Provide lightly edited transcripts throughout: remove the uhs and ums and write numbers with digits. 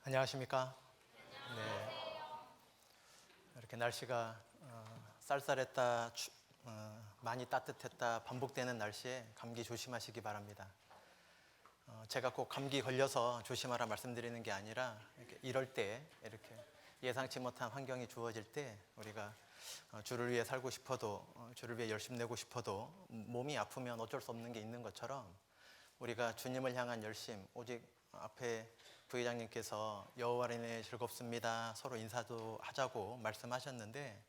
안녕하십니까? 네. 이렇게 날씨가 쌀쌀했다, 많이 따뜻했다 반복되는 날씨에 감기 조심하시기 바랍니다. 제가 꼭 감기 걸려서 조심하라 말씀드리는 게 아니라 이럴 때 이렇게 예상치 못한 환경이 주어질 때 우리가 주를 위해 살고 싶어도 주를 위해 열심 내고 싶어도 몸이 아프면 어쩔 수 없는 게 있는 것처럼 우리가 주님을 향한 열심, 오직 앞에 부회장님께서 여호와를 인해 즐겁습니다, 서로 인사도 하자고 말씀하셨는데,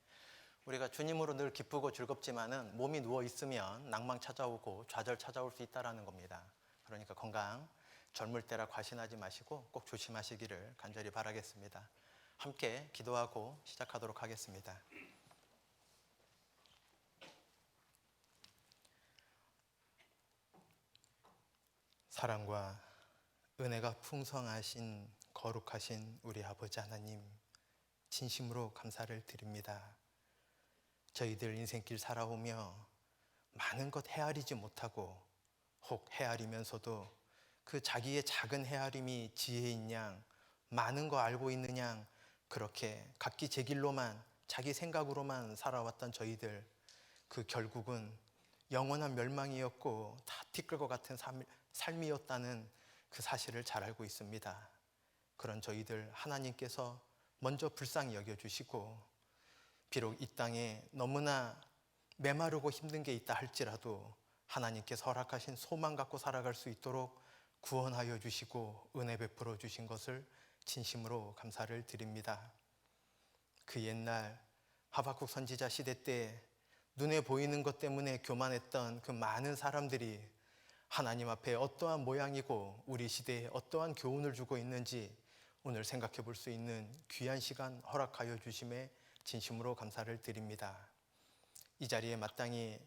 우리가 주님으로 늘 기쁘고 즐겁지만은 몸이 누워 있으면 낭망 찾아오고 좌절 찾아올 수 있다라는 겁니다. 그러니까 건강, 젊을 때라 과신하지 마시고 꼭 조심하시기를 간절히 바라겠습니다. 함께 기도하고 시작하도록 하겠습니다. 사랑과 은혜가 풍성하신 거룩하신 우리 아버지 하나님, 진심으로 감사를 드립니다. 저희들 인생길 살아오며 많은 것 헤아리지 못하고 혹 헤아리면서도 그 자기의 작은 헤아림이 지혜인 양, 많은 거 알고 있는 양, 그렇게 각기 제 길로만 자기 생각으로만 살아왔던 저희들, 그 결국은 영원한 멸망이었고 다 티끌 것 같은 삶이었다는 그 사실을 잘 알고 있습니다. 그런 저희들 하나님께서 먼저 불쌍히 여겨주시고, 비록 이 땅에 너무나 메마르고 힘든 게 있다 할지라도 하나님께서 허락하신 소망 갖고 살아갈 수 있도록 구원하여 주시고 은혜 베풀어 주신 것을 진심으로 감사를 드립니다. 그 옛날 하박국 선지자 시대 때 눈에 보이는 것 때문에 교만했던 그 많은 사람들이 하나님 앞에 어떠한 모양이고 우리 시대에 어떠한 교훈을 주고 있는지 오늘 생각해 볼 수 있는 귀한 시간 허락하여 주심에 진심으로 감사를 드립니다. 이 자리에 마땅히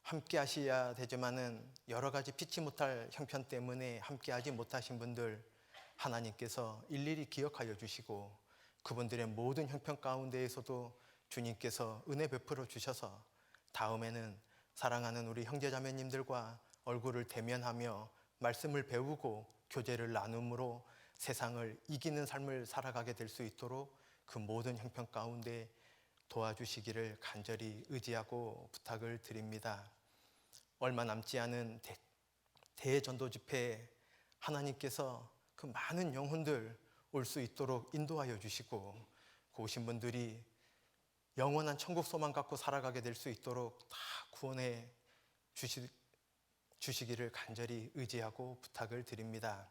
함께 하셔야 되지만은 여러 가지 피치 못할 형편 때문에 함께 하지 못하신 분들 하나님께서 일일이 기억하여 주시고, 그분들의 모든 형편 가운데에서도 주님께서 은혜 베풀어 주셔서 다음에는 사랑하는 우리 형제자매님들과 얼굴을 대면하며 말씀을 배우고 교제를 나눔으로 세상을 이기는 삶을 살아가게 될 수 있도록 그 모든 형편 가운데 도와주시기를 간절히 의지하고 부탁을 드립니다. 얼마 남지 않은 대전도 집회에 하나님께서 그 많은 영혼들 올 수 있도록 인도하여 주시고, 그 오신 분들이 영원한 천국 소망 갖고 살아가게 될 수 있도록 다 구원해 주시기를 간절히 의지하고 부탁을 드립니다.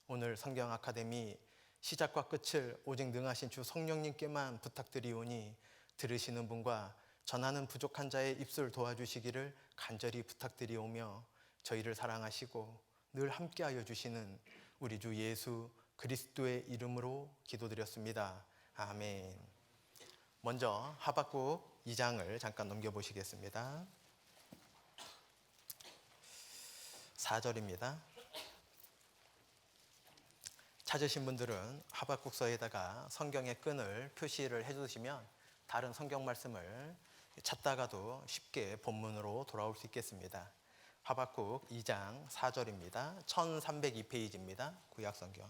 오늘 성경 아카데미 시작과 끝을 오직 능하신 주 성령님께만 부탁드리오니 들으시는 분과 전하는 부족한 자의 입술 도와주시기를 간절히 부탁드리오며, 저희를 사랑하시고 늘 함께하여 주시는 우리 주 예수 그리스도의 이름으로 기도드렸습니다. 아멘. 먼저 하박국 2장을 잠깐 넘겨보시겠습니다. 4절입니다. 찾으신 분들은 하박국서에다가 성경의 끈을 표시를 해주시면 다른 성경 말씀을 찾다가도 쉽게 본문으로 돌아올 수 있겠습니다. 하박국 2장 4절입니다. 1302페이지입니다. 구약성경.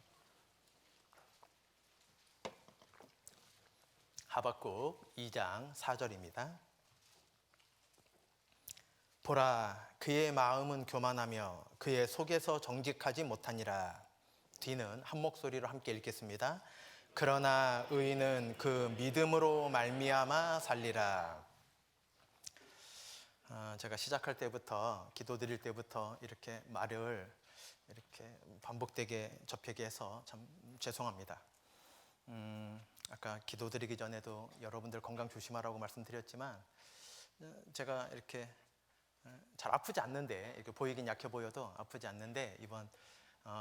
하박국 2장 4절입니다. 보라, 그의 마음은 교만하며 그의 속에서 정직하지 못하니라. 뒤는 한 목소리로 함께 읽겠습니다. 그러나 의인은 그 믿음으로 말미암아 살리라. 제가 시작할 때부터 기도드릴 때부터 이렇게 말을 이렇게 반복되게 접하게 해서 참 죄송합니다. 아까 기도드리기 전에도 여러분들 건강 조심하라고 말씀드렸지만 제가 이렇게 잘 아프지 않는데, 이렇게 보이긴 약해 보여도 아프지 않는데 이번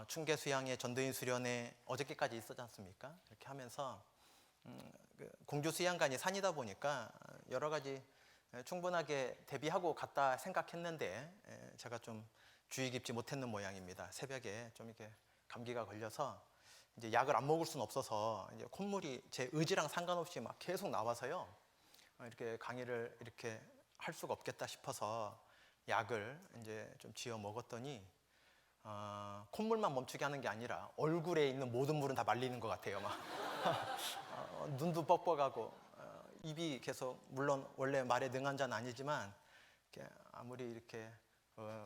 충계 수양의 전도인 수련회 어저께까지 있었지 않습니까? 이렇게 하면서 공주 수양관이 산이다 보니까 여러 가지 충분하게 대비하고 갔다 생각했는데 제가 좀 주의 깊지 못했는 모양입니다. 새벽에 좀 이렇게 감기가 걸려서 이제 약을 안 먹을 수는 없어서 이제 콧물이 제 의지랑 상관없이 막 계속 나와서요. 이렇게 강의를 이렇게 할 수가 없겠다 싶어서 약을 이제 좀 지어 먹었더니 콧물만 멈추게 하는 게 아니라 얼굴에 있는 모든 물은 다 말리는 것 같아요. 막 눈도 뻑뻑하고 입이 계속, 물론 원래 말에 능한 자는 아니지만 아무리 이렇게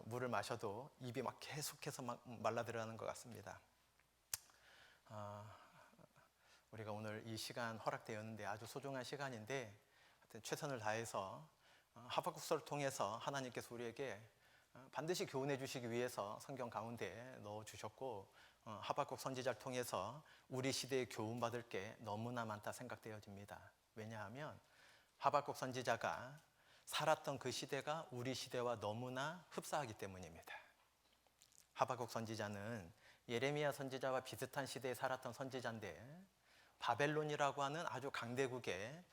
물을 마셔도 입이 막 계속해서 막 말라들어가는 것 같습니다. 우리가 오늘 이 시간 허락되었는데 아주 소중한 시간인데 하여튼 최선을 다해서 하박국서를 통해서 하나님께서 우리에게 반드시 교훈해 주시기 위해서 성경 가운데 넣어 주셨고, 하박국 선지자를 통해서 우리 시대에 교훈받을 게 너무나 많다 생각되어집니다. 왜냐하면 하박국 선지자가 살았던 그 시대가 우리 시대와 너무나 흡사하기 때문입니다. 하박국 선지자는 예레미야 선지자와 비슷한 시대에 살았던 선지자인데, 바벨론이라고 하는 아주 강대국에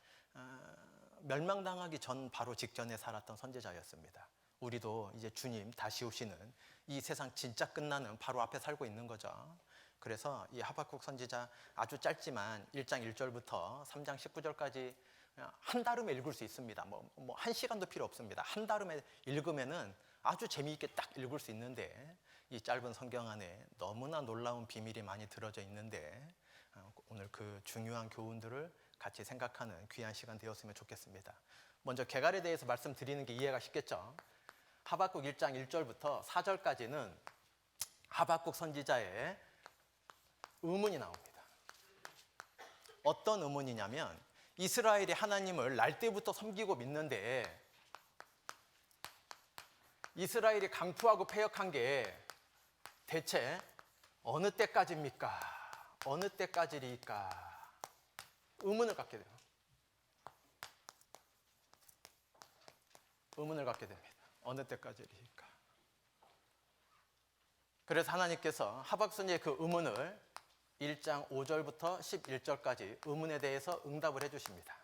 멸망당하기 전 바로 직전에 살았던 선지자였습니다. 우리도 이제 주님 다시 오시는 이 세상 진짜 끝나는 바로 앞에 살고 있는 거죠. 그래서 이 하박국 선지자 아주 짧지만 1장 1절부터 3장 19절까지 한 달음에 읽을 수 있습니다. 뭐 한 시간도 필요 없습니다. 한 달음에 읽으면은 아주 재미있게 딱 읽을 수 있는데, 이 짧은 성경 안에 너무나 놀라운 비밀이 많이 들어져 있는데, 오늘 그 중요한 교훈들을 같이 생각하는 귀한 시간 되었으면 좋겠습니다. 먼저 개갈에 대해서 말씀드리는 게 이해가 쉽겠죠. 하박국 1장 1절부터 4절까지는 하박국 선지자의 의문이 나옵니다. 어떤 의문이냐면, 이스라엘이 하나님을 날 때부터 섬기고 믿는데 이스라엘이 강투하고 패역한 게 대체 어느 때까지입니까? 어느 때까지일까? 의문을 갖게 돼요. 의문을 갖게 됩니다. 어느 때까지일까? 그래서 하나님께서 하박국의 그 의문을 1장 5절부터 11절까지 의문에 대해서 응답을 해주십니다.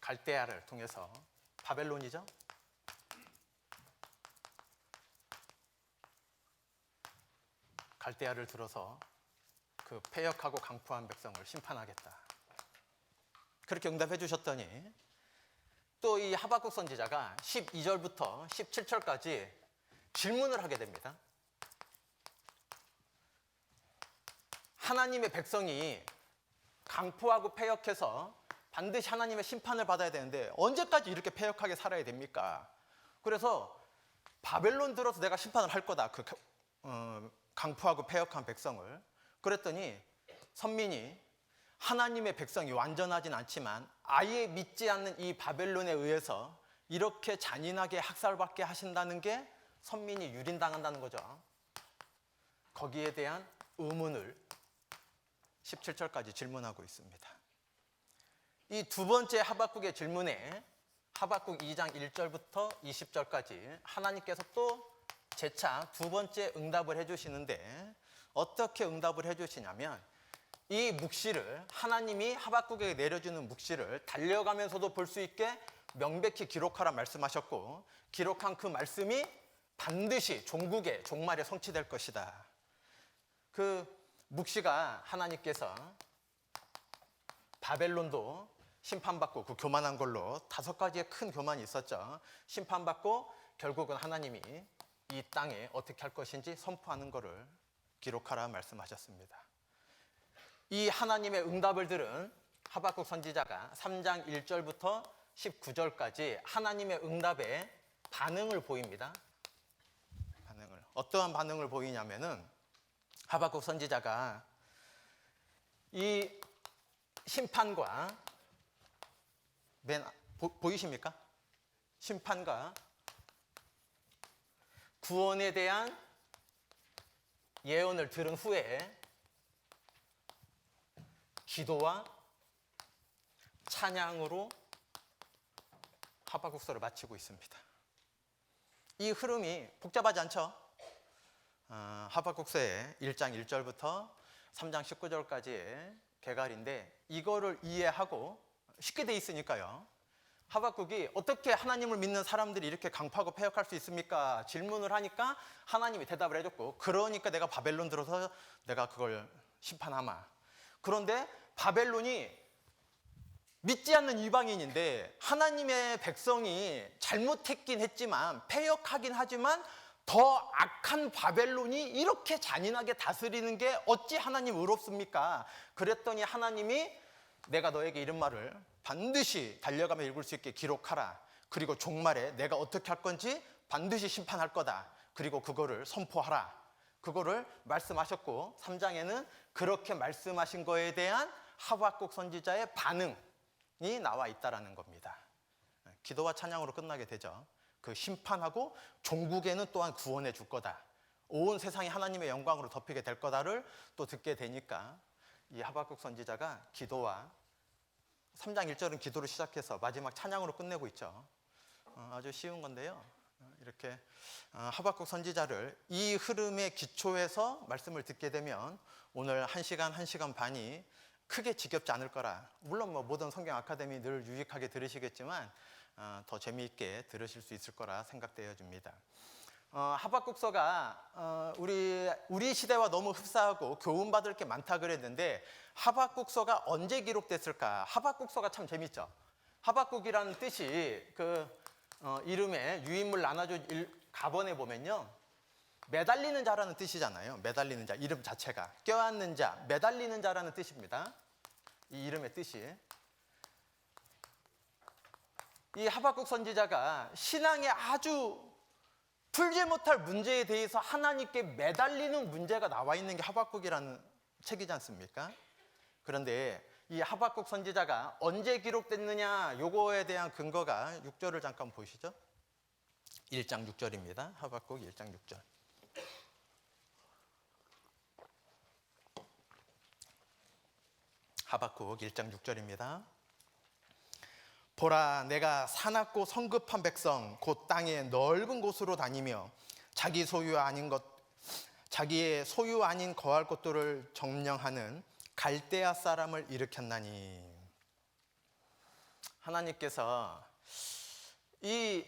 갈대아를 통해서, 바벨론이죠? 갈대아를 들어서 그 패역하고 강포한 백성을 심판하겠다. 그렇게 응답해 주셨더니 또 이 하박국 선지자가 12절부터 17절까지 질문을 하게 됩니다. 하나님의 백성이 강포하고 패역해서 반드시 하나님의 심판을 받아야 되는데 언제까지 이렇게 패역하게 살아야 됩니까? 그래서 바벨론 들어서 내가 심판을 할 거다. 강포하고 패역한 백성을. 그랬더니 선민이 하나님의 백성이 완전하진 않지만 아예 믿지 않는 이 바벨론에 의해서 이렇게 잔인하게 학살받게 하신다는 게 선민이 유린당한다는 거죠. 거기에 대한 의문을 17절까지 질문하고 있습니다. 이 두 번째 하박국의 질문에 하박국 2장 1절부터 20절까지 하나님께서 또 재차 두 번째 응답을 해주시는데, 어떻게 응답을 해주시냐면, 이 묵시를, 하나님이 하박국에게 내려주는 묵시를 달려가면서도 볼 수 있게 명백히 기록하라 말씀하셨고, 기록한 그 말씀이 반드시 종국의 종말에 성취될 것이다. 그 묵시가 하나님께서 바벨론도 심판받고, 그 교만한 걸로 5가지의 큰 교만이 있었죠. 심판받고 결국은 하나님이 이 땅에 어떻게 할 것인지 선포하는 것을 기록하라 말씀하셨습니다. 이 하나님의 응답을 들은 하박국 선지자가 3장 1절부터 19절까지 하나님의 응답에 반응을 보입니다. 어떠한 반응을 보이냐면은, 하박국 선지자가 이 심판과 보이십니까? 심판과 구원에 대한 예언을 들은 후에 기도와 찬양으로 하박국서를 마치고 있습니다. 이 흐름이 복잡하지 않죠? 하박국서의 1장 1절부터 3장 19절까지의 개갈인데, 이거를 이해하고 쉽게 돼 있으니까요. 하박국이 어떻게 하나님을 믿는 사람들이 이렇게 강파하고 패역할 수 있습니까? 질문을 하니까 하나님이 대답을 해줬고, 그러니까 내가 바벨론 들어서 내가 그걸 심판하마. 그런데 바벨론이 믿지 않는 이방인인데 하나님의 백성이 잘못했긴 했지만 패역하긴 하지만 더 악한 바벨론이 이렇게 잔인하게 다스리는 게 어찌 하나님 의롭습니까? 그랬더니 하나님이 내가 너에게 이런 말을 반드시 달려가며 읽을 수 있게 기록하라. 그리고 종말에 내가 어떻게 할 건지 반드시 심판할 거다. 그리고 그거를 선포하라. 그거를 말씀하셨고 3장에는 그렇게 말씀하신 거에 대한 하박국 선지자의 반응이 나와 있다라는 겁니다. 기도와 찬양으로 끝나게 되죠. 그 심판하고 종국에는 또한 구원해 줄 거다. 온 세상이 하나님의 영광으로 덮이게 될 거다를 또 듣게 되니까 이 하박국 선지자가 기도와 3장 1절은 기도로 시작해서 마지막 찬양으로 끝내고 있죠. 아주 쉬운 건데요. 이렇게 하박국 선지자를 이 흐름의 기초에서 말씀을 듣게 되면 오늘 1시간, 1시간 반이 크게 지겹지 않을 거라. 물론 뭐 모든 성경 아카데미 늘 유익하게 들으시겠지만 더 재미있게 들으실 수 있을 거라 생각되어집니다. 하박국서가 우리 시대와 너무 흡사하고 교훈받을 게 많다 그랬는데 하박국서가 언제 기록됐을까? 하박국서가 참 재밌죠. 하박국이라는 뜻이 이름에 유인물 나눠줘 가번에 보면요, 매달리는 자라는 뜻이잖아요. 매달리는 자, 이름 자체가 껴안는 자, 매달리는 자라는 뜻입니다. 이 이름의 뜻이. 이 하박국 선지자가 신앙에 아주 풀지 못할 문제에 대해서 하나님께 매달리는 문제가 나와 있는 게 하박국이라는 책이지 않습니까? 그런데 이 하박국 선지자가 언제 기록됐느냐, 요거에 대한 근거가 6절을 잠깐 보시죠. 1장 6절입니다. 하박국 1장 6절. 하박국 1장 6절입니다. 보라, 내가 사납고 성급한 백성 곧 땅의 넓은 곳으로 다니며 자기의 소유 아닌 거할 곳들을 점령하는 갈대아 사람을 일으켰나니. 하나님께서 이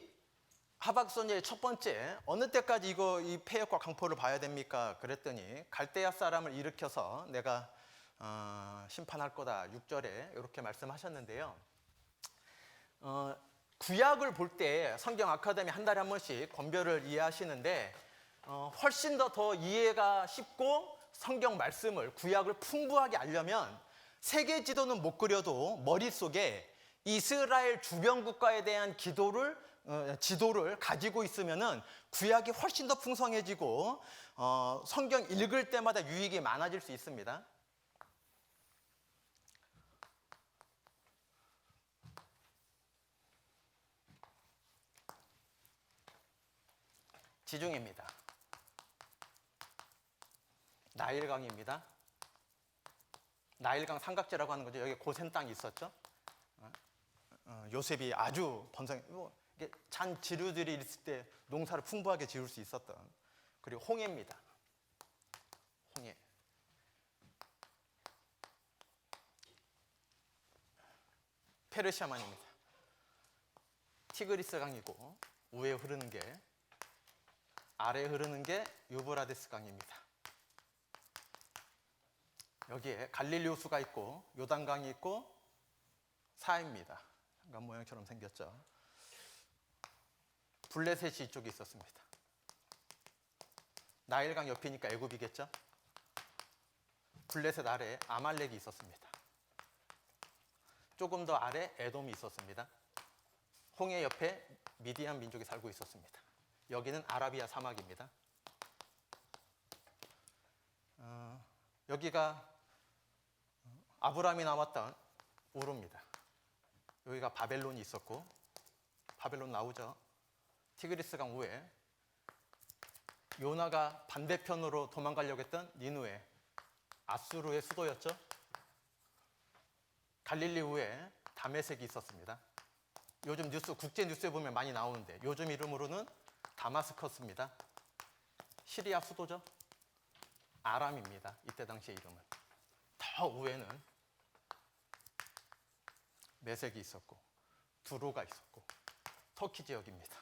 하박국 선지자의 첫 번째, 어느 때까지 이 패역과 강포를 봐야 됩니까? 그랬더니 갈대아 사람을 일으켜서 내가 심판할 거다. 6절에 이렇게 말씀하셨는데요. 구약을 볼 때 성경 아카데미 한 달에 한 번씩 권별을 이해하시는데 훨씬 더 이해가 쉽고 성경 말씀을, 구약을 풍부하게 알려면 세계 지도는 못 그려도 머릿속에 이스라엘 주변 국가에 대한 지도를 가지고 있으면은 구약이 훨씬 더 풍성해지고 성경 읽을 때마다 유익이 많아질 수 있습니다. 지중해입니다. 나일강입니다. 나일강 삼각지라고 하는 거죠. 여기 고센 땅이 있었죠. 요셉이 아주 잔 지류들이 있을 때 농사를 풍부하게 지을 수 있었던. 그리고 홍해입니다. 홍해. 페르시아만입니다. 티그리스 강이고 위에 흐르는 게, 아래에 흐르는 게 유브라데스 강입니다. 여기에 갈릴리 호수가 있고 요단강이 있고 사해입니다. 강 모양처럼 생겼죠. 블레셋이 이쪽에 있었습니다. 나일강 옆이니까 애굽이겠죠. 블레셋 아래에 아말렉이 있었습니다. 조금 더 아래 에돔이 있었습니다. 홍해 옆에 미디안 민족이 살고 있었습니다. 여기는 아라비아 사막입니다. 여기가 아브라함이 나왔던 우르입니다. 여기가 바벨론이 있었고, 바벨론 나오죠. 티그리스강 위에 요나가 반대편으로 도망가려고 했던 니누에, 아수르의 수도였죠. 갈릴리 위에 다메섹이 있었습니다. 요즘 국제 뉴스에 보면 많이 나오는데 요즘 이름으로는 다마스커스입니다. 시리아 수도죠. 아람입니다. 이때 당시의 이름은. 더 위에는 메섹이 있었고 두로가 있었고 터키 지역입니다.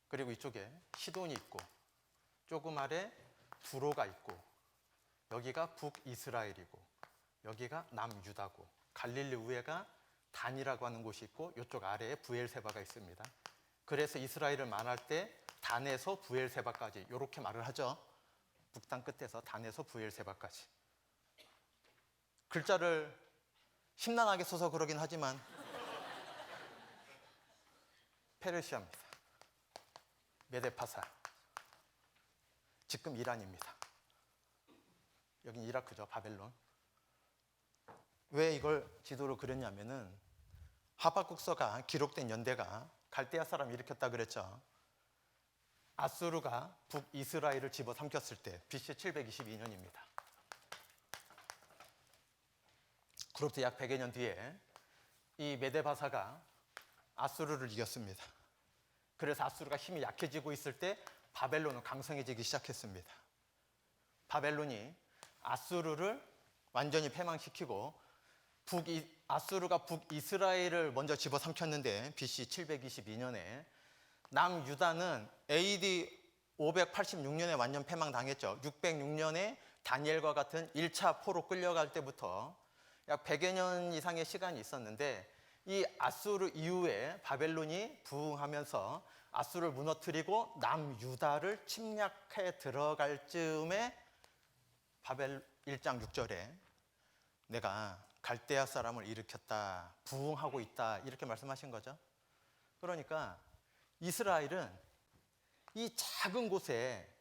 그리고 이쪽에 시돈이 있고 조금 아래 두로가 있고 여기가 북이스라엘이고 여기가 남유다고 갈릴리 우회가 단이라고 하는 곳이 있고 이쪽 아래에 부엘세바가 있습니다. 그래서 이스라엘을 말할 때 단에서 부엘세바까지 이렇게 말을 하죠. 북단 끝에서 단에서 부엘세바까지. 글자를 심란하게 써서 그러긴 하지만 페르시아입니다. 메데파사. 지금 이란입니다. 여긴 이라크죠. 바벨론. 왜 이걸 지도로 그렸냐면은 하박국서가 기록된 연대가 갈대아 사람이 일으켰다 그랬죠. 아수르가 북이스라엘을 집어삼켰을 때 BC 722년입니다. 그로부터 약 100여 년 뒤에 이 메데바사가 아수르를 이겼습니다. 그래서 아수르가 힘이 약해지고 있을 때 바벨론은 강성해지기 시작했습니다. 바벨론이 아수르를 완전히 패망시키고 아수르가 북이스라엘을 먼저 집어삼켰는데 BC 722년에 남유다는 AD 586년에 완전 패망당했죠. 606년에 다니엘과 같은 1차 포로 끌려갈 때부터 약 100여 년 이상의 시간이 있었는데 이 아수르 이후에 바벨론이 부흥하면서 아수르를 무너뜨리고 남유다를 침략해 들어갈 즈음에 바벨 1장 6절에 내가 갈대아 사람을 일으켰다, 부흥하고 있다 이렇게 말씀하신 거죠. 그러니까 이스라엘은 이 작은 곳에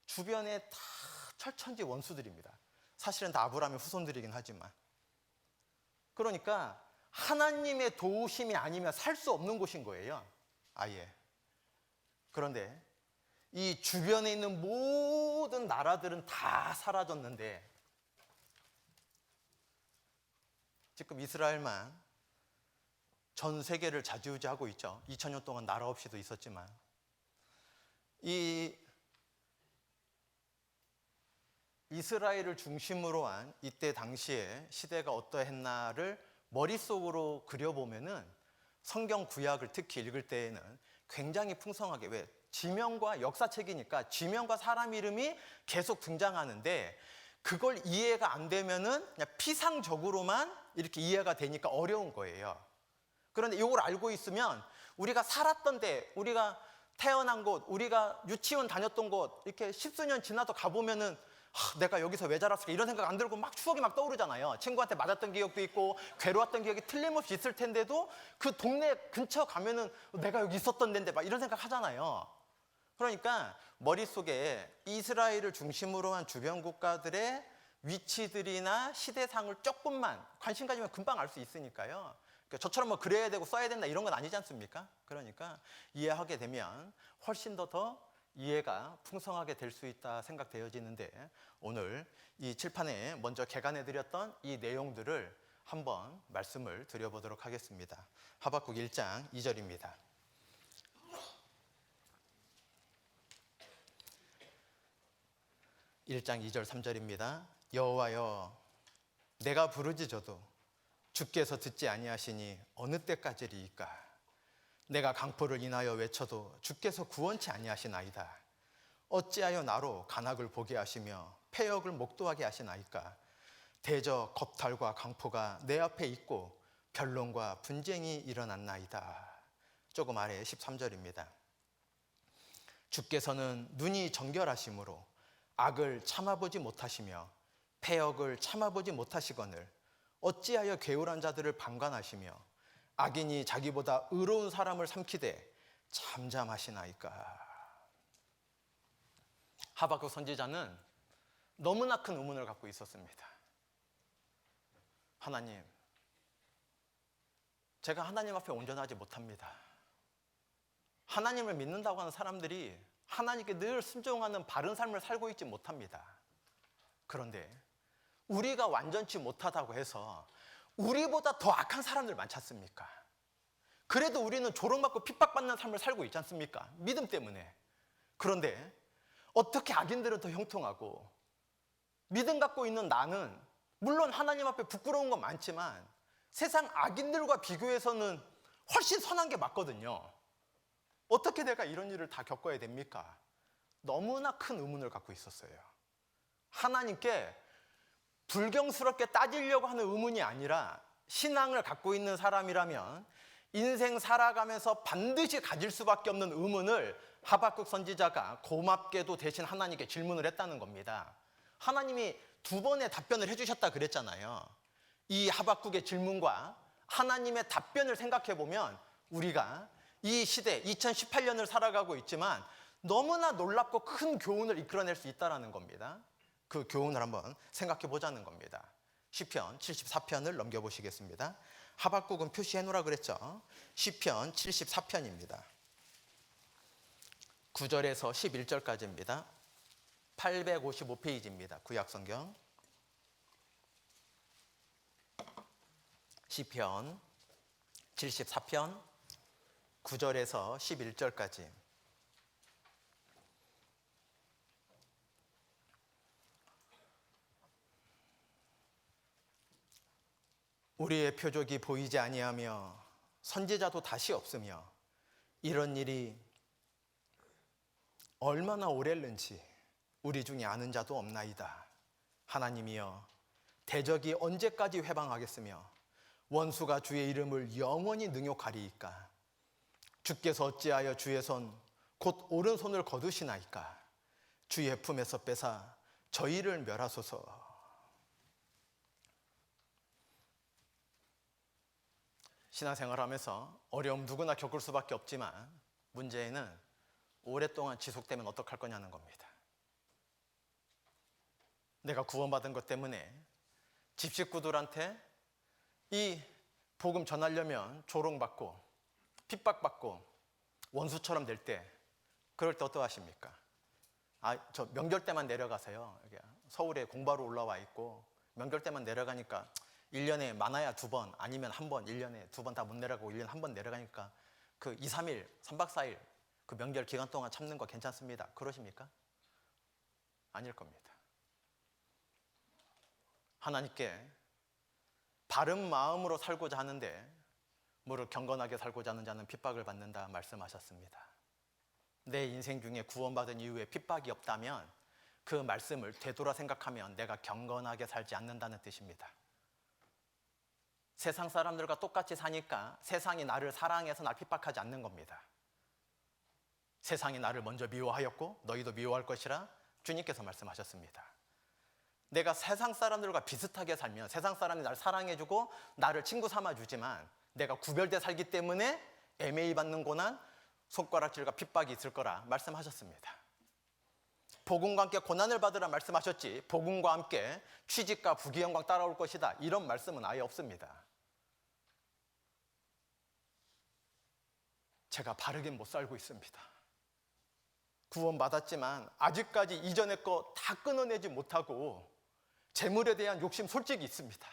주변에 다 철천지 원수들입니다. 사실은 다 아브라함의 후손들이긴 하지만 그러니까 하나님의 도우심이 아니면 살 수 없는 곳인 거예요. 아예. 그런데 이 주변에 있는 모든 나라들은 다 사라졌는데 지금 이스라엘만 전 세계를 좌지우지하고 있죠. 2000년 동안 나라 없이도 있었지만 이 이스라엘을 중심으로 한 이때 당시에 시대가 어떠했나를 머릿속으로 그려보면은 성경 구약을 특히 읽을 때에는 굉장히 풍성하게 왜 지명과 역사책이니까 지명과 사람 이름이 계속 등장하는데 그걸 이해가 안 되면은 그냥 피상적으로만 이렇게 이해가 되니까 어려운 거예요. 그런데 이걸 알고 있으면 우리가 살았던 데, 우리가 태어난 곳, 우리가 유치원 다녔던 곳 이렇게 십수년 지나도 가보면은 내가 여기서 왜 자랐을까 이런 생각 안 들고 막 추억이 막 떠오르잖아요. 친구한테 맞았던 기억도 있고 괴로웠던 기억이 틀림없이 있을 텐데도 그 동네 근처 가면은 내가 여기 있었던 데인데 막 이런 생각 하잖아요. 그러니까 머릿속에 이스라엘을 중심으로 한 주변 국가들의 위치들이나 시대상을 조금만 관심 가지면 금방 알 수 있으니까요. 그러니까 저처럼 뭐 그래야 되고 써야 된다 이런 건 아니지 않습니까? 그러니까 이해하게 되면 훨씬 더 이해가 풍성하게 될 수 있다 생각되어지는데 오늘 이 칠판에 먼저 개관해드렸던 이 내용들을 한번 말씀을 드려보도록 하겠습니다. 하박국 1장 2절입니다. (1장 2절 3절입니다) 여호와여 내가 부르짖어도 주께서 듣지 아니하시니 어느 때까지리이까 내가 강포를 인하여 외쳐도 주께서 구원치 아니하시나이다. 어찌하여 나로 간악을 보게 하시며 패역을 목도하게 하시나이까. 대저 겁탈과 강포가 내 앞에 있고 변론과 분쟁이 일어났나이다. 조금 아래 13절입니다. 주께서는 눈이 정결하심으로 악을 참아보지 못하시며 패역을 참아보지 못하시거늘 어찌하여 괴울한 자들을 방관하시며 악인이 자기보다 의로운 사람을 삼키되 잠잠하시나이까. 하박국 선지자는 너무나 큰 의문을 갖고 있었습니다. 하나님, 제가 하나님 앞에 온전하지 못합니다. 하나님을 믿는다고 하는 사람들이 하나님께 늘 순종하는 바른 삶을 살고 있지 못합니다. 그런데 우리가 완전치 못하다고 해서 우리보다 더 악한 사람들 많지 않습니까? 그래도 우리는 조롱받고 핍박받는 삶을 살고 있지 않습니까? 믿음 때문에. 그런데 어떻게 악인들은 더 형통하고 믿음 갖고 있는 나는 물론 하나님 앞에 부끄러운 건 많지만 세상 악인들과 비교해서는 훨씬 선한 게 맞거든요. 어떻게 내가 이런 일을 다 겪어야 됩니까? 너무나 큰 의문을 갖고 있었어요. 하나님께 불경스럽게 따지려고 하는 의문이 아니라 신앙을 갖고 있는 사람이라면 인생 살아가면서 반드시 가질 수밖에 없는 의문을 하박국 선지자가 고맙게도 대신 하나님께 질문을 했다는 겁니다. 하나님이 2번의 답변을 해주셨다 그랬잖아요. 이 하박국의 질문과 하나님의 답변을 생각해 보면 우리가 이 시대 2018년을 살아가고 있지만 너무나 놀랍고 큰 교훈을 이끌어낼 수 있다는 겁니다. 그 교훈을 한번 생각해 보자는 겁니다. 시편 74편을 넘겨보시겠습니다. 하박국은 표시해 놓으라 그랬죠. 시편 74편입니다. 9절에서 11절까지입니다. 855페이지입니다. 구약성경 시편 74편 9절에서 11절까지. 우리의 표적이 보이지 아니하며 선지자도 다시 없으며 이런 일이 얼마나 오랬는지 우리 중에 아는 자도 없나이다. 하나님이여, 대적이 언제까지 회방하겠으며 원수가 주의 이름을 영원히 능욕하리이까? 주께서 어찌하여 주의 손 곧 오른손을 거두시나이까? 주의 품에서 빼사 저희를 멸하소서. 신앙생활하면서 어려움 누구나 겪을 수밖에 없지만 문제는 오랫동안 지속되면 어떡할 거냐는 겁니다. 내가 구원받은 것 때문에 집 식구들한테 이 복음 전하려면 조롱받고 핍박받고 원수처럼 될 때, 그럴 때 어떠하십니까? 저 명절 때만 내려가세요. 서울에 공부하러 올라와 있고 명절 때만 내려가니까 1년에 많아야 2번 아니면 1번, 1년에 2번 다 못 내려가고 1년에 1번 내려가니까 그 2, 3일, 3박 4일 그 명절 기간 동안 참는 거 괜찮습니다. 그러십니까? 아닐 겁니다. 하나님께 바른 마음으로 살고자 하는데 무릇 경건하게 살고자 하는 자는 핍박을 받는다 말씀하셨습니다. 내 인생 중에 구원받은 이후에 핍박이 없다면 그 말씀을 되돌아 생각하면 내가 경건하게 살지 않는다는 뜻입니다. 세상 사람들과 똑같이 사니까 세상이 나를 사랑해서 날 핍박하지 않는 겁니다. 세상이 나를 먼저 미워하였고 너희도 미워할 것이라 주님께서 말씀하셨습니다. 내가 세상 사람들과 비슷하게 살면 세상 사람이 나를 사랑해주고 나를 친구 삼아주지만 내가 구별돼 살기 때문에 애매히 받는 고난, 손가락질과 핍박이 있을 거라 말씀하셨습니다. 복음과 함께 고난을 받으라 말씀하셨지 복음과 함께 취직과 부귀영광 따라올 것이다 이런 말씀은 아예 없습니다. 제가 바르게 못 살고 있습니다. 구원받았지만 아직까지 이전의 거 다 끊어내지 못하고 재물에 대한 욕심 솔직히 있습니다.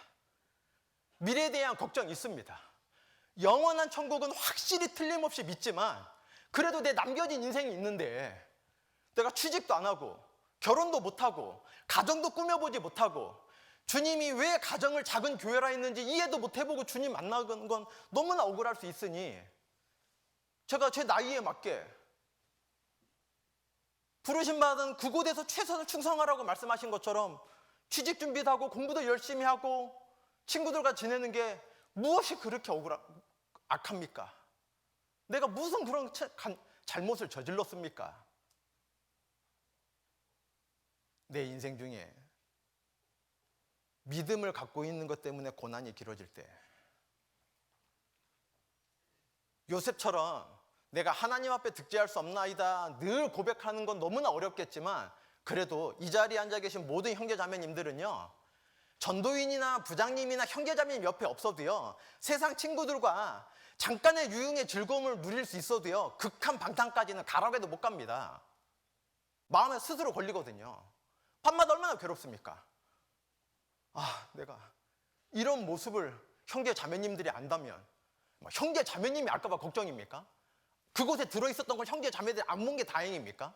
미래에 대한 걱정이 있습니다. 영원한 천국은 확실히 틀림없이 믿지만 그래도 내 남겨진 인생이 있는데 내가 취직도 안 하고 결혼도 못하고 가정도 꾸며보지 못하고 주님이 왜 가정을 작은 교회라 했는지 이해도 못해보고 주님 만나는 건 너무나 억울할 수 있으니 제가 제 나이에 맞게 부르심받은 그곳에서 최선을 충성하라고 말씀하신 것처럼 취직 준비도 하고 공부도 열심히 하고 친구들과 지내는 게 무엇이 그렇게 악합니까? 내가 무슨 그런 잘못을 저질렀습니까? 내 인생 중에 믿음을 갖고 있는 것 때문에 고난이 길어질 때 요셉처럼 내가 하나님 앞에 득제할 수 없나이다 늘 고백하는 건 너무나 어렵겠지만 그래도 이 자리에 앉아 계신 모든 형제자매님들은요 전도인이나 부장님이나 형제자매님 옆에 없어도요 세상 친구들과 잠깐의 유흥의 즐거움을 누릴 수 있어도요 극한 방탕까지는 가라고 못 갑니다. 마음에 스스로 걸리거든요. 밤마다 얼마나 괴롭습니까? 내가 이런 모습을 형제자매님들이 안다면 형제자매님이 알까 봐 걱정입니까? 그곳에 들어있었던 걸 형제자매들이 안 본 게 다행입니까?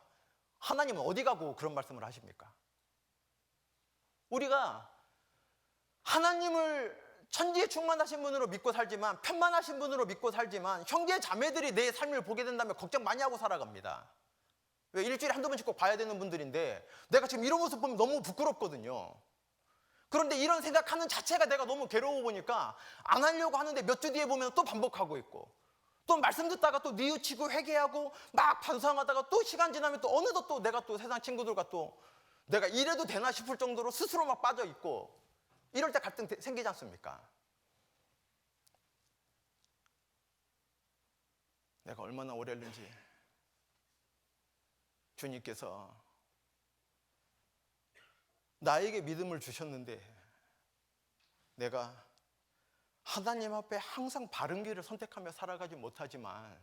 하나님은 어디 가고 그런 말씀을 하십니까? 우리가 하나님을 천지에 충만하신 분으로 믿고 살지만 편만하신 분으로 믿고 살지만 형제자매들이 내 삶을 보게 된다면 걱정 많이 하고 살아갑니다. 왜 일주일에 한두 번씩 꼭 봐야 되는 분들인데 내가 지금 이런 모습 보면 너무 부끄럽거든요. 그런데 이런 생각하는 자체가 내가 너무 괴로워 보니까 안 하려고 하는데 몇 주 뒤에 보면 또 반복하고 있고, 또 말씀 듣다가 또 뉘우치고 회개하고 막 반성하다가 또 시간 지나면 또 어느덧 또 내가 또 세상 친구들과 또 내가 이래도 되나 싶을 정도로 스스로 막 빠져 있고, 이럴 때 갈등 생기지 않습니까? 내가 얼마나 오래 했는지 주님께서 나에게 믿음을 주셨는데 내가 하나님 앞에 항상 바른 길을 선택하며 살아가지 못하지만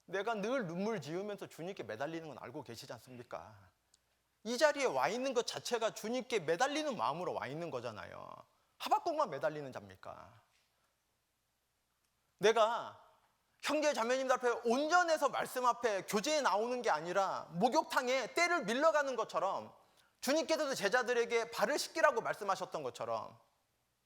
내가 늘 눈물 지으면서 주님께 매달리는 건 알고 계시지 않습니까? 이 자리에 와 있는 것 자체가 주님께 매달리는 마음으로 와 있는 거잖아요. 하박국만 매달리는 자입니까? 내가 형제 자매님들 앞에 온전해서 말씀 앞에 교제에 나오는 게 아니라 목욕탕에 때를 밀러가는 것처럼, 주님께서도 제자들에게 발을 씻기라고 말씀하셨던 것처럼,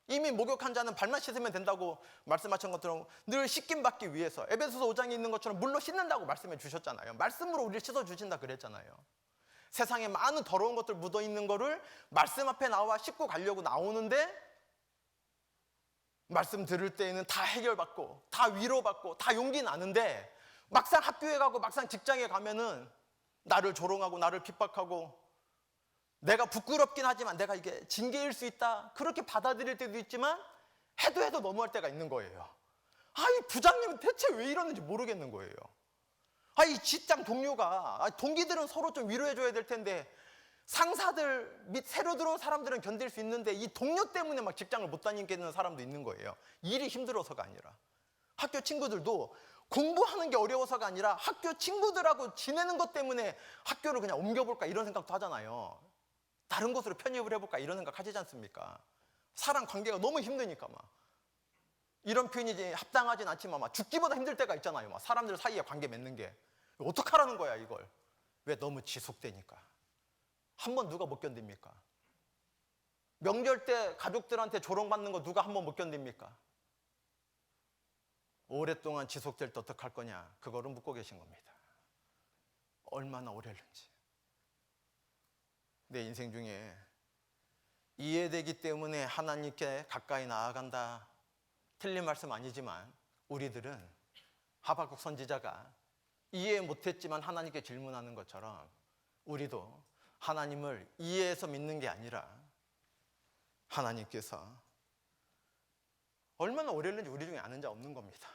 이미 목욕한 자는 발만 씻으면 된다고 말씀하신 것처럼 늘 씻김 받기 위해서 에베소서 5장에 있는 것처럼 물로 씻는다고 말씀해 주셨잖아요. 말씀으로 우리를 씻어 주신다 그랬잖아요. 세상에 많은 더러운 것들 묻어 있는 거를 말씀 앞에 나와 씻고 가려고 나오는데, 말씀 들을 때에는 다 해결받고 다 위로받고 다 용기 나는데, 막상 학교에 가고 막상 직장에 가면은 나를 조롱하고 나를 핍박하고, 내가 부끄럽긴 하지만 내가 이게 징계일 수 있다 그렇게 받아들일 때도 있지만, 해도 너무할 때가 있는 거예요. 이 부장님은 대체 왜 이러는지 모르겠는 거예요. 이 직장 동료가, 동기들은 서로 좀 위로해줘야 될 텐데, 상사들 및 새로 들어온 사람들은 견딜 수 있는데 이 동료 때문에 막 직장을 못 다니게 사람도 있는 거예요. 일이 힘들어서가 아니라. 학교 친구들도 공부하는 게 어려워서가 아니라 학교 친구들하고 지내는 것 때문에 학교를 그냥 옮겨볼까 이런 생각도 하잖아요. 다른 곳으로 편입을 해볼까 이런 생각 하지 않습니까? 사람 관계가 너무 힘드니까 막. 이런 표현이 합당하진 않지만 막 죽기보다 힘들 때가 있잖아요. 막 사람들 사이에 관계 맺는 게. 어떡하라는 거야 이걸. 왜? 너무 지속되니까. 한 번 누가 못 견딥니까? 명절 때 가족들한테 조롱받는 거 누가 한 번 못 견딥니까? 오랫동안 지속될 때 어떡할 거냐, 그거를 묻고 계신 겁니다. 얼마나 오래 했는지. 내 인생 중에 이해되기 때문에 하나님께 가까이 나아간다, 틀린 말씀 아니지만 우리들은 하박국 선지자가 이해 못했지만 하나님께 질문하는 것처럼 우리도 하나님을 이해해서 믿는 게 아니라 하나님께서 얼마나 오래 했는지 우리 중에 아는 자 없는 겁니다.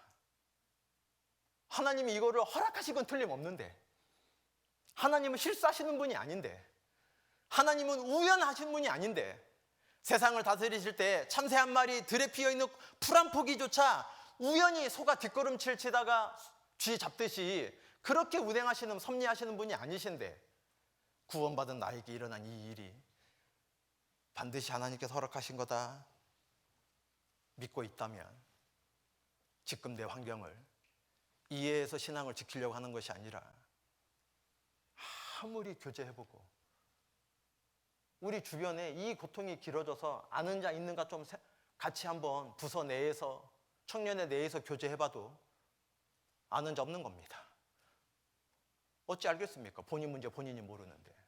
하나님이 이거를 허락하신 건 틀림없는데, 하나님은 실수하시는 분이 아닌데, 하나님은 우연하신 분이 아닌데, 세상을 다스리실 때 참새 한 마리 들에 피어있는 풀 한 포기조차 우연히 소가 뒷걸음질 치다가 쥐 잡듯이 그렇게 운행하시는, 섭리하시는 분이 아니신데, 구원받은 나에게 일어난 이 일이 반드시 하나님께서 허락하신 거다 믿고 있다면, 지금 내 환경을 이해해서 신앙을 지키려고 하는 것이 아니라 아무리 교제해보고 우리 주변에 이 고통이 길어져서 아는 자 있는가 좀 같이 한번 부서 내에서, 청년회 내에서 교제해봐도 아는 자 없는 겁니다. 어찌 알겠습니까? 본인 문제 본인이 모르는데.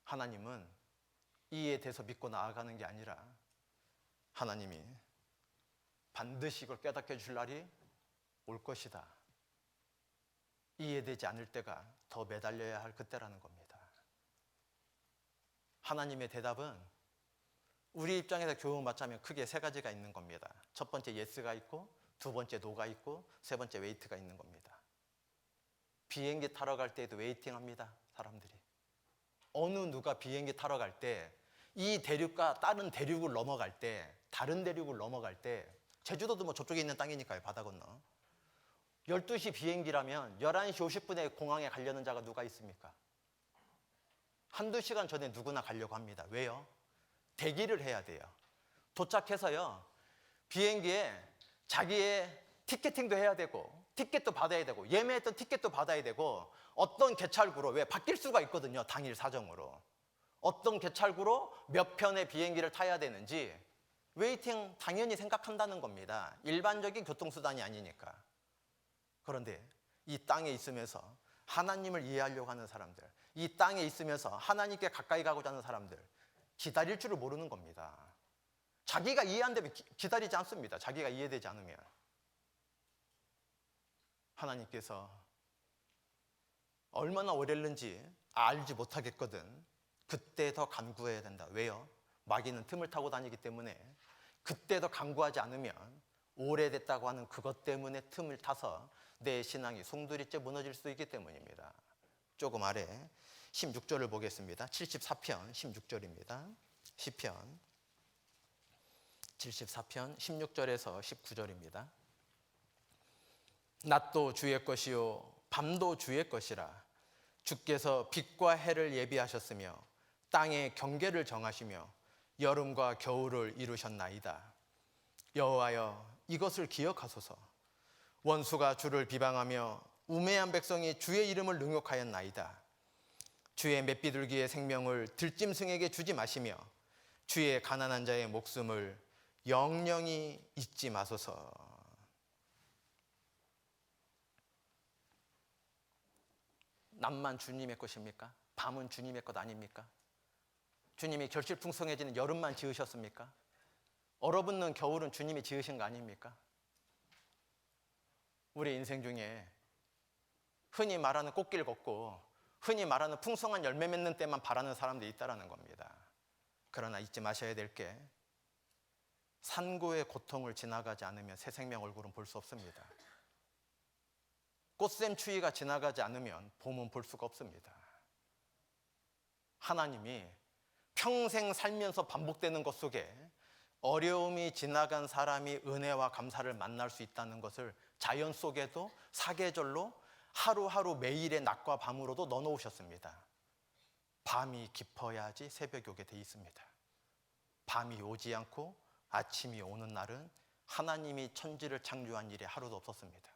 하나님은 이에 대해서 믿고 나아가는 게 아니라 하나님이 반드시 이걸 깨닫게 해줄 날이 올 것이다, 이해되지 않을 때가 더 매달려야 할 그때라는 겁니다. 하나님의 대답은 우리 입장에서 교훈받자면 크게 세 가지가 있는 겁니다. 첫 번째 예스가 있고, 두 번째 노가 있고, 세 번째 웨이트가 있는 겁니다. 비행기 타러 갈 때에도 웨이팅 합니다, 사람들이. 어느 누가 비행기 타러 갈 때 이 대륙과 다른 대륙을 넘어갈 때, 다른 대륙을 넘어갈 때, 제주도도 뭐 저쪽에 있는 땅이니까요, 바다 건너. 12시 비행기라면 11시 50분에 공항에 가려는 자가 누가 있습니까? 한두 시간 전에 누구나 가려고 합니다. 왜요? 대기를 해야 돼요. 도착해서요, 비행기에 자기의 티켓팅도 해야 되고, 티켓도 받아야 되고, 예매했던 티켓도 받아야 되고, 어떤 개찰구로, 왜 바뀔 수가 있거든요, 당일 사정으로. 어떤 개찰구로 몇 편의 비행기를 타야 되는지 웨이팅 당연히 생각한다는 겁니다. 일반적인 교통수단이 아니니까. 그런데 이 땅에 있으면서 하나님을 이해하려고 하는 사람들, 이 땅에 있으면서 하나님께 가까이 가고자 하는 사람들, 기다릴 줄을 모르는 겁니다. 자기가 이해 안 되면 기다리지 않습니다. 자기가 이해되지 않으면. 하나님께서 얼마나 오랬는지 알지 못하겠거든. 그때 더 간구해야 된다. 왜요? 마귀는 틈을 타고 다니기 때문에 그때 더 간구하지 않으면 오래됐다고 하는 그것 때문에 틈을 타서 내 신앙이 송두리째 무너질 수 있기 때문입니다. 조금 아래 16절을 보겠습니다. 74편 16절입니다. 시편 74편 16절에서 19절입니다. 낮도 주의 것이요 밤도 주의 것이라. 주께서 빛과 해를 예비하셨으며 땅의 경계를 정하시며 여름과 겨울을 이루셨나이다. 여호와여, 이것을 기억하소서. 원수가 주를 비방하며 우매한 백성이 주의 이름을 능욕하였나이다. 주의 맷비둘기의 생명을 들짐승에게 주지 마시며 주의 가난한 자의 목숨을 영영히 잊지 마소서. 낮만 주님의 것입니까? 밤은 주님의 것 아닙니까? 주님이 결실풍성해지는 여름만 지으셨습니까? 얼어붙는 겨울은 주님이 지으신 거 아닙니까? 우리 인생 중에 흔히 말하는 꽃길 걷고 흔히 말하는 풍성한 열매 맺는 때만 바라는 사람들이 있다는 겁니다. 그러나 잊지 마셔야 될 게 산고의 고통을 지나가지 않으면 새 생명 얼굴은 볼 수 없습니다. 꽃샘 추위가 지나가지 않으면 봄은 볼 수가 없습니다. 하나님이 평생 살면서 반복되는 것 속에 어려움이 지나간 사람이 은혜와 감사를 만날 수 있다는 것을 자연 속에도 사계절로 하루하루 매일의 낮과 밤으로도 넣어놓으셨습니다. 밤이 깊어야지 새벽이 오게 돼 있습니다. 밤이 오지 않고 아침이 오는 날은 하나님이 천지를 창조한 일이 하루도 없었습니다.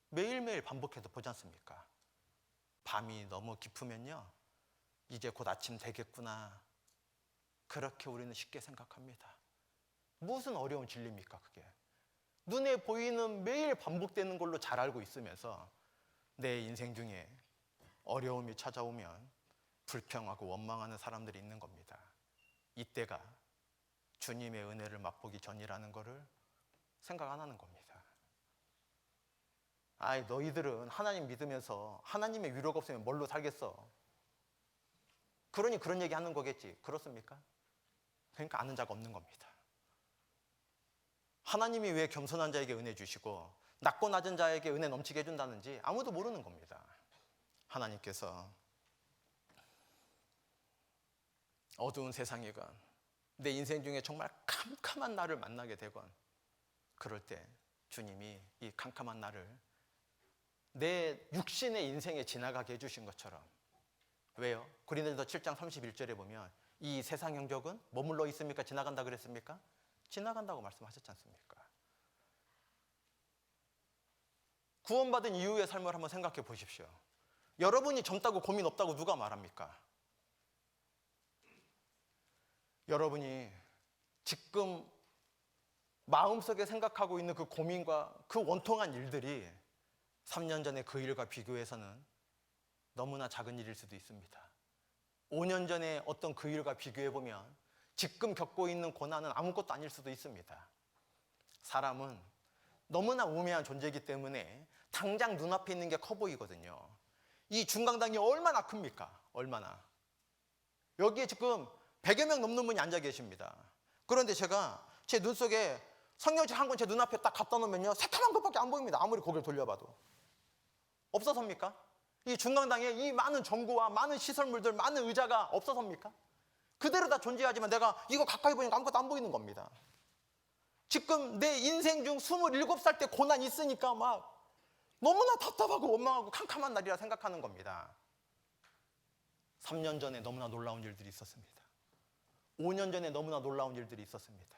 매일매일 반복해서 보지 않습니까? 밤이 너무 깊으면요, 이제 곧 아침 되겠구나, 그렇게 우리는 쉽게 생각합니다. 무슨 어려운 진리입니까 그게? 눈에 보이는 매일 반복되는 걸로 잘 알고 있으면서 내 인생 중에 어려움이 찾아오면 불평하고 원망하는 사람들이 있는 겁니다. 이때가 주님의 은혜를 맛보기 전이라는 것을 생각 안 하는 겁니다. 아이, 너희들은 하나님 믿으면서 하나님의 위로가 없으면 뭘로 살겠어? 그러니 그런 얘기 하는 거겠지. 그렇습니까? 그러니까 아는 자가 없는 겁니다. 하나님이 왜 겸손한 자에게 은혜 주시고 낮고 낮은 자에게 은혜 넘치게 해준다는지 아무도 모르는 겁니다. 하나님께서 어두운 세상이건 내 인생 중에 정말 캄캄한 날을 만나게 되건 그럴 때 주님이 이 캄캄한 날을 내 육신의 인생에 지나가게 해주신 것처럼. 왜요? 고린도전서 7장 31절에 보면 이 세상 영적은 머물러 있습니까? 지나간다 그랬습니까? 지나간다고 말씀하셨지 않습니까? 구원받은 이후의 삶을 한번 생각해 보십시오. 여러분이 젊다고 고민 없다고 누가 말합니까? 여러분이 지금 마음속에 생각하고 있는 그 고민과 그 원통한 일들이 3년 전에 그 일과 비교해서는 너무나 작은 일일 수도 있습니다. 5년 전에 어떤 그 일과 비교해보면 지금 겪고 있는 고난은 아무것도 아닐 수도 있습니다. 사람은 너무나 우매한 존재이기 때문에 당장 눈앞에 있는 게 커 보이거든요. 이 중강당이 얼마나 큽니까? 얼마나. 여기에 지금 100여 명 넘는 분이 앉아 계십니다. 그런데 제가 제 눈 속에 성경책 한 권 제 눈앞에 딱 갖다 놓으면요, 새카만 것밖에 안 보입니다. 아무리 고개를 돌려봐도. 없어서입니까? 이 중강당에 이 많은 전구와 많은 시설물들, 많은 의자가 없어서입니까? 그대로 다 존재하지만 내가 이거 가까이 보니까 아무것도 안 보이는 겁니다. 지금 내 인생 중 27살 때 고난 있으니까 막 너무나 답답하고 원망하고 캄캄한 날이라 생각하는 겁니다. 3년 전에 너무나 놀라운 일들이 있었습니다. 5년 전에 너무나 놀라운 일들이 있었습니다.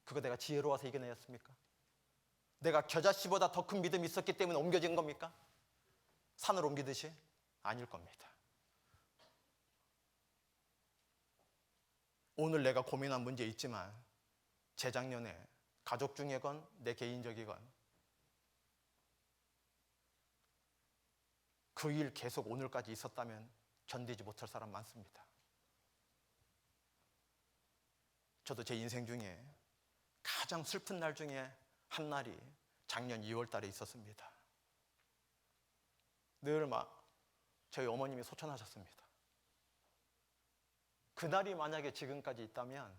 그거 내가 지혜로워서 이겨내었습니까? 내가 겨자씨보다 더 큰 믿음이 있었기 때문에 옮겨진 겁니까? 산을 옮기듯이? 아닐 겁니다. 오늘 내가 고민한 문제 있지만 재작년에 가족 중에건 내 개인적이건 그 일 계속 오늘까지 있었다면 견디지 못할 사람 많습니다. 저도 제 인생 중에 가장 슬픈 날 중에 한 날이 작년 2월 달에 있었습니다. 늘 저희 어머님이 소천하셨습니다. 그날이 만약에 지금까지 있다면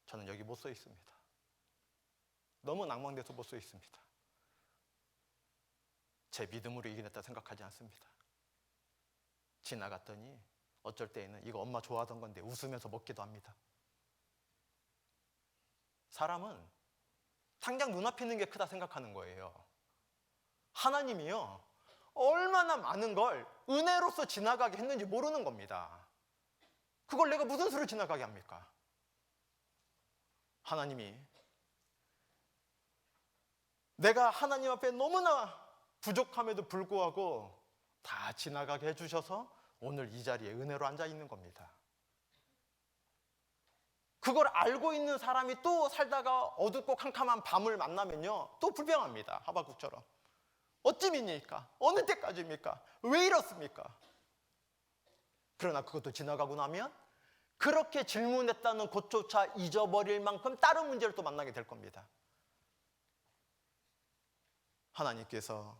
저는 여기 못 서 있습니다. 너무 낭망돼서 못 서 있습니다. 제 믿음으로 이겨냈다 생각하지 않습니다. 지나갔더니 어쩔 때에는 이거 엄마 좋아하던 건데 웃으면서 먹기도 합니다. 사람은 당장 눈앞에 있는 게 크다 생각하는 거예요. 하나님이요, 얼마나 많은 걸 은혜로서 지나가게 했는지 모르는 겁니다. 그걸 내가 무슨 수로 지나가게 합니까? 하나님이 내가 하나님 앞에 너무나 부족함에도 불구하고 다 지나가게 해주셔서 오늘 이 자리에 은혜로 앉아 있는 겁니다. 그걸 알고 있는 사람이 또 살다가 어둡고 캄캄한 밤을 만나면요, 또 불평합니다. 하박국처럼. 어찌입니까? 어느 때까지입니까? 왜 이렇습니까? 그러나 그것도 지나가고 나면 그렇게 질문했다는 것조차 잊어버릴 만큼 다른 문제를 또 만나게 될 겁니다. 하나님께서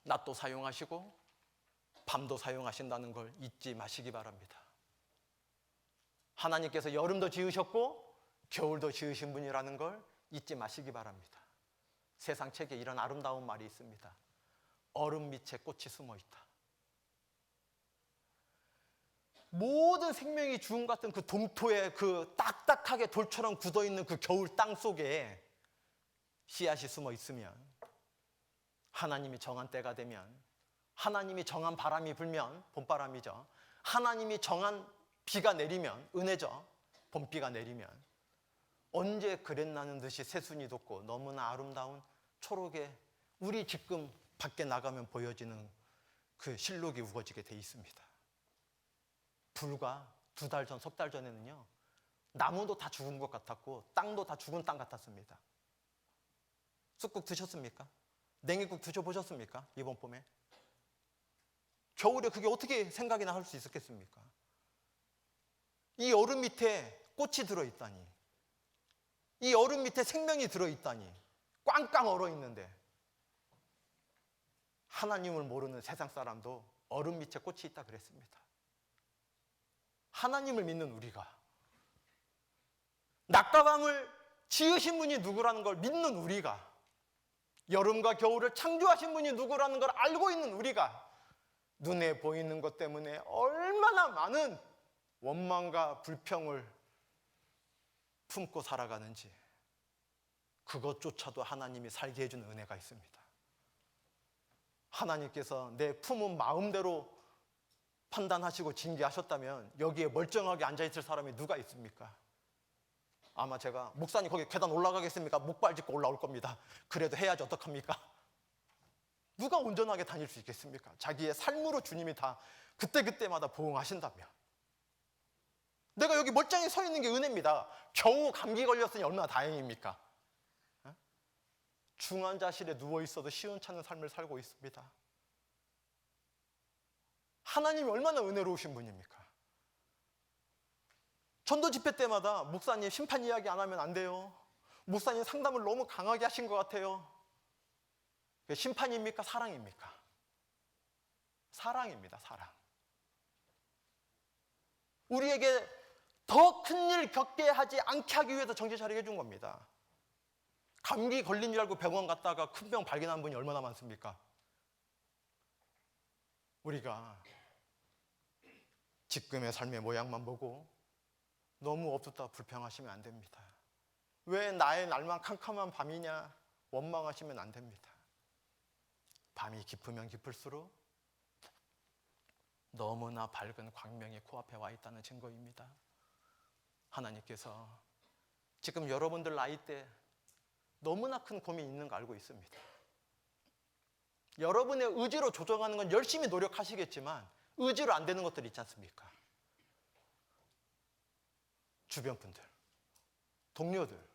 낮도 사용하시고 밤도 사용하신다는 걸 잊지 마시기 바랍니다. 하나님께서 여름도 지으셨고 겨울도 지으신 분이라는 걸 잊지 마시기 바랍니다. 세상 책에 이런 아름다운 말이 있습니다. 얼음 밑에 꽃이 숨어 있다. 모든 생명이 주음 같은 그 동토에 그 딱딱하게 돌처럼 굳어있는 그 겨울 땅 속에 씨앗이 숨어 있으면, 하나님이 정한 때가 되면, 하나님이 정한 바람이 불면, 봄바람이죠, 하나님이 정한 비가 내리면, 은혜죠, 봄비가 내리면 언제 그랬나는 듯이 새순이 돋고 너무나 아름다운 초록의 우리 지금 밖에 나가면 보여지는 그 실록이 우거지게 돼 있습니다. 불과 2달 전, 석 달 전에는요, 나무도 다 죽은 것 같았고 땅도 다 죽은 땅 같았습니다. 쑥국 드셨습니까? 냉이국 드셔보셨습니까? 이번 봄에? 겨울에 그게 어떻게 생각이나 할 수 있었겠습니까? 이 얼음 밑에 꽃이 들어있다니, 이 얼음 밑에 생명이 들어있다니, 꽝꽝 얼어있는데, 하나님을 모르는 세상 사람도 얼음 밑에 꽃이 있다 그랬습니다. 하나님을 믿는 우리가, 낮과 밤을 지으신 분이 누구라는 걸 믿는 우리가, 여름과 겨울을 창조하신 분이 누구라는 걸 알고 있는 우리가 눈에 보이는 것 때문에 얼마나 많은 원망과 불평을 품고 살아가는지, 그것조차도 하나님이 살게 해주는 은혜가 있습니다. 하나님께서 내 품은 마음대로 판단하시고 징계하셨다면 여기에 멀쩡하게 앉아있을 사람이 누가 있습니까? 아마 제가, 목사님 거기 계단 올라가겠습니까? 목발 짚고 올라올 겁니다. 그래도 해야지 어떡합니까? 누가 온전하게 다닐 수 있겠습니까? 자기의 삶으로 주님이 다 그때그때마다 보응하신다면. 내가 여기 멀쩡히 서 있는 게 은혜입니다. 겨우 감기 걸렸으니 얼마나 다행입니까? 중환자실에 누워있어도 시원찮은 삶을 살고 있습니다. 하나님이 얼마나 은혜로우신 분입니까? 전도 집회 때마다 목사님 심판 이야기 안 하면 안 돼요. 목사님 상담을 너무 강하게 하신 것 같아요. 심판입니까? 사랑입니까? 사랑입니다. 사랑. 우리에게 더 큰 일 겪게 하지 않게 하기 위해서 정신 차리게 해준 겁니다. 감기 걸린 줄 알고 병원 갔다가 큰 병 발견한 분이 얼마나 많습니까? 우리가 지금의 삶의 모양만 보고 너무 어둡다 불평하시면 안 됩니다. 왜 나의 날만 캄캄한 밤이냐 원망하시면 안 됩니다. 밤이 깊으면 깊을수록 너무나 밝은 광명이 코앞에 와 있다는 증거입니다. 하나님께서 지금 여러분들 나이대 너무나 큰 고민이 있는 거 알고 있습니다. 여러분의 의지로 조정하는 건 열심히 노력하시겠지만 의지로 안 되는 것들이 있지 않습니까? 주변 분들, 동료들,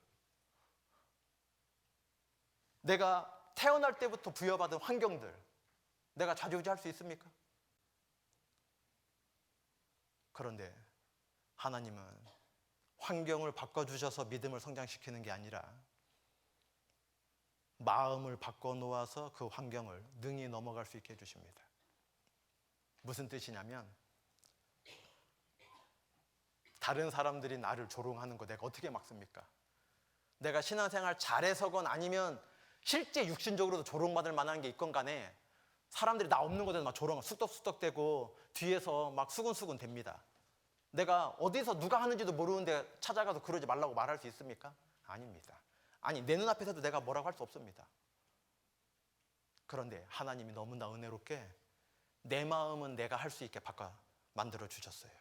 내가 태어날 때부터 부여받은 환경들, 내가 좌지우지할 수 있습니까? 그런데 하나님은 환경을 바꿔주셔서 믿음을 성장시키는 게 아니라 마음을 바꿔놓아서 그 환경을 능히 넘어갈 수 있게 해주십니다. 무슨 뜻이냐면 다른 사람들이 나를 조롱하는 거 내가 어떻게 막습니까? 내가 신앙생활 잘해서건 아니면 실제 육신적으로도 조롱받을 만한 게 있건 간에 사람들이 나 없는 곳에서 막 조롱 쑥덕쑥덕대고 뒤에서 막 수근수근 됩니다. 내가 어디서 누가 하는지도 모르는데 찾아가서 그러지 말라고 말할 수 있습니까? 아닙니다. 아니 내 눈앞에서도 내가 뭐라고 할 수 없습니다. 그런데 하나님이 너무나 은혜롭게 내 마음은 내가 할 수 있게 바꿔 만들어 주셨어요.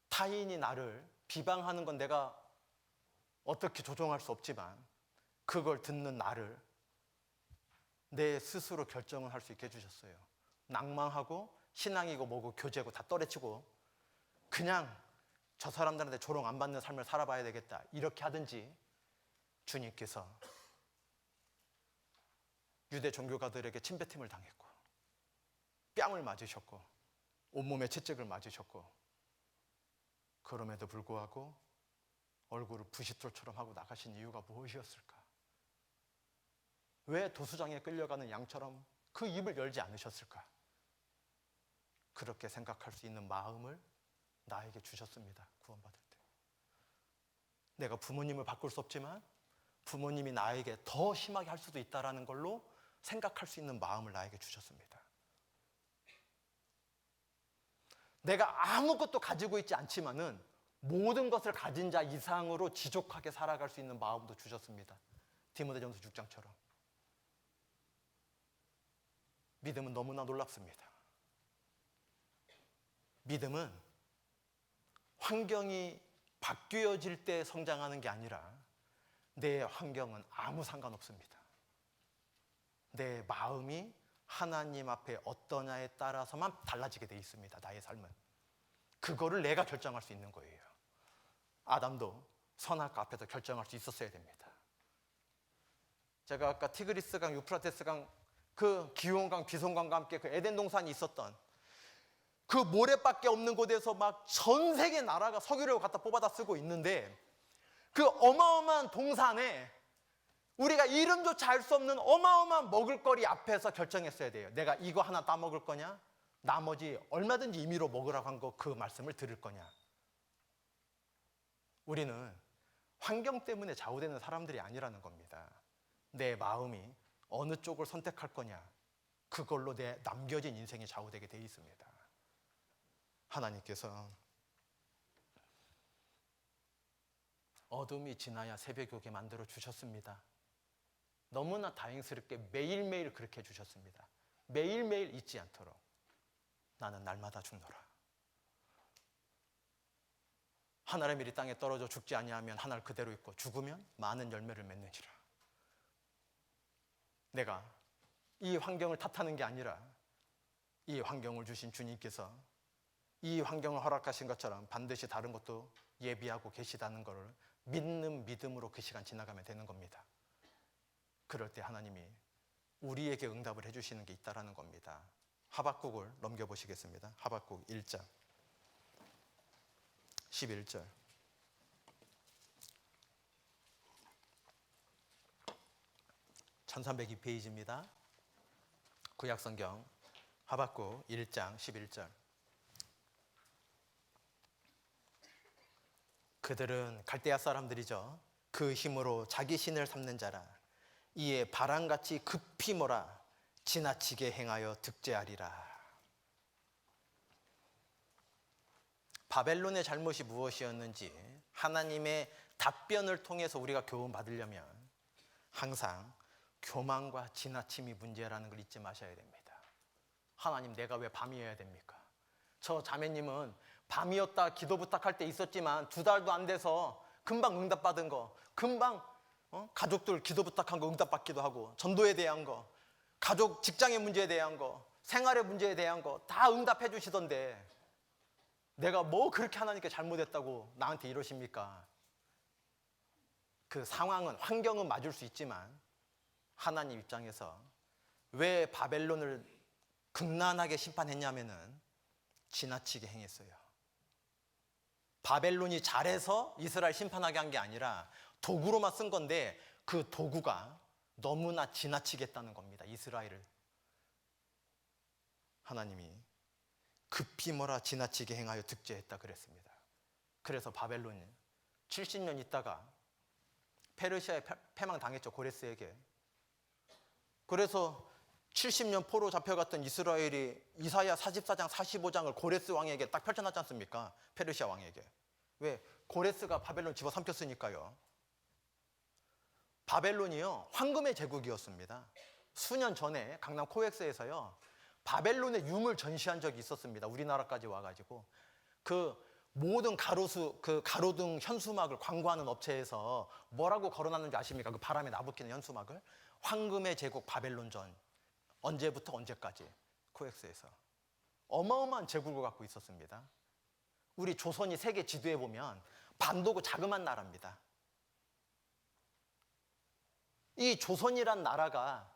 타인이 나를 비방하는 건 내가 어떻게 조종할 수 없지만 그걸 듣는 나를 내 스스로 결정을 할 수 있게 해주셨어요. 낭망하고 신앙이고 뭐고 교제고 다 떨어치고 그냥 저 사람들한테 조롱 안 받는 삶을 살아봐야 되겠다 이렇게 하든지 주님께서 유대 종교가들에게 침뱉음을 당했고 뺨을 맞으셨고 온몸에 채찍을 맞으셨고 그럼에도 불구하고 얼굴을 부싯돌처럼 하고 나가신 이유가 무엇이었을까? 왜 도수장에 끌려가는 양처럼 그 입을 열지 않으셨을까? 그렇게 생각할 수 있는 마음을 나에게 주셨습니다. 구원받을 때. 내가 부모님을 바꿀 수 없지만 부모님이 나에게 더 심하게 할 수도 있다는 걸로 생각할 수 있는 마음을 나에게 주셨습니다. 내가 아무것도 가지고 있지 않지만은 모든 것을 가진 자 이상으로 지족하게 살아갈 수 있는 마음도 주셨습니다. 디모데전서 6장처럼. 믿음은 너무나 놀랍습니다. 믿음은 환경이 바뀌어질 때 성장하는 게 아니라 내 환경은 아무 상관없습니다. 내 마음이 하나님 앞에 어떠냐에 따라서만 달라지게 돼 있습니다. 나의 삶은. 그거를 내가 결정할 수 있는 거예요. 아담도 선악과 앞에서 결정할 수 있었어야 됩니다. 제가 아까 티그리스강, 유프라테스강, 그 기온강, 비송강과 함께 그 에덴 동산이 있었던 그 모래밖에 없는 곳에서 막 전 세계 나라가 석유를 갖다 뽑아다 쓰고 있는데 그 어마어마한 동산에 우리가 이름조차 알 수 없는 어마어마한 먹을거리 앞에서 결정했어야 돼요. 내가 이거 하나 따먹을 거냐? 나머지 얼마든지 임의로 먹으라고 한 거 그 말씀을 들을 거냐? 우리는 환경 때문에 좌우되는 사람들이 아니라는 겁니다. 내 마음이 어느 쪽을 선택할 거냐? 그걸로 내 남겨진 인생이 좌우되게 돼 있습니다. 하나님께서 어둠이 지나야 새벽이 오게 만들어 주셨습니다. 너무나 다행스럽게 매일매일 그렇게 해주셨습니다. 매일매일 잊지 않도록 나는 날마다 죽노라. 하늘의 밀이 땅에 떨어져 죽지 아니하면 하늘 그대로 있고 죽으면 많은 열매를 맺느니라. 내가 이 환경을 탓하는 게 아니라 이 환경을 주신 주님께서 이 환경을 허락하신 것처럼 반드시 다른 것도 예비하고 계시다는 것을 믿는 믿음으로 그 시간 지나가면 되는 겁니다. 그럴 때 하나님이 우리에게 응답을 해주시는 게 있다는 겁니다. 하박국을 넘겨보시겠습니다. 하박국 1장 11절. (1302페이지입니다) 구약성경 하박국 1장 11절. 그들은 갈대아 사람들이죠. 그 힘으로 자기 신을 삼는 자라. 이에 바람같이 급히 몰아 지나치게 행하여 득죄하리라. 바벨론의 잘못이 무엇이었는지 하나님의 답변을 통해서 우리가 교훈 받으려면 항상 교만과 지나침이 문제라는 걸 잊지 마셔야 됩니다. 하나님, 내가 왜 밤이어야 됩니까? 저 자매님은 밤이었다 기도 부탁할 때 있었지만 2달도 안 돼서 금방 응답받은 거, 금방 가족들 기도 부탁한 거 응답받기도 하고, 전도에 대한 거, 가족 직장의 문제에 대한 거, 생활의 문제에 대한 거 다 응답해 주시던데 내가 뭐 그렇게 하나님께 잘못했다고 나한테 이러십니까? 그 상황은, 환경은 맞을 수 있지만 하나님 입장에서 왜 바벨론을 극난하게 심판했냐면은 지나치게 행했어요. 바벨론이 잘해서 이스라엘 심판하게 한 게 아니라 도구로만 쓴 건데 그 도구가 너무나 지나치게 했다는 겁니다. 이스라엘을 하나님이 급히 뭐라 지나치게 행하여 득죄했다 그랬습니다. 그래서 바벨론이 70년 있다가 페르시아에 패망당했죠. 고레스에게. 그래서 70년 포로 잡혀갔던 이스라엘이 이사야 44장 45장을 고레스 왕에게 딱 펼쳐놨지 않습니까? 페르시아 왕에게. 왜? 고레스가 바벨론 집어삼켰으니까요. 바벨론이요, 황금의 제국이었습니다. 수년 전에 강남 코엑스에서요, 바벨론의 유물 전시한 적이 있었습니다. 우리나라까지 와가지고 그 모든 가로등 현수막을 광고하는 업체에서 뭐라고 걸어놨는지 아십니까? 그 바람에 나부끼는 현수막을. 황금의 제국 바벨론전. 언제부터 언제까지 코엑스에서 어마어마한 제국을 갖고 있었습니다. 우리 조선이 세계 지도에 보면 반도고 자그만 나라입니다. 이 조선이란 나라가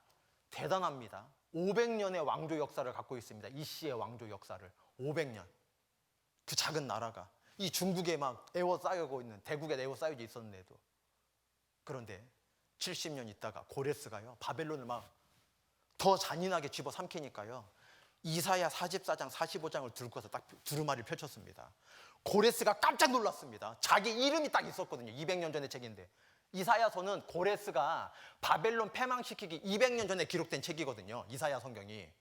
대단합니다. 500년의 왕조 역사를 갖고 있습니다. 이씨의 왕조 역사를 500년. 그 작은 나라가 이 중국에 막 에워싸이고 있는, 대국에 에워싸여져 있었는데도. 그런데 70년 있다가 고레스가요, 바벨론을 막 더 잔인하게 집어삼키니까요, 이사야 44장 45장을 들고서 딱 두루마리를 펼쳤습니다. 고레스가 깜짝 놀랐습니다. 자기 이름이 딱 있었거든요. 200년 전의 책인데. 이사야서는 고레스가 바벨론 패망시키기 200년 전에 기록된 책이거든요. 이사야 성경이.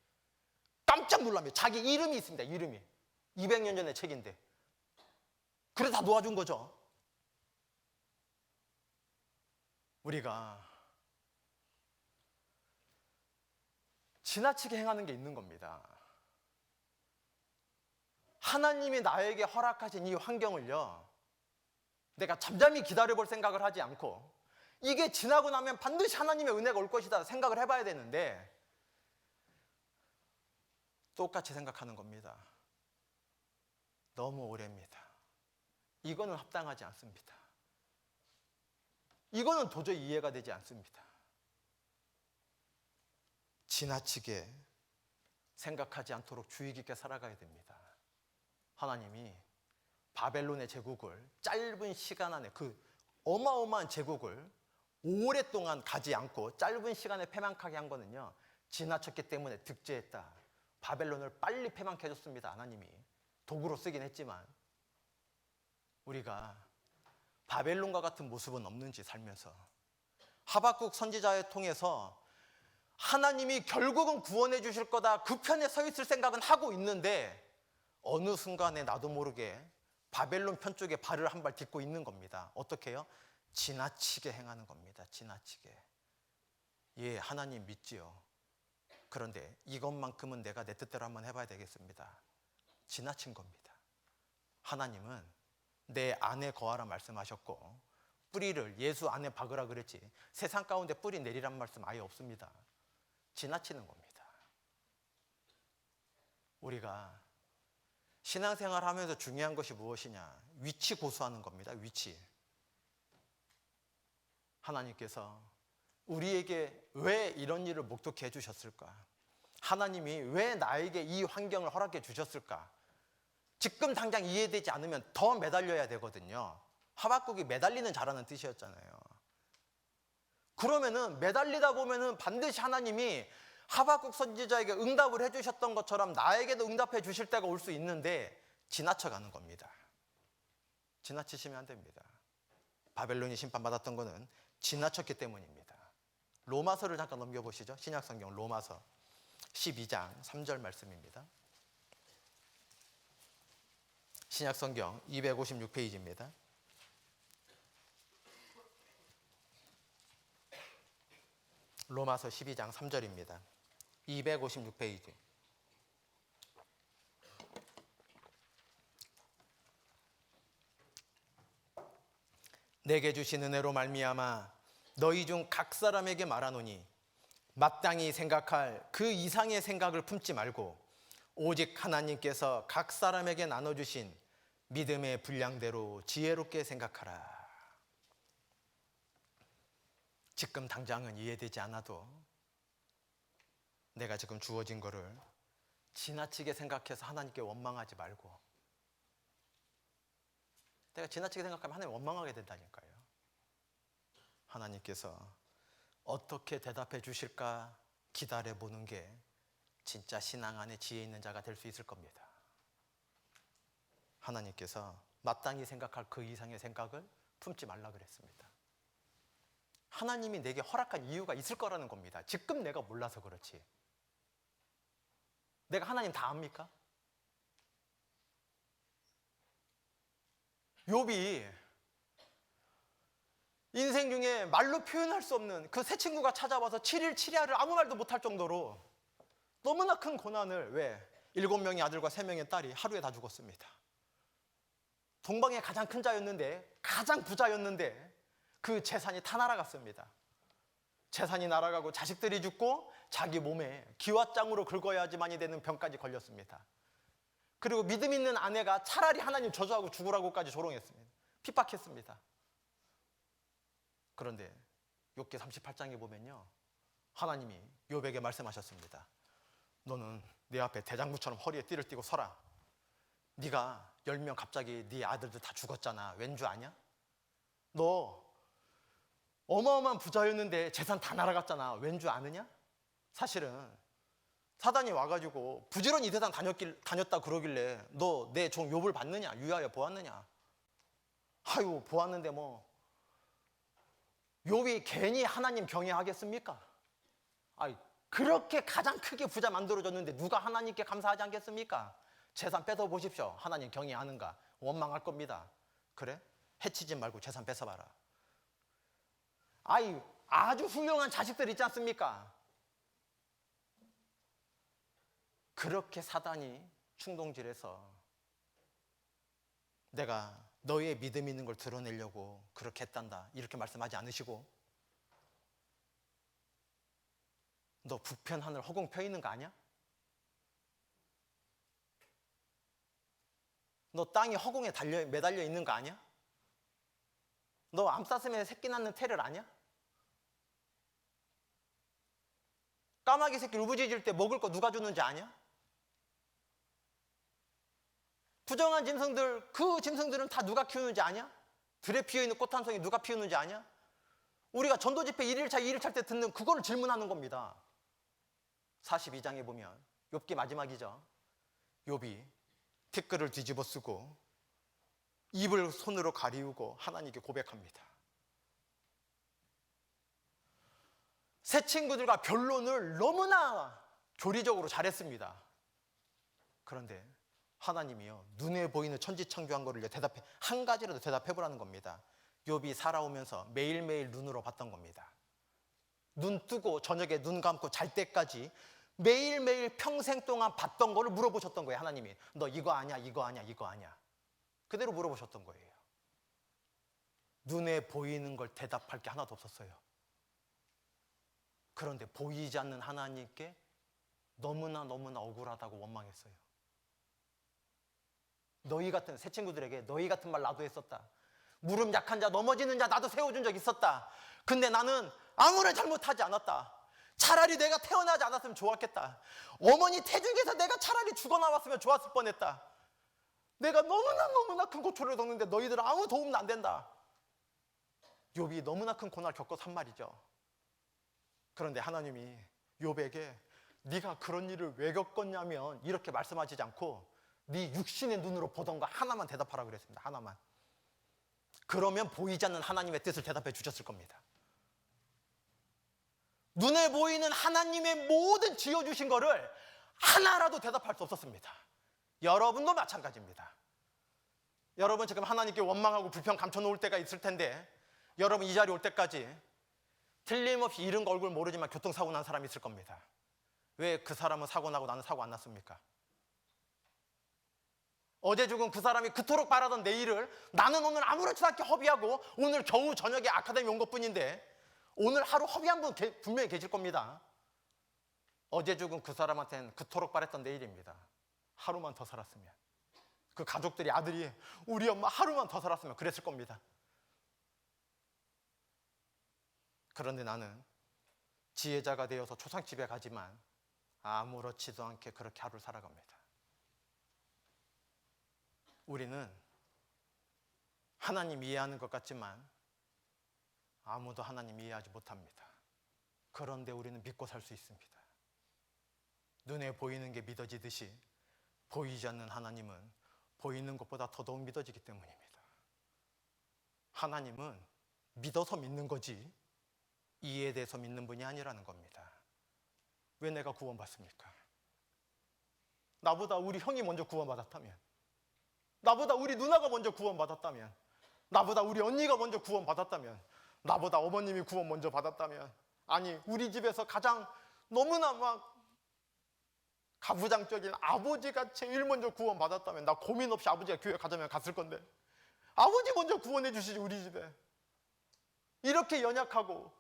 깜짝 놀랍니다. 자기 이름이 있습니다. 이름이. 200년 전의 책인데. 그래서 다 놓아준 거죠. 우리가 지나치게 행하는 게 있는 겁니다. 하나님이 나에게 허락하신 이 환경을요, 내가 잠잠히 기다려볼 생각을 하지 않고 이게 지나고 나면 반드시 하나님의 은혜가 올 것이다 생각을 해봐야 되는데 똑같이 생각하는 겁니다. 너무 오래입니다. 이거는 합당하지 않습니다. 이거는 도저히 이해가 되지 않습니다. 지나치게 생각하지 않도록 주의 깊게 살아가야 됩니다. 하나님이 바벨론의 제국을 짧은 시간 안에, 그 어마어마한 제국을 오랫동안 가지 않고 짧은 시간에 패망하게 한 거는요, 지나쳤기 때문에 득죄했다. 바벨론을 빨리 패망케 해줬습니다. 하나님이 도구로 쓰긴 했지만. 우리가 바벨론과 같은 모습은 없는지 살면서 하박국 선지자를 통해서 하나님이 결국은 구원해 주실 거다, 그 편에 서 있을 생각은 하고 있는데 어느 순간에 나도 모르게 바벨론 편 쪽에 발을 한 발 딛고 있는 겁니다. 어떻게 해요? 지나치게 행하는 겁니다. 지나치게. 예, 하나님 믿지요. 그런데 이것만큼은 내가 내 뜻대로 한번 해봐야 되겠습니다. 지나친 겁니다. 하나님은 내 안에 거하라 말씀하셨고 뿌리를 예수 안에 박으라 그랬지 세상 가운데 뿌리 내리란 말씀 아예 없습니다. 지나치는 겁니다. 우리가 신앙생활 하면서 중요한 것이 무엇이냐? 위치 고수하는 겁니다. 위치. 하나님께서 우리에게 왜 이런 일을 목독해 주셨을까? 하나님이 왜 나에게 이 환경을 허락해 주셨을까? 지금 당장 이해되지 않으면 더 매달려야 되거든요. 하박국이 매달리는 자라는 뜻이었잖아요. 그러면은 매달리다 보면은 반드시 하나님이 하박국 선지자에게 응답을 해주셨던 것처럼 나에게도 응답해 주실 때가 올 수 있는데 지나쳐가는 겁니다. 지나치시면 안 됩니다. 바벨론이 심판받았던 것은 지나쳤기 때문입니다. 로마서를 잠깐 넘겨보시죠. 신약성경 로마서 12장 3절 말씀입니다. 신약성경 256페이지입니다. 로마서 12장 3절입니다. 256페이지. 내게 주신 은혜로 말미암아 너희 중 각 사람에게 말하노니 마땅히 생각할 그 이상의 생각을 품지 말고 오직 하나님께서 각 사람에게 나눠주신 믿음의 분량대로 지혜롭게 생각하라. 지금 당장은 이해되지 않아도 내가 지금 주어진 거를 지나치게 생각해서 하나님께 원망하지 말고 내가 지나치게 생각하면 하나님 원망하게 된다니까요. 하나님께서 어떻게 대답해 주실까 기다려보는 게 진짜 신앙 안에 지혜 있는 자가 될 수 있을 겁니다. 하나님께서 마땅히 생각할 그 이상의 생각을 품지 말라 그랬습니다. 하나님이 내게 허락한 이유가 있을 거라는 겁니다. 지금 내가 몰라서 그렇지. 내가 하나님 다 압니까? 욥이 인생 중에 말로 표현할 수 없는 그 새 친구가 찾아와서 7일 7야를 아무 말도 못할 정도로 너무나 큰 고난을, 왜? 7명의 아들과 3명의 딸이 하루에 다 죽었습니다. 동방의 가장 큰 자였는데, 가장 부자였는데 그 재산이 다 날아갔습니다. 재산이 날아가고 자식들이 죽고 자기 몸에 기왓장으로 긁어야지만이 되는 병까지 걸렸습니다. 그리고 믿음 있는 아내가 차라리 하나님 저주하고 죽으라고까지 조롱했습니다. 핍박했습니다. 그런데 욥기 38장에 보면요, 하나님이 욥에게 말씀하셨습니다. 너는 내 앞에 대장부처럼 허리에 띠를 띠고 서라. 네가 10명 갑자기 네 아들들 다 죽었잖아. 왠 줄 아냐? 너 어마어마한 부자였는데 재산 다 날아갔잖아. 왠 줄 아느냐? 사실은 사단이 와가지고 부지런히 이 세상 다녔다 그러길래 너 내 종 욥을 봤느냐? 유하여 보았느냐? 아유, 보았는데 뭐 욥이 괜히 하나님 경외하겠습니까? 아이, 그렇게 가장 크게 부자 만들어줬는데 누가 하나님께 감사하지 않겠습니까? 재산 뺏어보십시오. 하나님 경외하는가? 원망할 겁니다. 그래? 해치지 말고 재산 뺏어봐라. 아이, 아주 훌륭한 자식들 있지 않습니까? 그렇게 사단이 충동질해서 내가 너의 믿음 있는 걸 드러내려고 그렇게 했단다, 이렇게 말씀하지 않으시고, 너 북편 하늘 허공 펴 있는 거 아니야? 너 땅이 허공에 매달려 있는 거 아니야? 너 암 쌌으면 새끼 낳는 테를 아냐? 까마귀 새끼 울부짖을 때 먹을 거 누가 주는지 아냐? 부정한 짐승들, 그 짐승들은 다 누가 키우는지 아냐? 들에 피어있는 꽃 한 송이 누가 피우는지 아냐? 우리가 전도 집회 1일차, 2일차 때 듣는 그거를 질문하는 겁니다. 42장에 보면 욥기 마지막이죠. 욥이 티끌을 뒤집어 쓰고 입을 손으로 가리우고 하나님께 고백합니다. 새 친구들과 변론을 너무나 교리적으로 잘했습니다. 그런데 하나님이요, 눈에 보이는 천지창조한 거를 한 가지라도 대답해보라는 겁니다. 욥이 살아오면서 매일매일 눈으로 봤던 겁니다. 눈 뜨고 저녁에 눈 감고 잘 때까지 매일매일 평생 동안 봤던 거를 물어보셨던 거예요. 하나님이 너 이거 아냐, 이거 아냐, 이거 아냐, 그대로 물어보셨던 거예요. 눈에 보이는 걸 대답할 게 하나도 없었어요. 그런데 보이지 않는 하나님께 너무나 억울하다고 원망했어요. 너희 같은 새 친구들에게 너희 같은 말 나도 했었다. 무릎 약한 자, 넘어지는 자 나도 세워준 적 있었다. 근데 나는 아무런 잘못하지 않았다. 차라리 내가 태어나지 않았으면 좋았겠다. 어머니 태중에서 내가 차라리 죽어나왔으면 좋았을 뻔했다. 내가 너무나 큰 고초를 겪는데 너희들은 아무 도움도 안 된다. 욥이 너무나 큰 고난을 겪어서 한 말이죠. 그런데 하나님이 욥에게 네가 그런 일을 왜 겪었냐면 이렇게 말씀하시지 않고 네 육신의 눈으로 보던 거 하나만 대답하라 그랬습니다. 하나만. 그러면 보이지 않는 하나님의 뜻을 대답해 주셨을 겁니다. 눈에 보이는 하나님의 모든 지어주신 거를 하나라도 대답할 수 없었습니다. 여러분도 마찬가지입니다. 여러분 지금 하나님께 원망하고 불평 감춰놓을 때가 있을 텐데, 여러분 이 자리 올 때까지 틀림없이 잃은 거 얼굴 모르지만 교통사고 난 사람이 있을 겁니다. 왜 그 사람은 사고 나고 나는 사고 안 났습니까? 어제 죽은 그 사람이 그토록 바라던 내일을 나는 오늘 아무렇지도 않게 허비하고 오늘 겨우 저녁에 아카데미 온 것뿐인데 오늘 하루 허비한 분 분명히 계실 겁니다. 어제 죽은 그 사람한테는 그토록 바랬던 내일입니다. 하루만 더 살았으면, 그 가족들이, 아들이 우리 엄마 하루만 더 살았으면 그랬을 겁니다. 그런데 나는 지혜자가 되어서 초상집에 가지만 아무렇지도 않게 그렇게 하루를 살아갑니다. 우리는 하나님 이해하는 것 같지만 아무도 하나님 이해하지 못합니다. 그런데 우리는 믿고 살 수 있습니다. 눈에 보이는 게 믿어지듯이 보이지 않는 하나님은 보이는 것보다 더더욱 믿어지기 때문입니다. 하나님은 믿어서 믿는 거지 이해돼서 믿는 분이 아니라는 겁니다. 왜 내가 구원받습니까? 나보다 우리 형이 먼저 구원받았다면, 나보다 우리 누나가 먼저 구원받았다면, 나보다 우리 언니가 먼저 구원받았다면, 나보다 어머님이 구원 먼저 받았다면, 아니 우리 집에서 가장 너무나 막 가부장적인 아버지가 제일 먼저 구원받았다면 나 고민 없이 아버지가 교회 가자면 갔을 건데 아버지 먼저 구원해 주시지. 우리 집에 이렇게 연약하고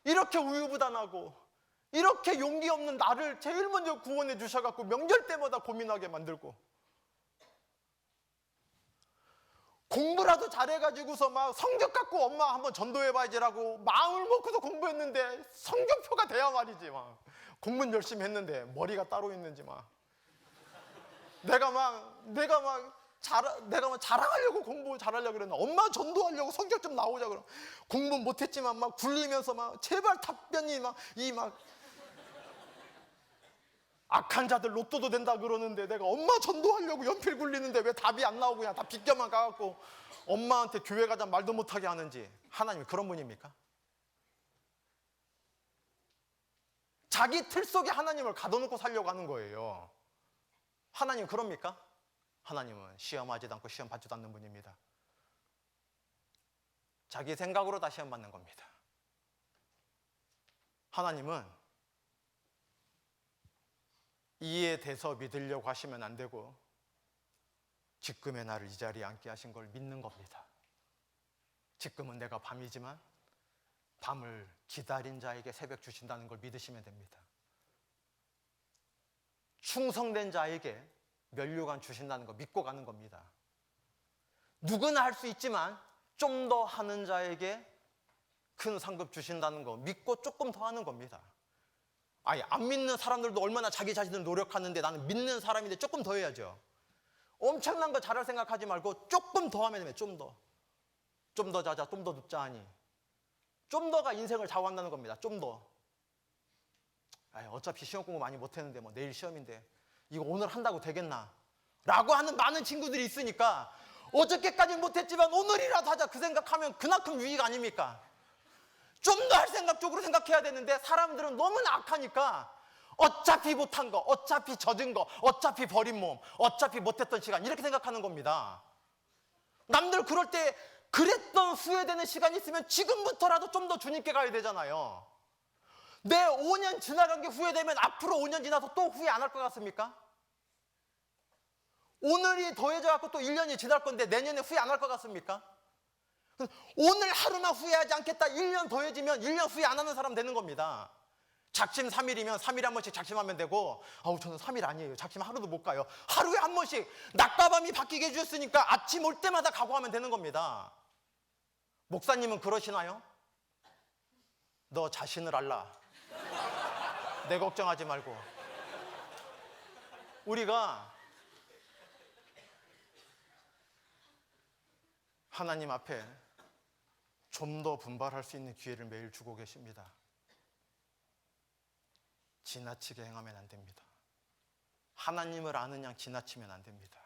이렇게 우유부단하고 이렇게 용기 없는 나를 제일 먼저 구원해 주셔갖고 명절 때마다 고민하게 만들고 공부라도 잘해가지고서 막 성적 갖고 엄마 한번 전도해봐야지라고 마음을 먹고서 공부했는데 성적표가 돼야 말이지. 막 공부는 열심히 했는데 머리가 따로 있는지 막 내가 막 자랑하려고 공부 잘하려고 그랬는데 엄마 전도하려고 성적 좀 나오자 그러면 공부 못했지만 막 굴리면서 막 제발 답변이 막 악한 자들 로또도 된다 그러는데 내가 엄마 전도하려고 연필 굴리는데 왜 답이 안 나오고 그냥 다 비껴만 가갖고 엄마한테 교회 가자 말도 못하게 하는지. 하나님이 그런 분입니까? 자기 틀 속에 하나님을 가둬놓고 살려고 하는 거예요. 하나님 그럽니까? 하나님은 시험하지도 않고 시험 받지도 않는 분입니다. 자기 생각으로 다 시험 받는 겁니다. 하나님은 이해돼서 믿으려고 하시면 안 되고 지금의 나를 이 자리에 앉게 하신 걸 믿는 겁니다. 지금은 내가 밤이지만 밤을 기다린 자에게 새벽 주신다는 걸 믿으시면 됩니다. 충성된 자에게 면류관 주신다는 거 믿고 가는 겁니다. 누구나 할 수 있지만 좀 더 하는 자에게 큰 상급 주신다는 거 믿고 조금 더 하는 겁니다. 아니 안 믿는 사람들도 얼마나 자기 자신을 노력하는데 나는 믿는 사람인데 조금 더 해야죠. 엄청난 거 잘할 생각하지 말고 조금 더 하면 됩니다. 좀 더 자자, 좀 더 눕자 하니 좀 더가 인생을 좌우한다는 겁니다. 좀 더. 어차피 시험 공부 많이 못했는데 뭐 내일 시험인데 이거 오늘 한다고 되겠나? 라고 하는 많은 친구들이 있으니까 어저께까지 못했지만 오늘이라도 하자 그 생각하면 그만큼 유익 아닙니까? 좀 더 할 생각 쪽으로 생각해야 되는데 사람들은 너무나 악하니까 어차피 못한 거, 어차피 젖은 거, 어차피 버린 몸, 어차피 못했던 시간 이렇게 생각하는 겁니다. 남들 그럴 때 그랬던 후회되는 시간이 있으면 지금부터라도 좀 더 주님께 가야 되잖아요. 내 5년 지나간 게 후회되면 앞으로 5년 지나서 또 후회 안 할 것 같습니까? 오늘이 더해져 갖고 또 1년이 지날 건데 내년에 후회 안 할 것 같습니까? 오늘 하루만 후회하지 않겠다 1년 더해지면 1년 후회 안 하는 사람 되는 겁니다. 작심 3일이면 3일에 한 번씩 작심하면 되고 저는 3일 아니에요. 작심 하루도 못 가요. 하루에 한 번씩 낮과 밤이 바뀌게 해주셨으니까 아침 올 때마다 각오하면 되는 겁니다. 목사님은 그러시나요? 너 자신을 알라. 내 걱정하지 말고. 우리가 하나님 앞에 좀 더 분발할 수 있는 기회를 매일 주고 계십니다. 지나치게 행하면 안 됩니다. 하나님을 아는 양 지나치면 안 됩니다.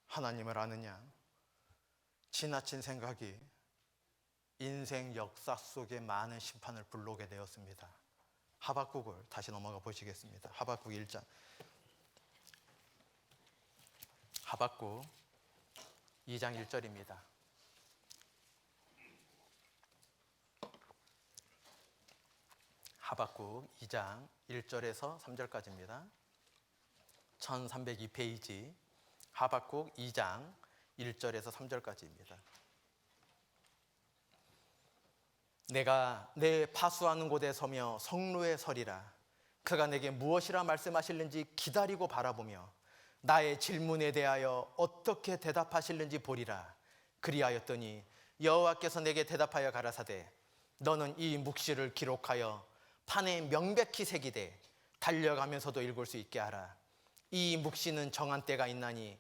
하나님을 아는 양 지나친 생각이 인생 역사 속에 많은 심판을 불러오게 되었습니다. 하박국을 다시 넘어가 보시겠습니다. 하박국 1장. 하박국 2장 1절입니다. 하박국 2장 1절에서 3절까지입니다. 1302페이지 하박국 2장 1절에서 3절까지입니다. 내가 내 파수하는 곳에 서며 성로에 서리라. 그가 내게 무엇이라 말씀하실는지 기다리고 바라보며 나의 질문에 대하여 어떻게 대답하실는지 보리라. 그리하였더니 여호와께서 내게 대답하여 가라사대 너는 이 묵시를 기록하여 판에 명백히 새기되 달려가면서도 읽을 수 있게 하라. 이 묵시는 정한 때가 있나니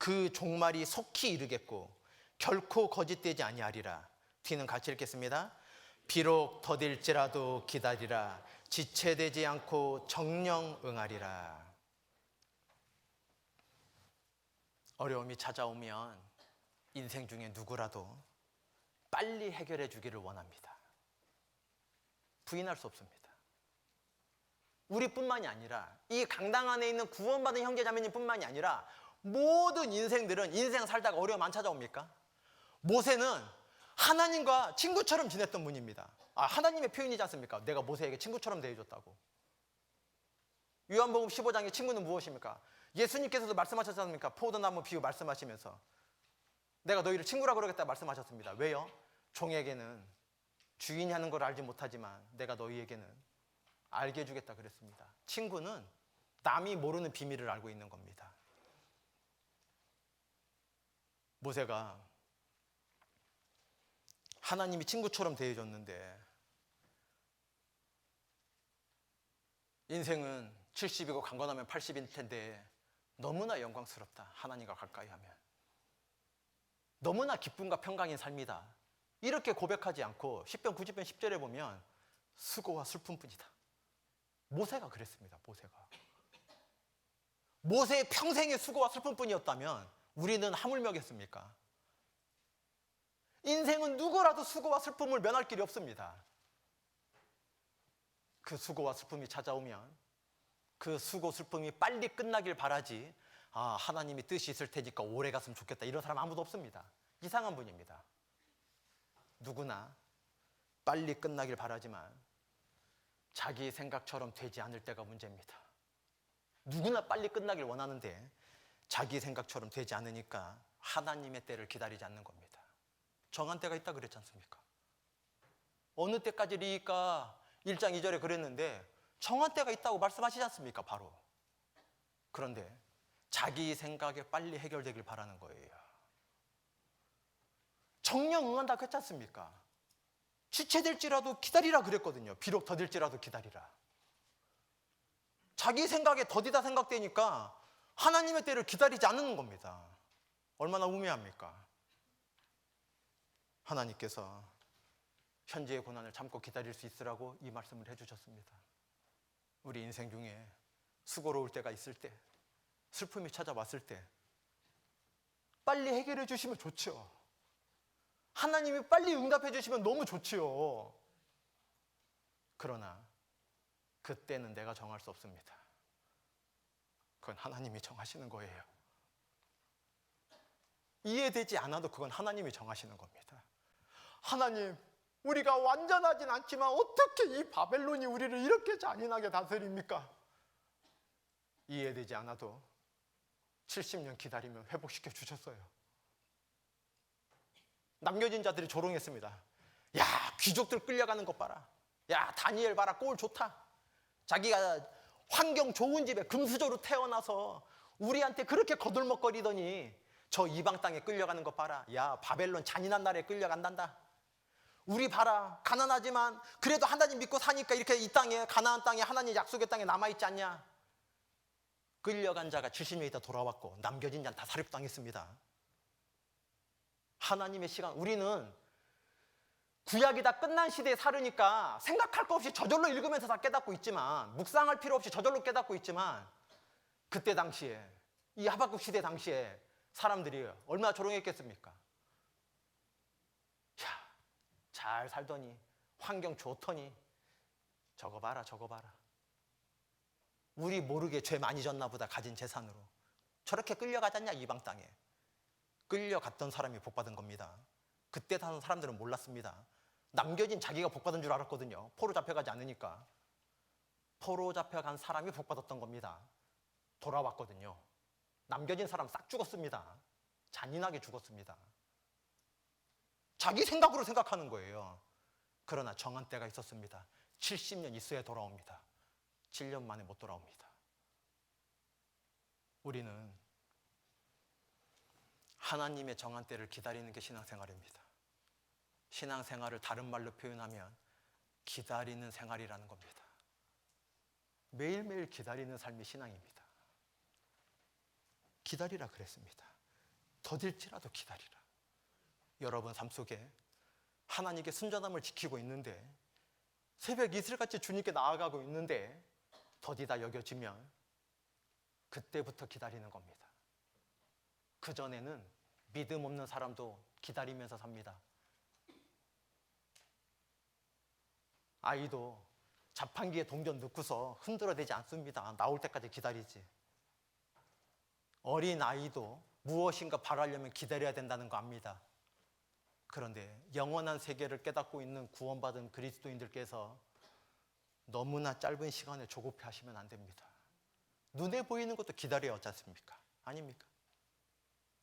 그 종말이 속히 이르겠고 결코 거짓되지 아니하리라. 뒤는 같이 읽겠습니다. 비록 더딜지라도 기다리라. 지체되지 않고 정령 응하리라. 어려움이 찾아오면 인생 중에 누구라도 빨리 해결해 주기를 원합니다. 부인할 수 없습니다. 우리뿐만이 아니라 이 강당 안에 있는 구원받은 형제자매님뿐만이 아니라 모든 인생들은 인생 살다가 어려움 안 찾아옵니까? 모세는 하나님과 친구처럼 지냈던 분입니다. 하나님의 표현이지 않습니까? 내가 모세에게 친구처럼 대해줬다고. 요한복음 15장의 친구는 무엇입니까? 예수님께서도 말씀하셨지 않습니까? 포도나무 비유 말씀하시면서 내가 너희를 친구라 그러겠다 말씀하셨습니다. 왜요? 종에게는 주인이 하는 걸 알지 못하지만 내가 너희에게는 알게 해주겠다 그랬습니다. 친구는 남이 모르는 비밀을 알고 있는 겁니다. 모세가 하나님이 친구처럼 대해줬는데 인생은 70이고 강건하면 80일 텐데 너무나 영광스럽다. 하나님과 가까이 하면. 너무나 기쁨과 평강인 삶이다. 이렇게 고백하지 않고 10편 90편 10절에 보면 수고와 슬픔뿐이다. 모세가 그랬습니다. 모세의 평생의 수고와 슬픔뿐이었다면 우리는 하물며겠습니까? 인생은 누구라도 수고와 슬픔을 면할 길이 없습니다. 그 수고와 슬픔이 찾아오면 그 수고 슬픔이 빨리 끝나길 바라지 하나님이 뜻이 있을 테니까 오래 갔으면 좋겠다 이런 사람 아무도 없습니다. 이상한 분입니다. 누구나 빨리 끝나길 바라지만 자기 생각처럼 되지 않을 때가 문제입니다. 누구나 빨리 끝나길 원하는데 자기 생각처럼 되지 않으니까 하나님의 때를 기다리지 않는 겁니다. 정한 때가 있다 그랬지 않습니까? 어느 때까지리까 1장 2절에 그랬는데 정한 때가 있다고 말씀하시지 않습니까? 바로. 그런데 자기 생각에 빨리 해결되길 바라는 거예요. 정령 응한다 그랬지 않습니까? 지체될지라도 기다리라 그랬거든요. 비록 더딜지라도 기다리라. 자기 생각에 더디다 생각되니까 하나님의 때를 기다리지 않는 겁니다. 얼마나 우매합니까? 하나님께서 현재의 고난을 참고 기다릴 수 있으라고 이 말씀을 해주셨습니다. 우리 인생 중에 수고로울 때가 있을 때, 슬픔이 찾아왔을 때 빨리 해결해 주시면 좋죠. 하나님이 빨리 응답해 주시면 너무 좋지요. 그러나 그때는 내가 정할 수 없습니다. 그건 하나님이 정하시는 거예요. 이해되지 않아도 그건 하나님이 정하시는 겁니다. 하나님, 우리가 완전하진 않지만 어떻게 이 바벨론이 우리를 이렇게 잔인하게 다스립니까? 이해되지 않아도 70년 기다리면 회복시켜 주셨어요. 남겨진 자들이 조롱했습니다. 야, 귀족들 끌려가는 것 봐라. 야, 다니엘 봐라, 꼴 좋다. 자기가 환경 좋은 집에 금수저로 태어나서 우리한테 그렇게 거들먹거리더니 저 이방 땅에 끌려가는 것 봐라. 야, 바벨론 잔인한 나라에 끌려간단다. 우리 봐라, 가난하지만 그래도 하나님 믿고 사니까 이렇게 이 땅에, 가나안 땅에, 하나님 약속의 땅에 남아있지 않냐. 끌려간 자가 70년 있다 돌아왔고 남겨진 자는 다 살육당했습니다. 하나님의 시간, 우리는 구약이 다 끝난 시대에 살으니까 생각할 거 없이 저절로 읽으면서 다 깨닫고 있지만, 묵상할 필요 없이 저절로 깨닫고 있지만, 그때 당시에, 이 하박국 시대 당시에 사람들이 얼마나 조롱했겠습니까? 야, 잘 살더니, 환경 좋더니 저거 봐라, 저거 봐라. 우리 모르게 죄 많이 졌나 보다, 가진 재산으로. 저렇게 끌려가잖냐, 이방 땅에. 끌려갔던 사람이 복받은 겁니다. 그때 사는 사람들은 몰랐습니다. 남겨진 자기가 복받은 줄 알았거든요. 포로 잡혀가지 않으니까. 포로 잡혀간 사람이 복받았던 겁니다. 돌아왔거든요. 남겨진 사람 싹 죽었습니다. 잔인하게 죽었습니다. 자기 생각으로 생각하는 거예요. 그러나 정한 때가 있었습니다. 70년 있어야 돌아옵니다. 7년 만에 못 돌아옵니다. 우리는 하나님의 정한 때를 기다리는 게 신앙생활입니다. 신앙생활을 다른 말로 표현하면 기다리는 생활이라는 겁니다. 매일매일 기다리는 삶이 신앙입니다. 기다리라 그랬습니다. 더딜지라도 기다리라. 여러분 삶 속에 하나님께 순전함을 지키고 있는데, 새벽 이슬같이 주님께 나아가고 있는데 더디다 여겨지면 그때부터 기다리는 겁니다. 그전에는 믿음 없는 사람도 기다리면서 삽니다. 아이도 자판기에 동전 넣고서 흔들어대지 않습니다. 나올 때까지 기다리지. 어린 아이도 무엇인가 바라려면 기다려야 된다는 거 압니다. 그런데 영원한 세계를 깨닫고 있는 구원받은 그리스도인들께서 너무나 짧은 시간에 조급해 하시면 안 됩니다. 눈에 보이는 것도 기다려야 하지 않습니까? 아닙니까?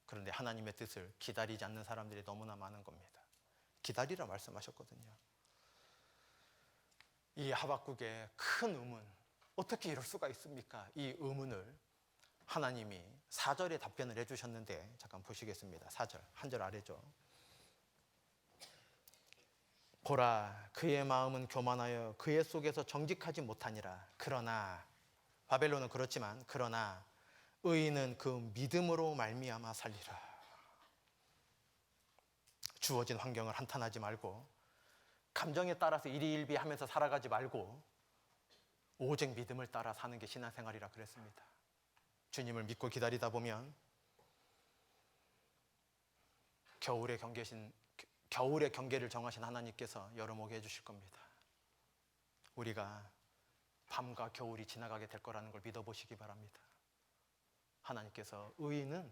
그런데 하나님의 뜻을 기다리지 않는 사람들이 너무나 많은 겁니다. 기다리라 말씀하셨거든요. 이 하박국의 큰 의문, 어떻게 이럴 수가 있습니까? 이 의문을 하나님이 4절에 답변을 해주셨는데, 잠깐 보시겠습니다. 4절, 한 절 아래죠. 보라, 그의 마음은 교만하여 그의 속에서 정직하지 못하니라. 그러나, 바벨론은 그렇지만 그러나 의인은 그 믿음으로 말미암아 살리라. 주어진 환경을 한탄하지 말고, 감정에 따라서 일희일비하면서 살아가지 말고 오직 믿음을 따라 사는 게 신앙생활이라 그랬습니다. 주님을 믿고 기다리다 보면 겨울의 경계를 정하신 하나님께서 여름 오게 해주실 겁니다. 우리가 밤과 겨울이 지나가게 될 거라는 걸 믿어보시기 바랍니다. 하나님께서 의인은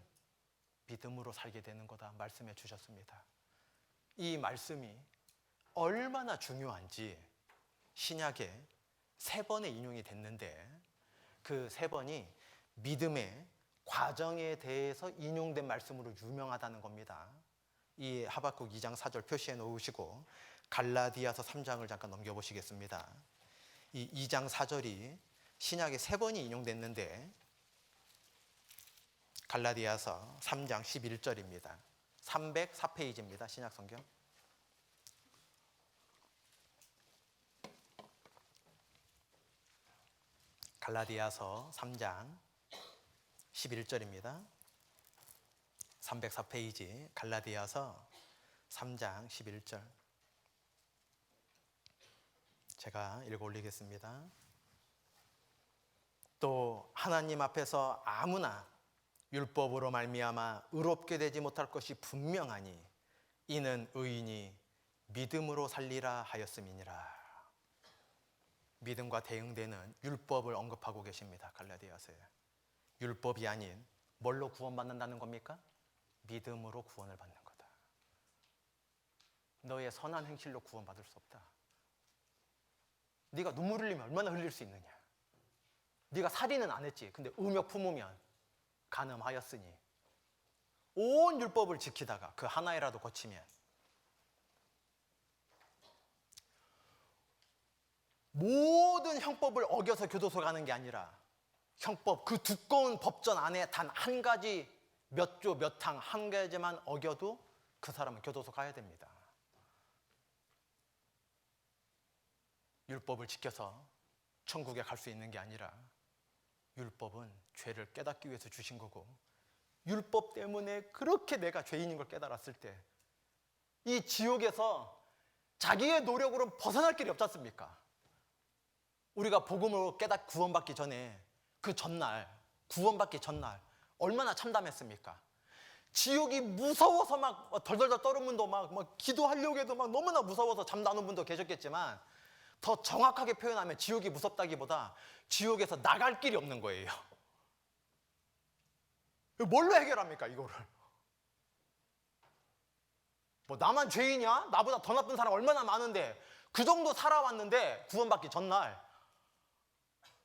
믿음으로 살게 되는 거다 말씀해 주셨습니다. 이 말씀이 얼마나 중요한지 신약에 3번의 인용이 됐는데, 그 3번이 믿음의 과정에 대해서 인용된 말씀으로 유명하다는 겁니다. 이 하박국 2장 4절 표시해 놓으시고 갈라디아서 3장을 잠깐 넘겨보시겠습니다. 이 2장 4절이 신약에 3번이 인용됐는데, 갈라디아서 3장 11절입니다. 304페이지입니다. 신약성경. 갈라디아서 3장 11절입니다. 304페이지 갈라디아서 3장 11절. 제가 읽어 올리겠습니다. 또 하나님 앞에서 아무나 율법으로 말미암아 의롭게 되지 못할 것이 분명하니 이는 의인이 믿음으로 살리라 하였음이니라. 믿음과 대응되는 율법을 언급하고 계십니다. 갈라디아서에. 율법이 아닌 뭘로 구원받는다는 겁니까? 믿음으로 구원을 받는 거다. 너의 선한 행실로 구원받을 수 없다. 네가 눈물 흘리면 얼마나 흘릴 수 있느냐. 네가 살인은 안 했지. 근데 음욕 품으면 간음하였으니. 온 율법을 지키다가 그 하나이라도 거치면 모든 형법을 어겨서 교도소 가는 게 아니라 형법, 그 두꺼운 법전 안에 단 한 가지 몇 조, 몇 항, 한 가지만 어겨도 그 사람은 교도소 가야 됩니다. 율법을 지켜서 천국에 갈 수 있는 게 아니라 율법은 죄를 깨닫기 위해서 주신 거고, 율법 때문에 그렇게 내가 죄인인 걸 깨달았을 때 이 지옥에서 자기의 노력으로 벗어날 길이 없지 않습니까? 우리가 복음으로 구원받기 전에 그 전날, 구원받기 전날 얼마나 참담했습니까? 지옥이 무서워서 막 덜덜덜 떠는 분도 막 기도하려고 해도 막 너무나 무서워서 잠나는 분도 계셨겠지만, 더 정확하게 표현하면 지옥이 무섭다기보다 지옥에서 나갈 길이 없는 거예요. 뭘로 해결합니까, 이거를? 뭐 나만 죄인이야? 나보다 더 나쁜 사람 얼마나 많은데, 그 정도 살아왔는데 구원받기 전날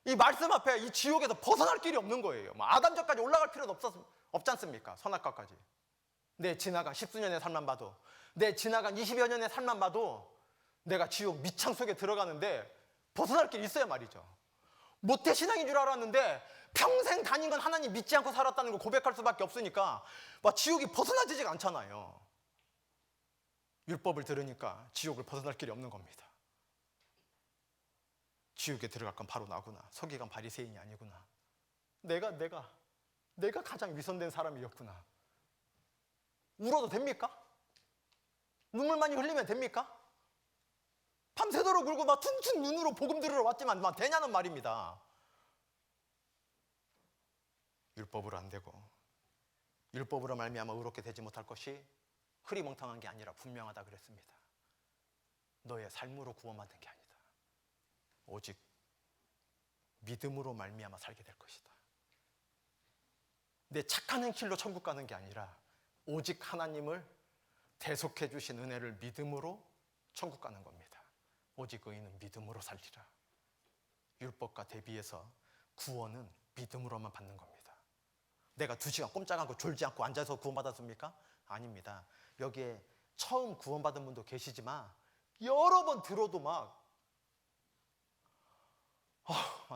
이 말씀 앞에 이 지옥에서 벗어날 길이 없는 거예요. 아담전까지 올라갈 필요도 없지 않습니까? 선악과까지. 내 지나간 10수년의 삶만 봐도, 내 지나간 20여 년의 삶만 봐도 내가 지옥 밑창 속에 들어가는데 벗어날 길이 있어야 말이죠. 모태신앙인 줄 알았는데 평생 다닌 건 하나님 믿지 않고 살았다는 걸 고백할 수밖에 없으니까 막 지옥이 벗어나지가 않잖아요. 율법을 들으니까 지옥을 벗어날 길이 없는 겁니다. 지옥에 들어갈 건 바로 나구나. 서기관 바리새인이 아니구나. 내가 가장 위선된 사람이었구나. 울어도 됩니까? 눈물 많이 흘리면 됩니까? 밤새도록 울고 막 퉁퉁 눈으로 복음 들으러 왔지만 막 되냐는 말입니다. 율법으로 안 되고 율법으로 말미암아 의롭게 되지 못할 것이 흐리멍텅한 게 아니라 분명하다 그랬습니다. 너의 삶으로 구원받는 게 아니다. 오직 믿음으로 말미암아 살게 될 것이다. 내 착한 행실로 천국 가는 게 아니라 오직 하나님을 대속해 주신 은혜를 믿음으로 천국 가는 겁니다. 오직 의인은 믿음으로 살리라. 율법과 대비해서 구원은 믿음으로만 받는 겁니다. 내가 2시간 꼼짝 않고 졸지 않고 앉아서 구원받았습니까? 아닙니다. 여기에 처음 구원받은 분도 계시지만 여러 번 들어도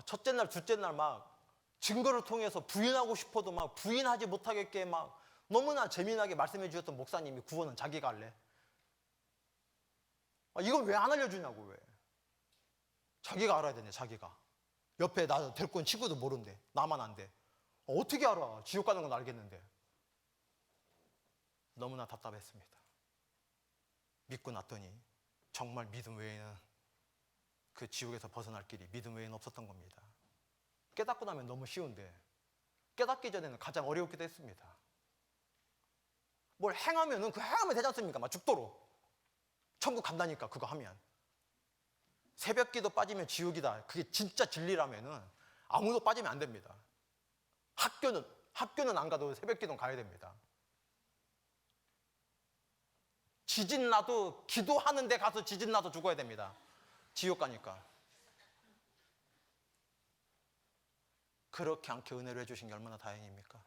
첫째 날, 둘째 날 증거를 통해서 부인하고 싶어도 부인하지 못하겠게 너무나 재미나게 말씀해 주셨던 목사님이 구원은 자기가 할래. 이건 왜 안 알려주냐고. 왜 자기가 알아야 되네. 자기가 옆에 나 데리고 온 친구도 모른대. 나만 안 돼. 어떻게 알아? 지옥 가는 건 알겠는데. 너무나 답답했습니다. 믿고 났더니 정말 믿음 외에는 그 지옥에서 벗어날 길이 믿음 외에는 없었던 겁니다. 깨닫고 나면 너무 쉬운데 깨닫기 전에는 가장 어려웠기도 했습니다. 뭘 행하면은 그 행하면 되지 않습니까? 죽도록 천국 간다니까. 그거 하면 새벽 기도 빠지면 지옥이다. 그게 진짜 진리라면은 아무도 빠지면 안 됩니다. 학교는 안 가도 새벽 기도는 가야 됩니다. 지진 나도 기도하는데 가서 지진 나도 죽어야 됩니다. 지옥 가니까. 그렇게 않게 은혜를 해주신 게 얼마나 다행입니까?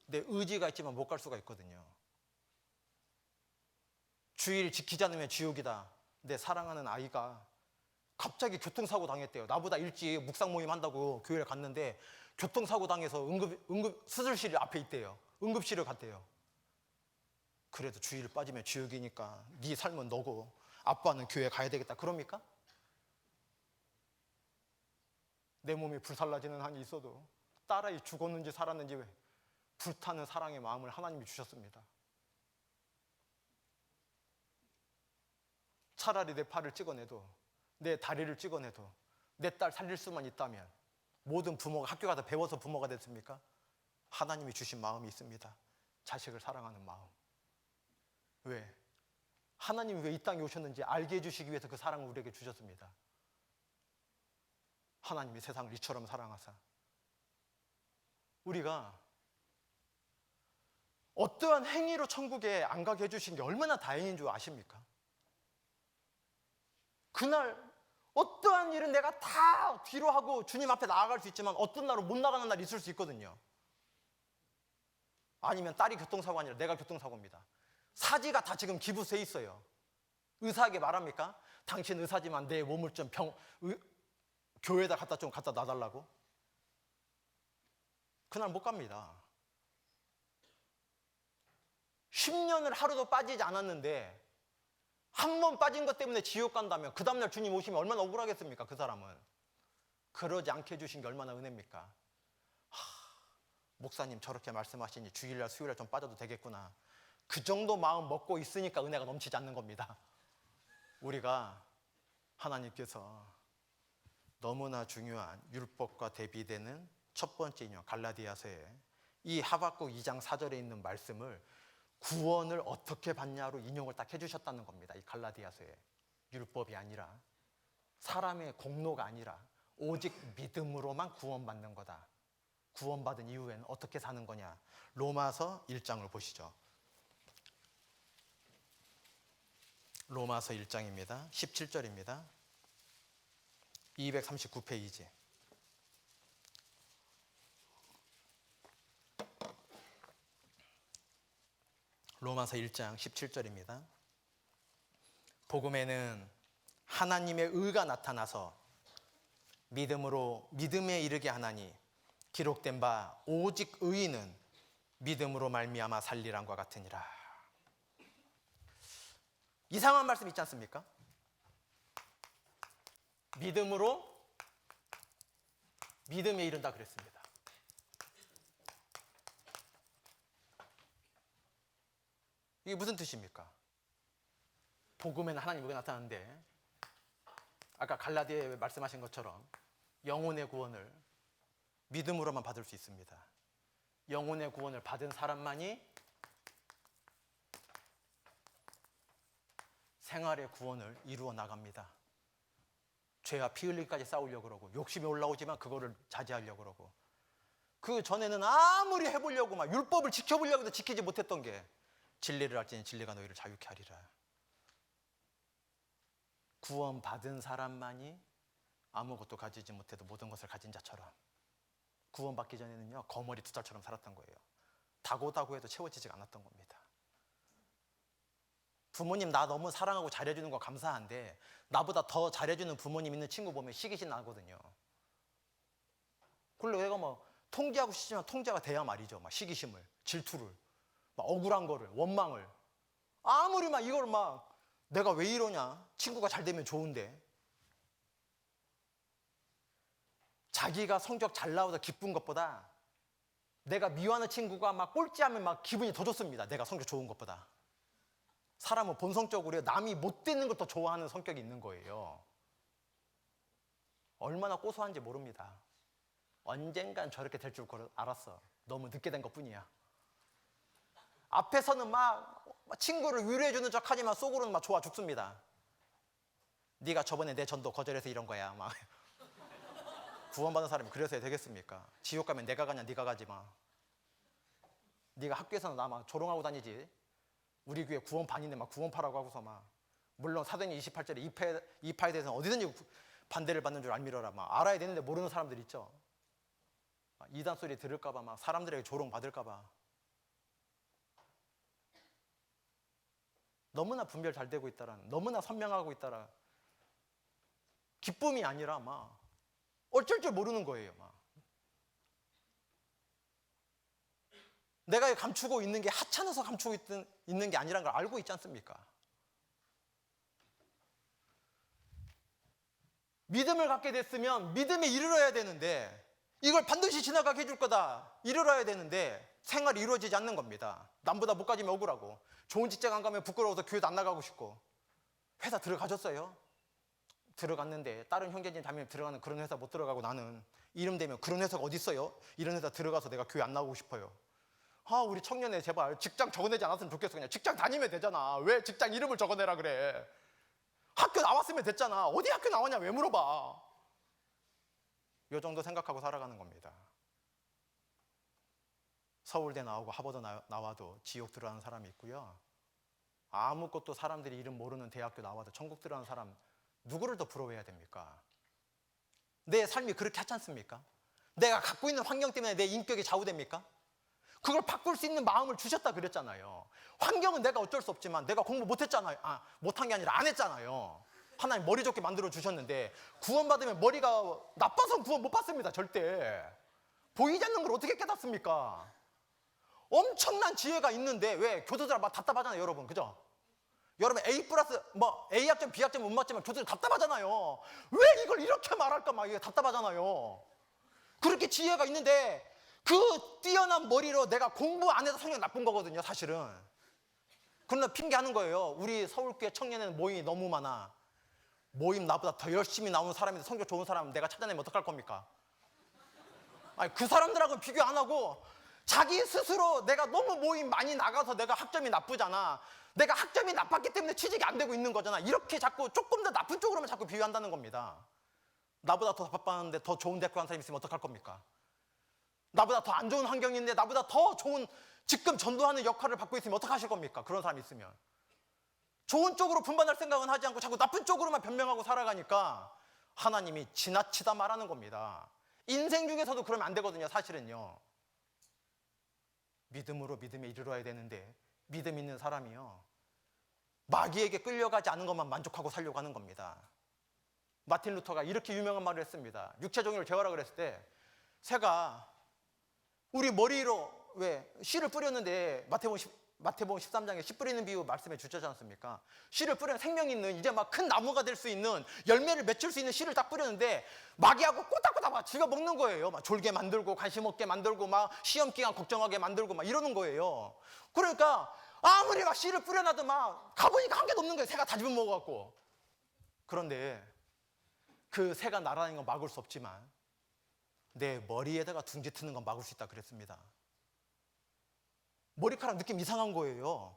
내 의지가 있지만 못 갈 수가 있거든요. 주일 지키지 않으면 지옥이다. 내 사랑하는 아이가 갑자기 교통사고 당했대요. 나보다 일찍 묵상 모임 한다고 교회를 갔는데 교통사고 당해서 응급 수술실 앞에 있대요. 응급실을 갔대요. 그래도 주일 빠지면 지옥이니까 네 삶은 너고 아빠는 교회 가야 되겠다. 그럽니까? 내 몸이 불살라지는 한이 있어도 딸아이 죽었는지 살았는지 왜 불타는 사랑의 마음을 하나님이 주셨습니다. 차라리 내 팔을 찍어내도 내 다리를 찍어내도 내 딸 살릴 수만 있다면 모든 부모가 학교 가서 배워서 부모가 됐습니까? 하나님이 주신 마음이 있습니다. 자식을 사랑하는 마음. 왜? 하나님이 왜 이 땅에 오셨는지 알게 해주시기 위해서 그 사랑을 우리에게 주셨습니다. 하나님이 세상을 이처럼 사랑하사 우리가 어떠한 행위로 천국에 안 가게 해주신 게 얼마나 다행인 줄 아십니까? 그날 어떠한 일은 내가 다 뒤로 하고 주님 앞에 나아갈 수 있지만 어떤 날은 못 나가는 날이 있을 수 있거든요. 아니면 딸이 교통사고가 아니라 내가 교통사고입니다. 사지가 다 지금 기부세 있어요. 의사에게 말합니까? 당신 의사지만 내 몸을 좀 교회에다 갖다 놔달라고? 그날 못 갑니다. 10년을 하루도 빠지지 않았는데 한 번 빠진 것 때문에 지옥 간다면 그 다음날 주님 오시면 얼마나 억울하겠습니까? 그 사람은. 그러지 않게 해주신 게 얼마나 은혜입니까? 목사님 저렇게 말씀하시니 주일날 수요일날 좀 빠져도 되겠구나. 그 정도 마음 먹고 있으니까 은혜가 넘치지 않는 겁니다. 우리가 하나님께서 너무나 중요한 율법과 대비되는 첫 번째 인용 갈라디아서에 이 하박국 2장 4절에 있는 말씀을 구원을 어떻게 받냐로 인용을 딱 해주셨다는 겁니다. 이 갈라디아서에 율법이 아니라 사람의 공로가 아니라 오직 믿음으로만 구원받는 거다. 구원받은 이후에는 어떻게 사는 거냐. 로마서 1장을 보시죠. 로마서 1장입니다. 17절입니다. 239페이지. 로마서 1장 17절입니다. 복음에는 하나님의 의가 나타나서 믿음에 이르게 하나니 기록된 바 오직 의인은 믿음으로 말미암아 살리란과 같으니라. 이상한 말씀 있지 않습니까? 믿음에 이른다 그랬습니다. 이게 무슨 뜻입니까? 복음에는 하나님이 나타나는데 아까 갈라디아에 말씀하신 것처럼 영혼의 구원을 믿음으로만 받을 수 있습니다. 영혼의 구원을 받은 사람만이 생활의 구원을 이루어 나갑니다. 죄와 피 흘리기까지 싸우려고 그러고 욕심이 올라오지만 그거를 자제하려고 그러고 그 전에는 아무리 해보려고 막 율법을 지켜보려고 해도 지키지 못했던 게 진리를 알지니 진리가 너희를 자유케 하리라. 구원받은 사람만이 아무것도 가지지 못해도 모든 것을 가진 자처럼 구원받기 전에는요 거머리 두달처럼 살았던 거예요. 다고다고 해도 채워지지 않았던 겁니다. 부모님 나 너무 사랑하고 잘해주는 거 감사한데 나보다 더 잘해주는 부모님 있는 친구 보면 시기심 나거든요. 그걸로 내가 뭐 통제하고 싶지만 통제가 돼야 말이죠. 막 시기심을, 질투를, 막 억울한 거를, 원망을 아무리 막 이걸 막 내가 왜 이러냐 친구가 잘 되면 좋은데 자기가 성적 잘 나와서 기쁜 것보다 내가 미워하는 친구가 막 꼴찌하면 막 기분이 더 좋습니다. 내가 성적 좋은 것보다. 사람은 본성적으로 남이 못 되는 걸 더 좋아하는 성격이 있는 거예요. 얼마나 고소한지 모릅니다. 언젠간 저렇게 될 줄 알았어. 너무 늦게 된 것뿐이야. 앞에서는 막 친구를 위로해주는 척 하지만 속으로는 막 좋아 죽습니다. 네가 저번에 내 전도 거절해서 이런 거야. 막 구원받은 사람이 그래서 해야 되겠습니까? 지옥 가면 내가 가냐 네가 가지 마. 네가 학교에서는 나 막 조롱하고 다니지. 우리 교회 구원반인데 막 구원파라고 하고서 막 물론 사도행전 28절에 이파에 대해서는 어디든지 반대를 받는 줄 알미러라 막 알아야 되는데 모르는 사람들 있죠. 이단 소리 들을까 봐 막 사람들에게 조롱 받을까 봐 너무나 분별 잘 되고 있다라는 너무나 선명하고 있다라 기쁨이 아니라 막 어쩔 줄 모르는 거예요. 막 내가 감추고 있는 게 하찮아서 감추고 있는 게 아니라는 걸 알고 있지 않습니까? 믿음을 갖게 됐으면 믿음에 이르러야 되는데 이걸 반드시 지나가게 해줄 거다 이르러야 되는데 생활이 이루어지지 않는 겁니다. 남보다 못 가지면 억울하고 좋은 직장 안 가면 부끄러워서 교회도 안 나가고 싶고 회사 들어가셨어요? 들어갔는데 다른 형제님 자매님 들어가는 그런 회사 못 들어가고 나는 이름 되면 그런 회사가 어디 있어요? 이런 회사 들어가서 내가 교회 안 나오고 싶어요. 우리 청년에 제발 직장 적어내지 않았으면 좋겠어. 그냥 직장 다니면 되잖아. 왜 직장 이름을 적어내라 그래? 학교 나왔으면 됐잖아. 어디 학교 나왔냐 왜 물어봐? 요 정도 생각하고 살아가는 겁니다. 서울대 나오고 하버드 나와도 지옥 들어가는 사람이 있고요. 아무것도 사람들이 이름 모르는 대학교 나와도 천국 들어가는 사람 누구를 더 부러워해야 됩니까? 내 삶이 그렇게 하지 않습니까? 내가 갖고 있는 환경 때문에 내 인격이 좌우됩니까? 그걸 바꿀 수 있는 마음을 주셨다 그랬잖아요. 환경은 내가 어쩔 수 없지만 내가 공부 못했잖아요. 못한 게 아니라 안 했잖아요. 하나님 머리 좋게 만들어 주셨는데 구원받으면 머리가 나빠서 구원 못 받습니다. 절대. 보이지 않는 걸 어떻게 깨닫습니까? 엄청난 지혜가 있는데 왜 교도들 막 답답하잖아요. 여러분 그죠? 여러분 A 플러스 뭐 A 학점 B 학점 못 맞지만 교도들 답답하잖아요. 왜 이걸 이렇게 말할까 막 이게 답답하잖아요. 그렇게 지혜가 있는데 그 뛰어난 머리로 내가 공부 안 해서 성격 나쁜 거거든요. 사실은. 그러나 핑계하는 거예요. 우리 서울교회 청년에는 모임이 너무 많아. 모임 나보다 더 열심히 나오는 사람인데 성격 좋은 사람 내가 찾아내면 어떡할 겁니까? 아니, 그 사람들하고는 비교 안 하고 자기 스스로 내가 너무 모임 많이 나가서 내가 학점이 나쁘잖아. 내가 학점이 나빴기 때문에 취직이 안 되고 있는 거잖아. 이렇게 자꾸 조금 더 나쁜 쪽으로만 자꾸 비유한다는 겁니다. 나보다 더 바빴는데 더 좋은 대학교 간 사람이 있으면 어떡할 겁니까? 나보다 더 안 좋은 환경인데 나보다 더 좋은 지금 전도하는 역할을 받고 있으면 어떡하실 겁니까? 그런 사람이 있으면. 좋은 쪽으로 분반할 생각은 하지 않고 자꾸 나쁜 쪽으로만 변명하고 살아가니까 하나님이 지나치다 말하는 겁니다. 인생 중에서도 그러면 안 되거든요. 사실은요. 믿음으로 믿음에 이르러야 되는데 믿음 있는 사람이요. 마귀에게 끌려가지 않은 것만 만족하고 살려고 하는 겁니다. 마틴 루터가 이렇게 유명한 말을 했습니다. 육체 종교를 제어하라 그랬을 때 새가 우리 머리로 왜 씨를 뿌렸는데 마태복음 13장에 씨 뿌리는 비유 말씀해 주셨지 않습니까? 씨를 뿌리는 생명 있는 이제 막 큰 나무가 될 수 있는 열매를 맺힐 수 있는 씨를 딱 뿌렸는데 마귀하고 꼬닥꼬닥 막 쥐가 먹는 거예요. 막 졸게 만들고 관심 없게 만들고 막 시험 기간 걱정하게 만들고 막 이러는 거예요. 그러니까 아무리 막 씨를 뿌려놔도 막 가보니까 한 개도 없는 거예요. 새가 다 집어먹어갖고. 그런데 그 새가 날아다니는 건 막을 수 없지만 내 머리에다가 둥지 트는 건 막을 수 있다 그랬습니다. 머리카락 느낌 이상한 거예요.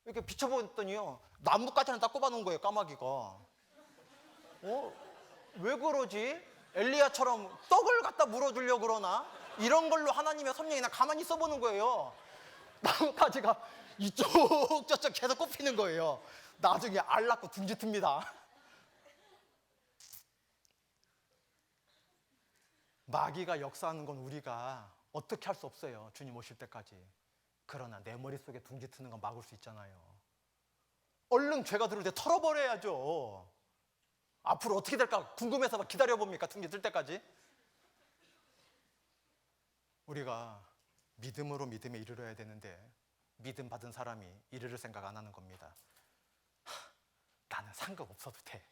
이렇게 비춰보더니요, 나뭇가지는 딱 꼽아놓은 거예요, 까마귀가. 왜 그러지? 엘리야처럼 떡을 갖다 물어주려고 그러나? 이런 걸로 하나님의 성령이 나 가만히 있어보는 거예요. 나뭇가지가 이쪽 저쪽 계속 꼽히는 거예요. 나중에 알 낳고 둥지 틉니다. 마귀가 역사하는 건 우리가 어떻게 할 수 없어요, 주님 오실 때까지. 그러나 내 머릿속에 둥지 트는 건 막을 수 있잖아요. 얼른 죄가 들어올 때 털어버려야죠. 앞으로 어떻게 될까 궁금해서 막 기다려봅니까, 둥지 뜰 때까지? 우리가 믿음으로 믿음에 이르러야 되는데 믿음 받은 사람이 이르를 생각 안 하는 겁니다. 나는 상급 없어도 돼.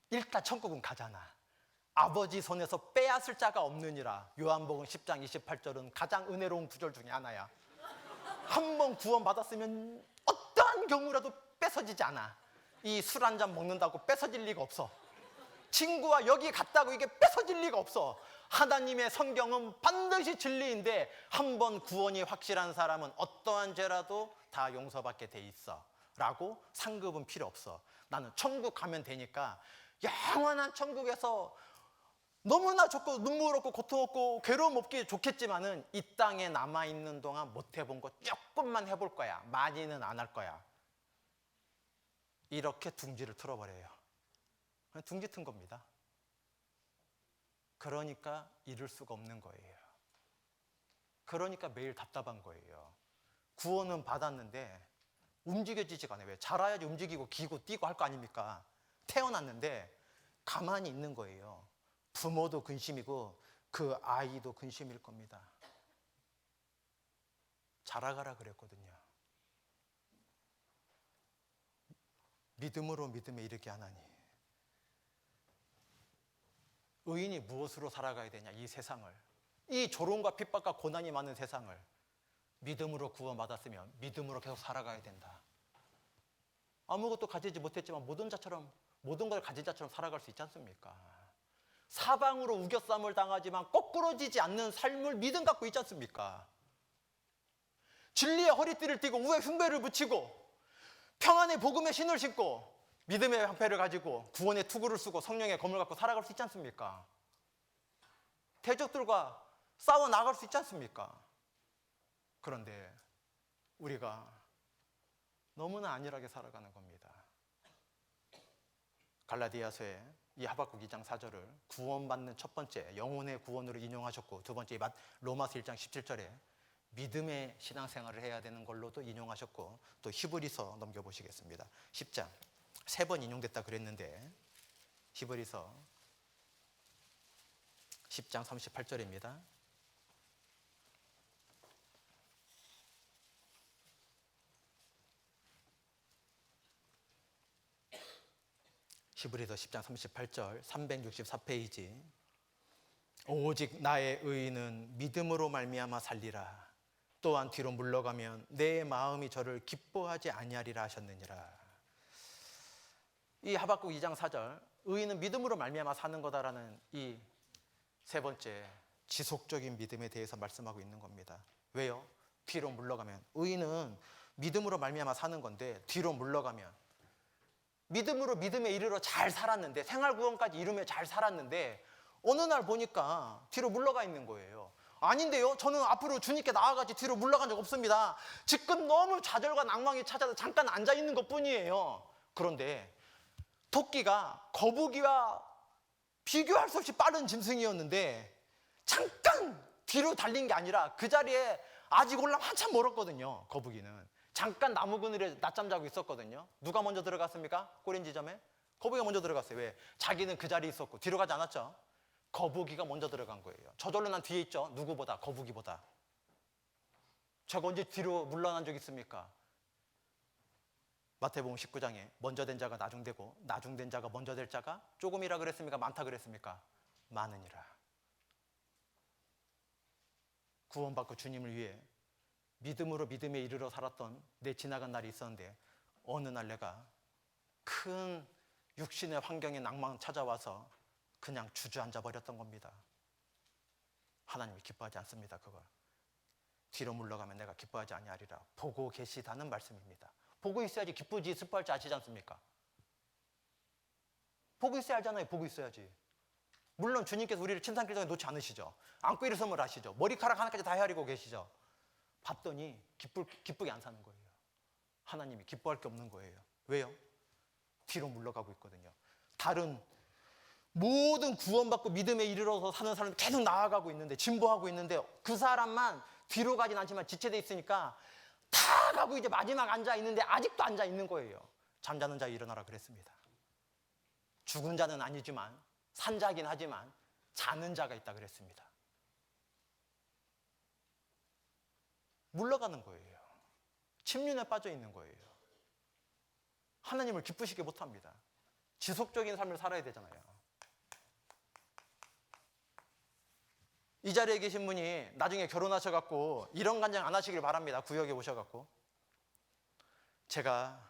일단 천국은 가잖아. 아버지 손에서 빼앗을 자가 없느니라. 요한복음 10장 28절은 가장 은혜로운 구절 중에 하나야. 한 번 구원 받았으면 어떠한 경우라도 뺏어지지 않아. 이 술 한 잔 먹는다고 뺏어질 리가 없어. 친구와 여기 갔다고 이게 뺏어질 리가 없어. 하나님의 성경은 반드시 진리인데 한 번 구원이 확실한 사람은 어떠한 죄라도 다 용서받게 돼 있어 라고 상급은 필요 없어. 나는 천국 가면 되니까 영원한 천국에서 너무나 좋고 눈물 없고 고통 없고 괴로움 없기 좋겠지만은 이 땅에 남아있는 동안 못 해본 거 조금만 해볼 거야. 많이는 안 할 거야. 이렇게 둥지를 틀어버려요. 둥지 튼 겁니다. 그러니까 이룰 수가 없는 거예요. 그러니까 매일 답답한 거예요. 구원은 받았는데 움직여지지가 않아요. 왜? 자라야지 움직이고 기고 뛰고 할 거 아닙니까? 태어났는데 가만히 있는 거예요. 부모도 근심이고 그 아이도 근심일 겁니다. 자라가라 그랬거든요. 믿음으로 믿음에 이르게 하나니. 의인이 무엇으로 살아가야 되냐, 이 세상을. 이 조롱과 핍박과 고난이 많은 세상을 믿음으로 구원받았으면 믿음으로 계속 살아가야 된다. 아무것도 가지지 못했지만 모든 걸 가진 자처럼 살아갈 수 있지 않습니까? 사방으로 우겨쌈을 당하지만 거꾸러지지 않는 삶을 믿음 갖고 있지 않습니까? 진리의 허리띠를 띠고 우에 흉배를 붙이고 평안의 복음의 신을 신고 믿음의 방패를 가지고 구원의 투구를 쓰고 성령의 검을 갖고 살아갈 수 있지 않습니까? 대적들과 싸워 나갈 수 있지 않습니까? 그런데 우리가 너무나 안일하게 살아가는 겁니다. 갈라디아서에 이 하박국 2장 4절을 구원받는 첫 번째 영혼의 구원으로 인용하셨고, 두 번째 로마서 1장 17절에 믿음의 신앙생활을 해야 되는 걸로도 인용하셨고, 또 히브리서 넘겨보시겠습니다. 10장 3번 인용됐다 그랬는데 히브리서 10장 38절입니다. 히브리서 10장 38절 364페이지. 오직 나의 의인은 믿음으로 말미암아 살리라. 또한 뒤로 물러가면 내 마음이 저를 기뻐하지 아니하리라 하셨느니라. 이 하박국 2장 4절, 의인은 믿음으로 말미암아 사는 거다라는 이 세 번째 지속적인 믿음에 대해서 말씀하고 있는 겁니다. 왜요? 뒤로 물러가면. 의인은 믿음으로 말미암아 사는 건데 뒤로 물러가면, 믿음으로 믿음에 이르러 잘 살았는데, 생활구원까지 이루며 잘 살았는데 어느 날 보니까 뒤로 물러가 있는 거예요. 아닌데요? 저는 앞으로 주님께 나아가지 뒤로 물러간 적 없습니다. 지금 너무 좌절과 낭망이 찾아서 잠깐 앉아있는 것뿐이에요. 그런데 토끼가 거북이와 비교할 수 없이 빠른 짐승이었는데 잠깐 뒤로 달린 게 아니라 그 자리에 아직 올라면 한참 멀었거든요. 거북이는 잠깐 나무 그늘에 낮잠 자고 있었거든요. 누가 먼저 들어갔습니까? 꼬린 지점에? 거북이가 먼저 들어갔어요. 왜? 자기는 그 자리에 있었고 뒤로 가지 않았죠. 거북이가 먼저 들어간 거예요. 저절로 난 뒤에 있죠. 누구보다? 거북이보다. 제가 언제 뒤로 물러난 적 있습니까? 마태복음 19장에 먼저 된 자가 나중되고 나중된 자가 먼저 될 자가 조금이라 그랬습니까? 많다 그랬습니까? 많으니라. 구원받고 주님을 위해 믿음으로 믿음에 이르러 살았던 내 지나간 날이 있었는데 어느 날 내가 큰 육신의 환경에 낭만 찾아와서 그냥 주저앉아 버렸던 겁니다. 하나님이 기뻐하지 않습니다. 그걸 뒤로 물러가면 내가 기뻐하지 아니하리라 보고 계시다는 말씀입니다. 보고 있어야지 기쁘지 슬퍼할지 아시지 않습니까? 보고 있어야 알잖아요. 보고 있어야지. 물론 주님께서 우리를 침상길정에 놓지 않으시죠. 안고 일어섬을 하시죠. 머리카락 하나까지 다 헤아리고 계시죠. 봤더니 기쁘게 안 사는 거예요. 하나님이 기뻐할 게 없는 거예요. 왜요? 뒤로 물러가고 있거든요. 다른 모든 구원받고 믿음에 이르러서 사는 사람이 계속 나아가고 있는데, 진보하고 있는데 그 사람만 뒤로 가진 않지만 지체돼 있으니까 다 가고 이제 마지막 앉아 있는데 아직도 앉아 있는 거예요. 잠자는 자 일어나라 그랬습니다. 죽은 자는 아니지만 산자긴 하지만 자는 자가 있다 그랬습니다. 물러가는 거예요. 침륜에 빠져 있는 거예요. 하나님을 기쁘시게 못합니다. 지속적인 삶을 살아야 되잖아요. 이 자리에 계신 분이 나중에 결혼하셔갖고 이런 간증 안 하시길 바랍니다. 구역에 오셔갖고 제가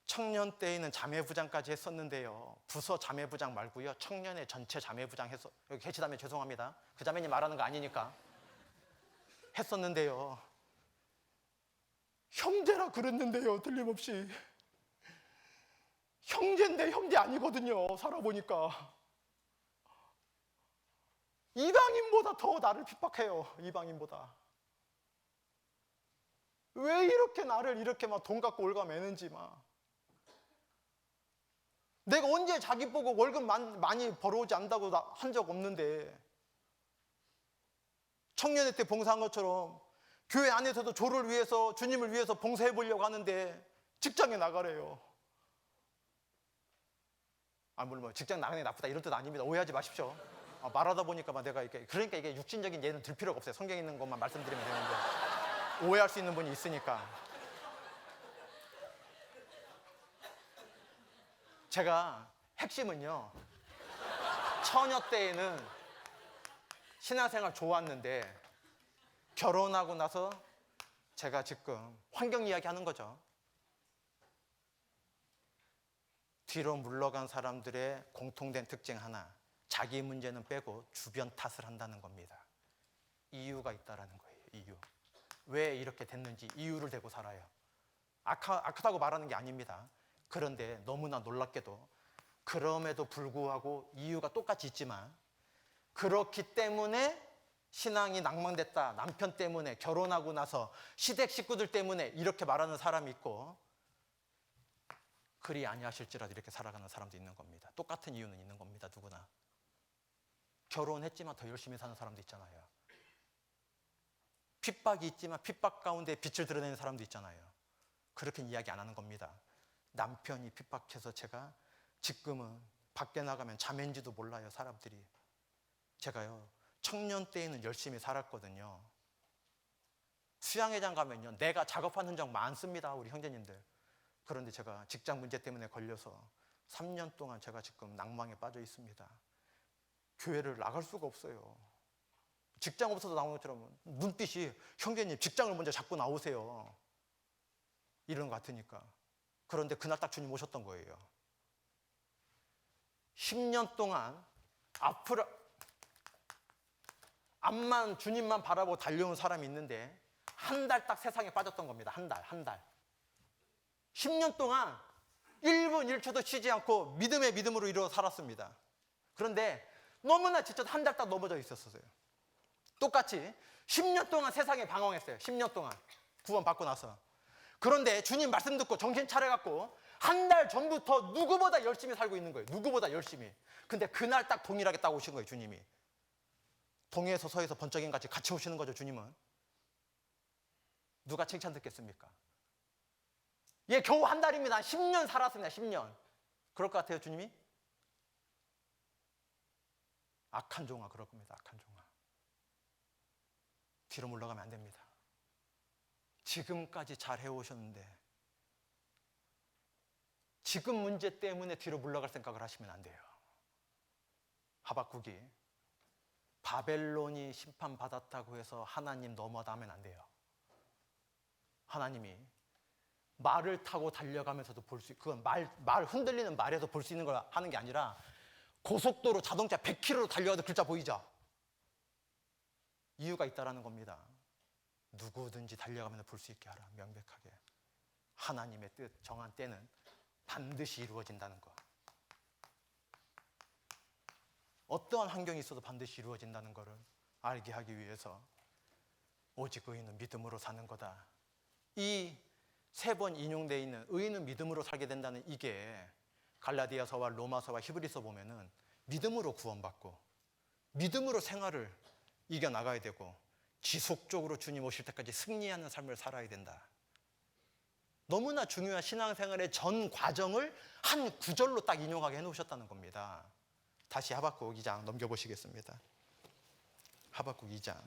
청년 때에는 자매부장까지 했었는데요. 부서 자매부장 말고요. 청년의 전체 자매부장 해서 여기 계시다면 죄송합니다. 그 자매님 말하는 거 아니니까 했었는데요. 형제라 그랬는데요. 틀림없이 형제인데 형제 아니거든요. 살아보니까 이방인보다 더 나를 핍박해요. 이방인보다. 왜 이렇게 나를 이렇게 막 돈 갖고 올가매는지 막. 내가 언제 자기 보고 월급 많이 벌어오지 않는다고 한 적 없는데 청년회 때 봉사한 것처럼 교회 안에서도 조를 위해서 주님을 위해서 봉사해 보려고 하는데 직장에 나가래요. 물론 뭐 직장 나가는 게 나쁘다 이런 뜻 아닙니다. 오해하지 마십시오. 말하다 보니까 막 내가 이렇게 그러니까 이게 육신적인 예는 들 필요가 없어요. 성경에 있는 것만 말씀드리면 되는데 오해할 수 있는 분이 있으니까. 제가 핵심은요, 처녀 때에는 신앙생활 좋았는데 결혼하고 나서 제가 지금 환경 이야기 하는 거죠. 뒤로 물러간 사람들의 공통된 특징 하나, 자기 문제는 빼고 주변 탓을 한다는 겁니다. 이유가 있다라는 거예요. 이유. 왜 이렇게 됐는지 이유를 대고 살아요. 악하다고 말하는 게 아닙니다. 그런데 너무나 놀랍게도 그럼에도 불구하고 이유가 똑같이 있지만 그렇기 때문에 신앙이 낭망됐다. 남편 때문에 결혼하고 나서 시댁 식구들 때문에 이렇게 말하는 사람이 있고 그리 아니하실지라도 이렇게 살아가는 사람도 있는 겁니다. 똑같은 이유는 있는 겁니다. 누구나. 결혼했지만 더 열심히 사는 사람도 있잖아요. 핍박이 있지만 핍박 가운데 빛을 드러내는 사람도 있잖아요. 그렇게 이야기 안 하는 겁니다. 남편이 핍박해서 제가 지금은 밖에 나가면 자매인지도 몰라요. 사람들이. 제가요 청년 때에는 열심히 살았거든요. 수양회장 가면요 내가 작업한 흔적 많습니다. 우리 형제님들. 그런데 제가 직장 문제 때문에 걸려서 3년 동안 제가 지금 낭망에 빠져 있습니다. 교회를 나갈 수가 없어요. 직장 없어서 나오는 것처럼 눈빛이 형제님 직장을 먼저 잡고 나오세요. 이런 것 같으니까. 그런데 그날 딱 주님 오셨던 거예요. 10년 동안 앞으로 앞만 주님만 바라보고 달려온 사람이 있는데 한 달 딱 세상에 빠졌던 겁니다. 한 달. 10년 동안 1분 1초도 쉬지 않고 믿음의 믿음으로 이루어 살았습니다. 그런데 너무나 지쳐서 한 달 딱 넘어져 있었어요. 똑같이 10년 동안 세상에 방황했어요. 10년 동안 구원 받고 나서. 그런데 주님 말씀 듣고 정신 차려갖고 한 달 전부터 누구보다 열심히 살고 있는 거예요. 누구보다 열심히. 근데 그날 딱 동일하게 딱 오신 거예요. 주님이. 동에서 서에서 번쩍임 같이 오시는 거죠. 주님은. 누가 칭찬 듣겠습니까? 얘 겨우 한 달입니다. 10년 살았습니다. 10년. 그럴 것 같아요. 주님이? 악한 종아 그럴 겁니다. 악한 종아. 뒤로 물러가면 안 됩니다. 지금까지 잘 해오셨는데 지금 문제 때문에 뒤로 물러갈 생각을 하시면 안 돼요. 하박국이 바벨론이 심판받았다고 해서 하나님 넘어다 하면 안 돼요. 하나님이 말을 타고 달려가면서도 볼 수, 그건 말 흔들리는 말에서 볼 수 있는 걸 하는 게 아니라 고속도로 자동차 100km로 달려가도 글자 보이죠? 이유가 있다라는 겁니다. 누구든지 달려가면 볼 수 있게 하라. 명백하게. 하나님의 뜻, 정한 때는 반드시 이루어진다는 것. 어떠한 환경이 있어도 반드시 이루어진다는 것을 알게 하기 위해서 오직 의인은 믿음으로 사는 거다. 이 3번 인용되어 있는 의인은 믿음으로 살게 된다는 이게 갈라디아서와 로마서와 히브리서 보면은 믿음으로 구원받고 믿음으로 생활을 이겨나가야 되고 지속적으로 주님 오실 때까지 승리하는 삶을 살아야 된다. 너무나 중요한 신앙생활의 전 과정을 한 구절로 딱 인용하게 해놓으셨다는 겁니다. 다시 하박국 2장 넘겨보시겠습니다. 하박국 2장.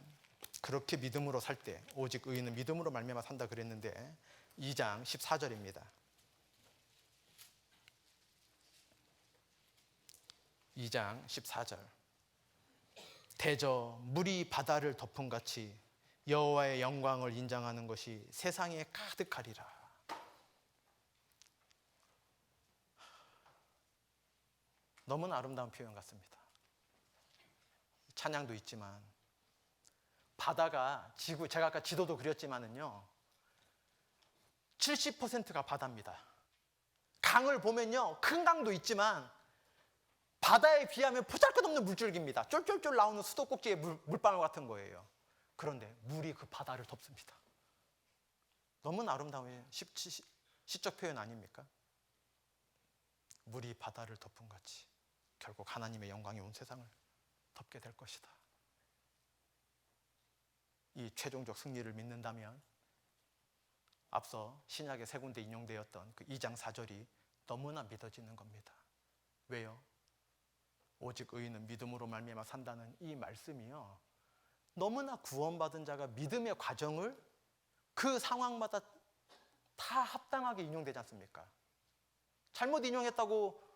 그렇게 믿음으로 살 때 오직 의인은 믿음으로 말미암아 산다 그랬는데 2장 14절입니다. 2장 14절. 대저 물이 바다를 덮음같이 여호와의 영광을 인정하는 것이 세상에 가득하리라. 너무나 아름다운 표현 같습니다. 찬양도 있지만 바다가 제가 아까 지도도 그렸지만은요 70%가 바다입니다. 강을 보면요 큰 강도 있지만 바다에 비하면 보잘것없는 물줄기입니다. 쫄쫄쫄 나오는 수도꼭지의 물방울 같은 거예요. 그런데 물이 그 바다를 덮습니다. 너무나 아름다운 시적 표현 아닙니까? 물이 바다를 덮은 같이 결국 하나님의 영광이 온 세상을 덮게 될 것이다. 이 최종적 승리를 믿는다면 앞서 신약의 3군데 인용되었던 그 2장 4절이 너무나 믿어지는 겁니다. 왜요? 오직 의인은 믿음으로 말미암아 산다는 이 말씀이요 너무나 구원받은 자가 믿음의 과정을 그 상황마다 다 합당하게 인용되지 않습니까? 잘못 인용했다고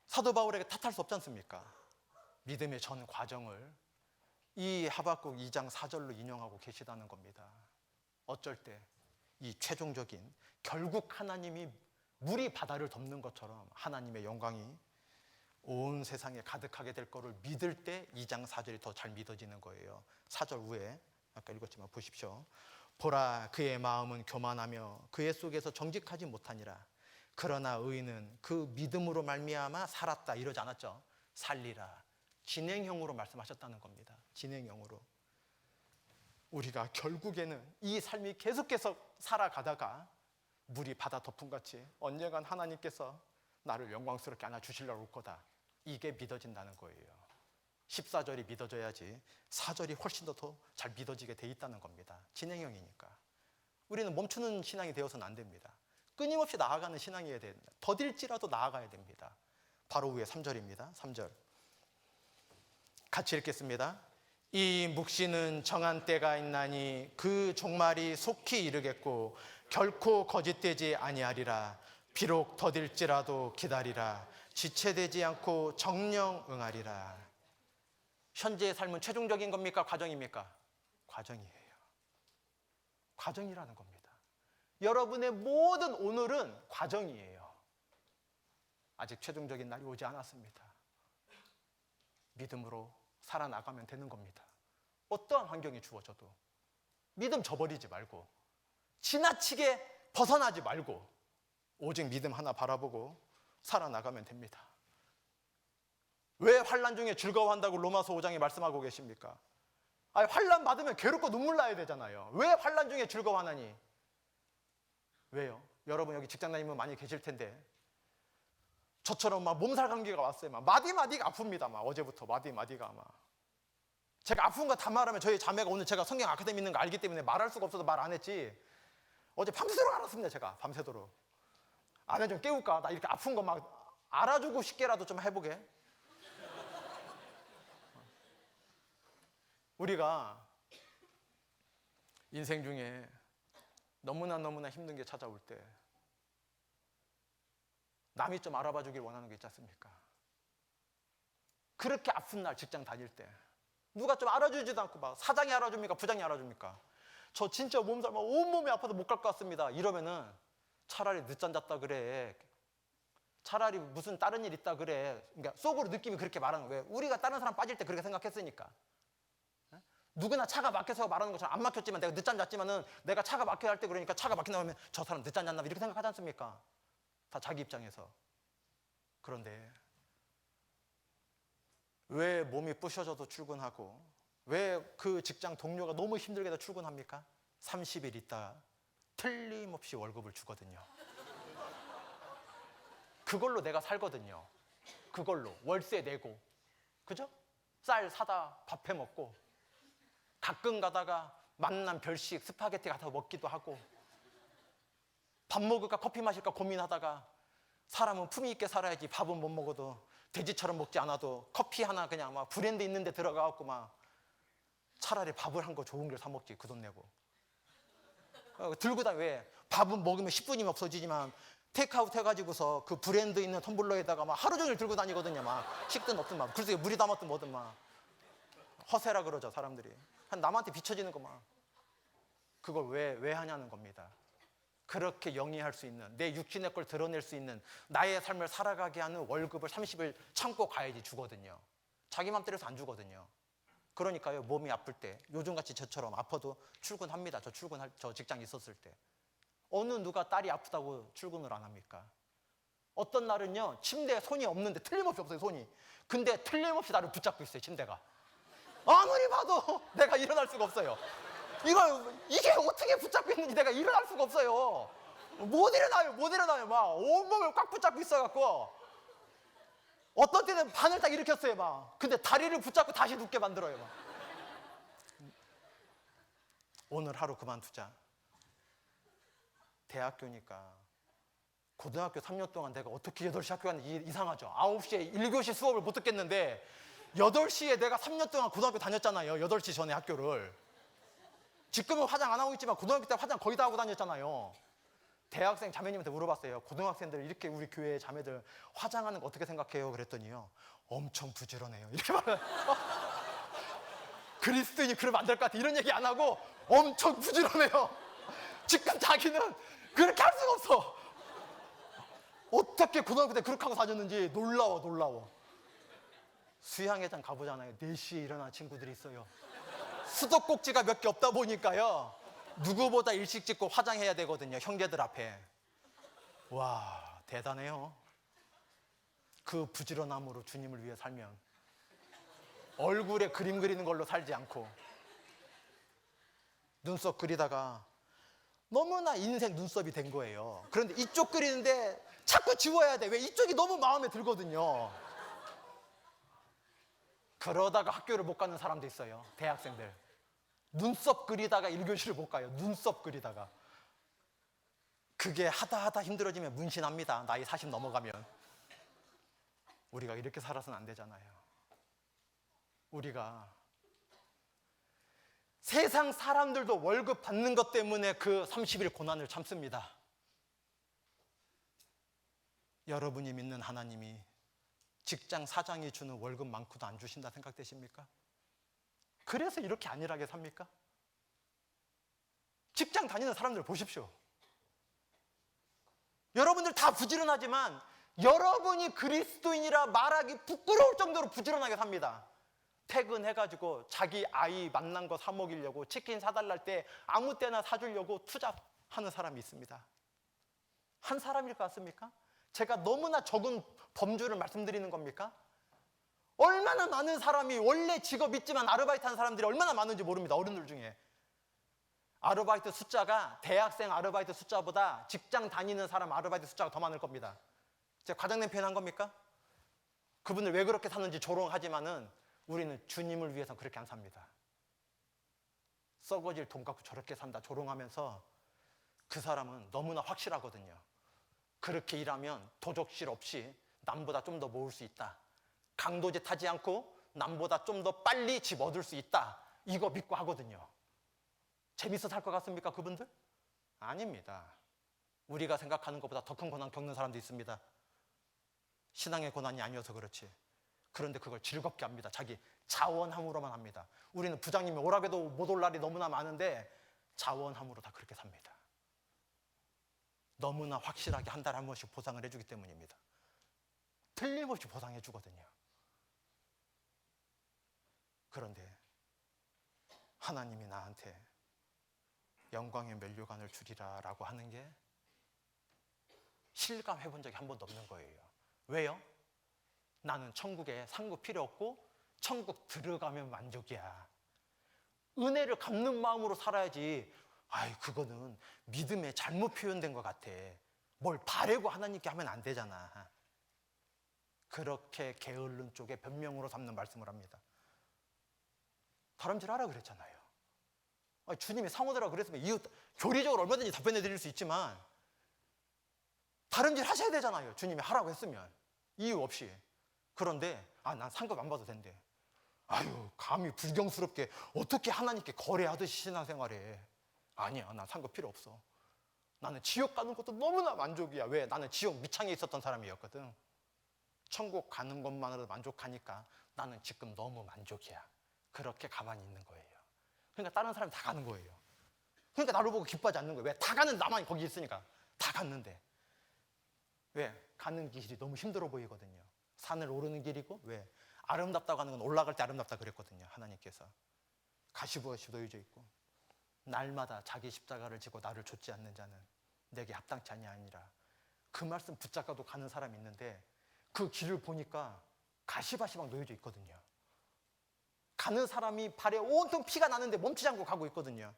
사도 바울에게 탓할 수 없지 않습니까? 믿음의 전 과정을 이 하박국 2장 4절로 인용하고 계시다는 겁니다. 어쩔 때 이 최종적인 결국 하나님이 물이 바다를 덮는 것처럼 하나님의 영광이 온 세상에 가득하게 될 거를 믿을 때 2장 4절이 더 잘 믿어지는 거예요. 4절 후에 아까 읽었지만 보십시오. 보라 그의 마음은 교만하며 그의 속에서 정직하지 못하니라. 그러나 의인은 그 믿음으로 말미암아 살았다 이러지 않았죠. 살리라. 진행형으로 말씀하셨다는 겁니다. 진행형으로. 우리가 결국에는 이 삶이 계속해서 살아가다가 물이 바다 덮음같이 언젠간 하나님께서 나를 영광스럽게 안아주시려고 올 거다. 이게 믿어진다는 거예요. 14절이 믿어져야지 4절이 훨씬 더 잘 믿어지게 돼 있다는 겁니다. 진행형이니까. 우리는 멈추는 신앙이 되어서는 안 됩니다. 끊임없이 나아가는 신앙이어야 됩니다. 더딜지라도 나아가야 됩니다. 바로 위에 3절입니다. 3절. 같이 읽겠습니다. 이 묵시는 정한 때가 있나니 그 종말이 속히 이르겠고 결코 거짓되지 아니하리라. 비록 더딜지라도 기다리라. 지체되지 않고 정령 응하리라. 현재의 삶은 최종적인 겁니까? 과정입니까? 과정이에요. 과정이라는 겁니다. 여러분의 모든 오늘은 과정이에요. 아직 최종적인 날이 오지 않았습니다. 믿음으로 살아나가면 되는 겁니다. 어떠한 환경이 주어져도 믿음 저버리지 말고 지나치게 벗어나지 말고 오직 믿음 하나 바라보고 살아나가면 됩니다. 왜 환난 중에 즐거워한다고 로마서 5장에 말씀하고 계십니까? 아니, 환난 받으면 괴롭고 눈물 나야 되잖아요. 왜 환난 중에 즐거워하나니? 왜요? 여러분 여기 직장 다니면 많이 계실 텐데 저처럼 막 몸살 감기가 왔어요. 막 마디마디가 아픕니다. 막 어제부터 마디마디가 막. 제가 아픈 거 다 말하면 저희 자매가 오늘 제가 성경 아카데미 있는 거 알기 때문에 말할 수가 없어서 말 안 했지. 어제 밤새도록 알았습니다. 제가 밤새도록. 아내 좀 깨울까? 나 이렇게 아픈 거 막 알아주고 싶게라도 좀 해보게. 우리가 인생 중에 너무나 힘든 게 찾아올 때 남이 좀 알아봐 주길 원하는 게 있지 않습니까? 그렇게 아픈 날 직장 다닐 때 누가 좀 알아주지도 않고 막 사장이 알아줍니까? 부장이 알아줍니까? 저 진짜 몸살 막 온몸이 아파서 못 갈 것 같습니다. 이러면은 차라리 늦잠 잤다 그래. 차라리 무슨 다른 일 있다 그래. 그러니까 속으로 느낌이 그렇게 말하는 거예요. 왜? 우리가 다른 사람 빠질 때 그렇게 생각했으니까. 누구나 차가 막혀서 말하는 것처럼 안 막혔지만 내가 늦잠 잤지만은 내가 차가 막혀야 할 때 그러니까 차가 막힌다 하면 저 사람 늦잠 잤나 이렇게 생각하지 않습니까? 다 자기 입장에서. 그런데 왜 몸이 부셔져도 출근하고 왜 그 직장 동료가 너무 힘들게도 출근합니까? 30일 있다 틀림없이 월급을 주거든요. 그걸로 내가 살거든요. 그걸로 월세 내고, 그죠? 쌀 사다 밥 해 먹고, 가끔 가다가 만난 별식 스파게티 가서 먹기도 하고, 밥 먹을까 커피 마실까 고민하다가 사람은 품위 있게 살아야지 밥은 못 먹어도 돼지처럼 먹지 않아도 커피 하나 그냥 막 브랜드 있는 데 들어가갖고 막 차라리 밥을 한 거 좋은 걸 사 먹지 그 돈 내고. 들고 다 왜? 밥은 먹으면 10분이면 없어지지만 테이크아웃 해가지고서 그 브랜드 있는 텀블러에다가 막 하루 종일 들고 다니거든요. 막 식든 없든 막 글쎄 물이 담았든 뭐든 막 허세라 그러죠 사람들이. 한 남한테 비춰지는 거 막. 그걸 왜 하냐는 겁니다. 그렇게 영위할 수 있는, 내 육신의 걸 드러낼 수 있는, 나의 삶을 살아가게 하는 월급을 30일 참고 가야지 주거든요. 자기 맘대로서 안 주거든요. 그러니까요, 몸이 아플 때, 요즘같이 저처럼 아파도 출근합니다. 저 직장 있었을 때. 어느 누가 딸이 아프다고 출근을 안 합니까? 어떤 날은요, 침대에 손이 없는데 틀림없이 없어요, 손이. 근데 틀림없이 나를 붙잡고 있어요, 침대가. 아무리 봐도 내가 일어날 수가 없어요. 이게 어떻게 붙잡고 있는지 내가 일어날 수가 없어요. 못 일어나요. 막 온몸을 꽉 붙잡고 있어갖고. 어떤 때는 반을 딱 일으켰어요, 막. 근데 다리를 붙잡고 다시 눕게 만들어요, 막. 오늘 하루 그만두자. 대학교니까. 고등학교 3년 동안 내가 어떻게 8시 학교 갔는지 이상하죠. 9시에 1교시 수업을 못 듣겠는데 8시에 내가 3년 동안 고등학교 다녔잖아요. 8시 전에 학교를. 지금은 화장 안 하고 있지만 고등학교 때 화장 거의 다 하고 다녔잖아요. 대학생 자매님한테 물어봤어요. 고등학생들 이렇게 우리 교회 자매들 화장하는 거 어떻게 생각해요? 그랬더니요. 엄청 부지런해요. 이렇게 말해요. 그리스도인이 그러면 안 될 것 같아. 이런 얘기 안 하고 엄청 부지런해요. 지금 자기는 그렇게 할 수가 없어. 어떻게 고등학교 때 그렇게 하고 다녔는지 놀라워. 수양회장 가보잖아요. 4시에 일어나는 친구들이 있어요. 수도꼭지가 몇 개 없다 보니까요. 누구보다 일찍 짓고 화장해야 되거든요. 형제들 앞에. 와, 대단해요. 그 부지런함으로 주님을 위해 살면 얼굴에 그림 그리는 걸로 살지 않고 눈썹 그리다가 너무나 인생 눈썹이 된 거예요. 그런데 이쪽 그리는데 자꾸 지워야 돼. 왜? 이쪽이 너무 마음에 들거든요. 그러다가 학교를 못 가는 사람도 있어요. 대학생들. 눈썹 그리다가 1교시를 못 가요. 눈썹 그리다가. 그게 하다 힘들어지면 문신합니다. 나이 40 넘어가면. 우리가 이렇게 살아서는 안 되잖아요. 우리가 세상 사람들도 월급 받는 것 때문에 그 30일 고난을 참습니다. 여러분이 믿는 하나님이 직장 사장이 주는 월급만큼도 안 주신다 생각되십니까? 그래서 이렇게 안일하게 삽니까? 직장 다니는 사람들 보십시오. 여러분들 다 부지런하지만 여러분이 그리스도인이라 말하기 부끄러울 정도로 부지런하게 삽니다. 퇴근해가지고 자기 아이 만난 거 사 먹이려고 치킨 사달랄 때 아무 때나 사주려고 투잡하는 사람이 있습니다. 한 사람일 것 같습니까? 제가 너무나 적은 범주를 말씀드리는 겁니까? 얼마나 많은 사람이 원래 직업 있지만 아르바이트 하는 사람들이 얼마나 많은지 모릅니다. 어른들 중에. 아르바이트 숫자가 대학생 아르바이트 숫자보다 직장 다니는 사람 아르바이트 숫자가 더 많을 겁니다. 제가 과장된 표현 한 겁니까? 그분들 왜 그렇게 사는지 조롱하지만은 우리는 주님을 위해서 그렇게 안 삽니다. 썩어질 돈 갖고 저렇게 산다 조롱하면서 그 사람은 너무나 확실하거든요. 그렇게 일하면 도적실 없이 남보다 좀 더 모을 수 있다. 강도제 타지 않고 남보다 좀 더 빨리 집 얻을 수 있다. 이거 믿고 하거든요. 재밌어 살 것 같습니까, 그분들? 아닙니다. 우리가 생각하는 것보다 더 큰 고난 겪는 사람도 있습니다. 신앙의 고난이 아니어서 그렇지. 그런데 그걸 즐겁게 합니다. 자기 자원함으로만 합니다. 우리는 부장님이 오라고 해도 못 올 날이 너무나 많은데 자원함으로 다 그렇게 삽니다. 너무나 확실하게 한 달에 한 번씩 보상을 해주기 때문입니다. 틀림없이 보상해 주거든요. 그런데 하나님이 나한테 영광의 면류관을 주리라 라고 하는 게 실감해 본 적이 한 번도 없는 거예요. 왜요? 나는 천국에 상급 필요 없고 천국 들어가면 만족이야. 은혜를 갚는 마음으로 살아야지. 아이, 그거는 믿음에 잘못 표현된 것 같아. 뭘 바래고 하나님께 하면 안 되잖아. 그렇게 게으른 쪽에 변명으로 삼는 말씀을 합니다. 다름질하라 그랬잖아요. 아니, 주님이 상호되라 그랬으면 이유 교리적으로 얼마든지 답변해 드릴 수 있지만 다름질 하셔야 되잖아요. 주님이 하라고 했으면 이유 없이. 그런데 난 상급 안 받아도 된대. 아유, 감히 불경스럽게 어떻게 하나님께 거래하듯이 신앙생활해. 아니야, 난 상급 필요 없어. 나는 지옥 가는 것도 너무나 만족이야. 왜? 나는 지옥 밑창에 있었던 사람이었거든. 천국 가는 것만으로도 만족하니까 나는 지금 너무 만족이야. 그렇게 가만히 있는 거예요. 그러니까 다른 사람이 다 가는 거예요. 그러니까 나를 보고 기뻐하지 않는 거예요. 왜? 다 가는 나만 거기 있으니까. 다 갔는데. 왜? 가는 길이 너무 힘들어 보이거든요. 산을 오르는 길이고, 왜? 아름답다고 하는 건 올라갈 때 아름답다 그랬거든요. 하나님께서. 가시버시 놓여져 있고, 날마다 자기 십자가를 지고 나를 좇지 않는 자는 내게 합당치 아니하니라. 그 말씀 붙잡고도 가는 사람이 있는데 그 길을 보니까 가시밭이 막 놓여져 있거든요. 가는 사람이 발에 온통 피가 나는데 멈추지 않고 가고 있거든요.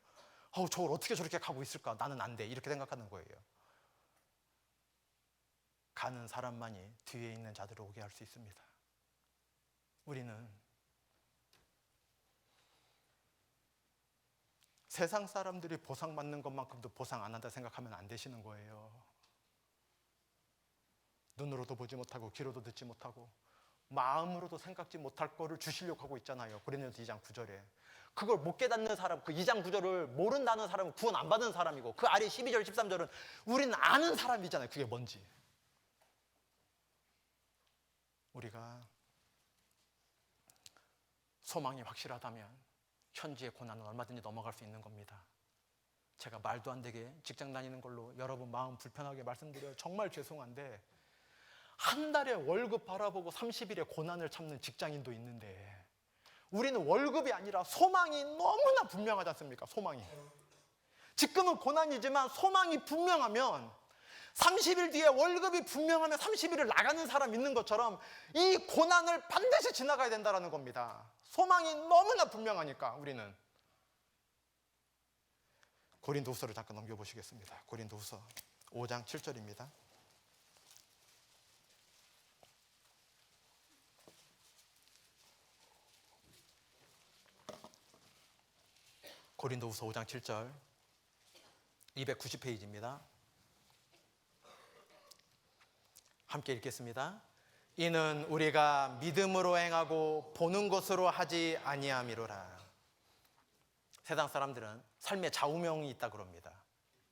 저걸 어떻게 저렇게 가고 있을까? 나는 안 돼. 이렇게 생각하는 거예요. 가는 사람만이 뒤에 있는 자들을 오게 할 수 있습니다. 우리는 세상 사람들이 보상받는 것만큼도 보상 안 한다 생각하면 안 되시는 거예요. 눈으로도 보지 못하고 귀로도 듣지 못하고 마음으로도 생각지 못할 거를 주시려고 하고 있잖아요. 고린도서 2장 9절에. 그걸 못 깨닫는 사람, 그 2장 9절을 모른다는 사람은 구원 안 받은 사람이고, 그 아래 12절, 13절은 우리는 아는 사람이잖아요. 그게 뭔지. 우리가 소망이 확실하다면 현지의 고난은 얼마든지 넘어갈 수 있는 겁니다. 제가 말도 안 되게 직장 다니는 걸로 여러분 마음 불편하게 말씀드려요. 정말 죄송한데 한 달에 월급 바라보고 30일의 고난을 참는 직장인도 있는데 우리는 월급이 아니라 소망이 너무나 분명하지 않습니까? 소망이. 지금은 고난이지만 소망이 분명하면 30일 뒤에 월급이 분명하면 30일을 나가는 사람 있는 것처럼 이 고난을 반드시 지나가야 된다는 겁니다. 소망이 너무나 분명하니까 우리는. 고린도후서를 잠깐 넘겨보시겠습니다. 고린도후서 5장 7절입니다. 고린도후서 5장 7절 290페이지입니다. 함께 읽겠습니다. 이는 우리가 믿음으로 행하고 보는 것으로 하지 아니함이로라. 세상 사람들은 삶에 좌우명이 있다 그럽니다.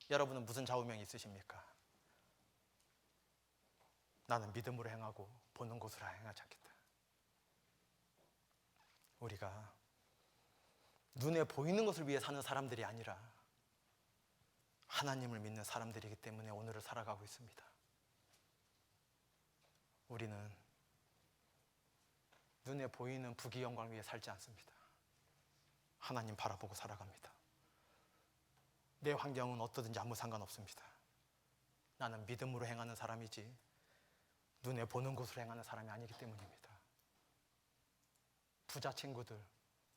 여러분은 무슨 좌우명이 있으십니까? 나는 믿음으로 행하고 보는 것으로 행하지 않겠다. 우리가 눈에 보이는 것을 위해 사는 사람들이 아니라 하나님을 믿는 사람들이기 때문에 오늘을 살아가고 있습니다. 우리는 눈에 보이는 부귀 영광 위해 살지 않습니다. 하나님 바라보고 살아갑니다. 내 환경은 어떠든지 아무 상관없습니다. 나는 믿음으로 행하는 사람이지 눈에 보는 것으로 행하는 사람이 아니기 때문입니다. 부자 친구들,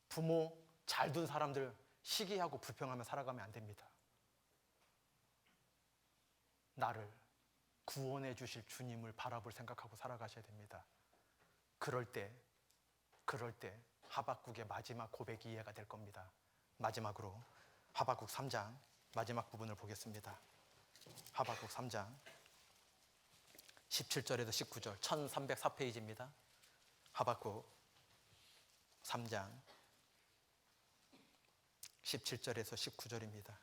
부모 잘 둔 사람들 시기하고 불평하며 살아가면 안 됩니다. 나를 구원해 주실 주님을 바라볼 생각하고 살아가셔야 됩니다. 그럴 때 하박국의 마지막 고백이 이해가 될 겁니다. 마지막으로 하박국 3장 마지막 부분을 보겠습니다. 하박국 3장 17절에서 19절 1304페이지입니다. 하박국 3장 17절에서 19절입니다.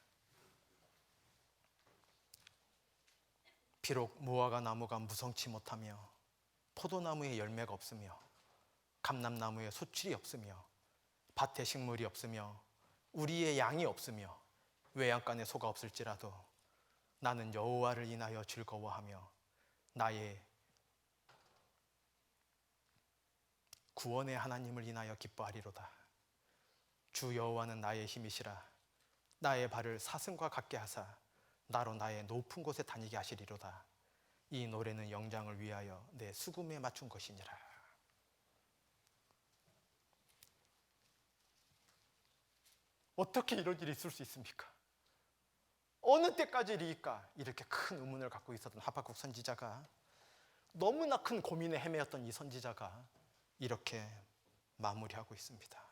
비록 무화과 나무가 무성치 못하며 포도나무에 열매가 없으며 감람나무에 소출이 없으며 밭에 식물이 없으며 우리의 양이 없으며 외양간에 소가 없을지라도 나는 여호와를 인하여 즐거워하며 나의 구원의 하나님을 인하여 기뻐하리로다. 주 여호와는 나의 힘이시라. 나의 발을 사슴과 같게 하사 나로 나의 높은 곳에 다니게 하시리로다. 이 노래는 영장을 위하여 내 수금에 맞춘 것이니라. 어떻게 이런 일이 있을 수 있습니까? 어느 때까지일까? 이렇게 큰 의문을 갖고 있었던 하박국 선지자가, 너무나 큰 고민에 헤매었던 이 선지자가 이렇게 마무리하고 있습니다.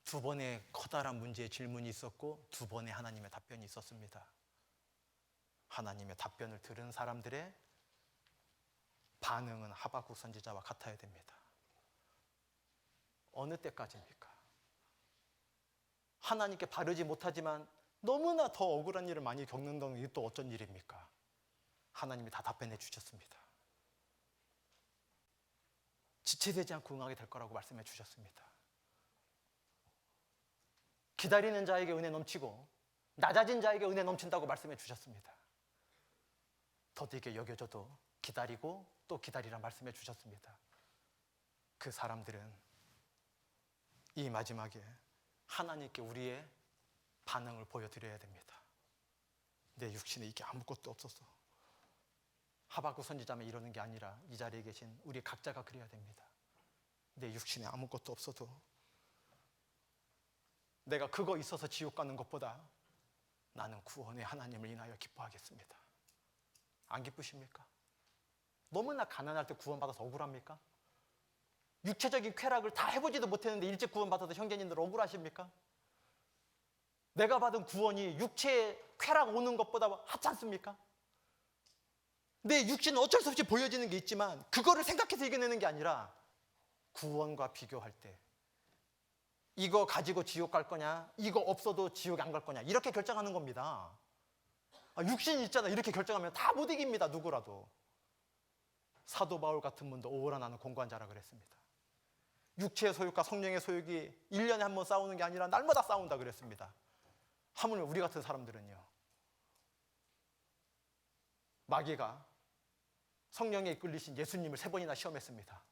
두 번의 커다란 문제의 질문이 있었고 두 번의 하나님의 답변이 있었습니다. 하나님의 답변을 들은 사람들의 반응은 하박국 선지자와 같아야 됩니다. 어느 때까지입니까? 하나님께 바르지 못하지만 너무나 더 억울한 일을 많이 겪는다는 게 또 어쩐 일입니까? 하나님이 다 답변해 주셨습니다. 지체되지 않고 응하게 될 거라고 말씀해 주셨습니다. 기다리는 자에게 은혜 넘치고 낮아진 자에게 은혜 넘친다고 말씀해 주셨습니다. 더디게 여겨져도 기다리고 또 기다리라 말씀해 주셨습니다. 그 사람들은 이 마지막에 하나님께 우리의 반응을 보여드려야 됩니다. 내 육신에 이게 아무것도 없어서. 하박국 선지자만 이러는 게 아니라 이 자리에 계신 우리 각자가 그래야 됩니다. 내 육신에 아무것도 없어도 내가 그거 있어서 지옥 가는 것보다 나는 구원의 하나님을 인하여 기뻐하겠습니다. 안 기쁘십니까? 너무나 가난할 때 구원받아서 억울합니까? 육체적인 쾌락을 다 해보지도 못했는데 일찍 구원받아서 형제님들 억울하십니까? 내가 받은 구원이 육체의 쾌락 오는 것보다 하찮습니까? 내 육신은 어쩔 수 없이 보여지는 게 있지만 그거를 생각해서 이겨내는 게 아니라 구원과 비교할 때 이거 가지고 지옥 갈 거냐, 이거 없어도 지옥 안 갈 거냐, 이렇게 결정하는 겁니다. 육신이 있잖아, 이렇게 결정하면 다 못 이깁니다. 누구라도. 사도 바울 같은 분도 오호라 나는 공고한 자라 그랬습니다. 육체의 소욕과 성령의 소욕이 1년에 한 번 싸우는 게 아니라 날마다 싸운다 그랬습니다. 하물며 우리 같은 사람들은요, 마귀가 성령에 이끌리신 예수님을 3번이나 시험했습니다.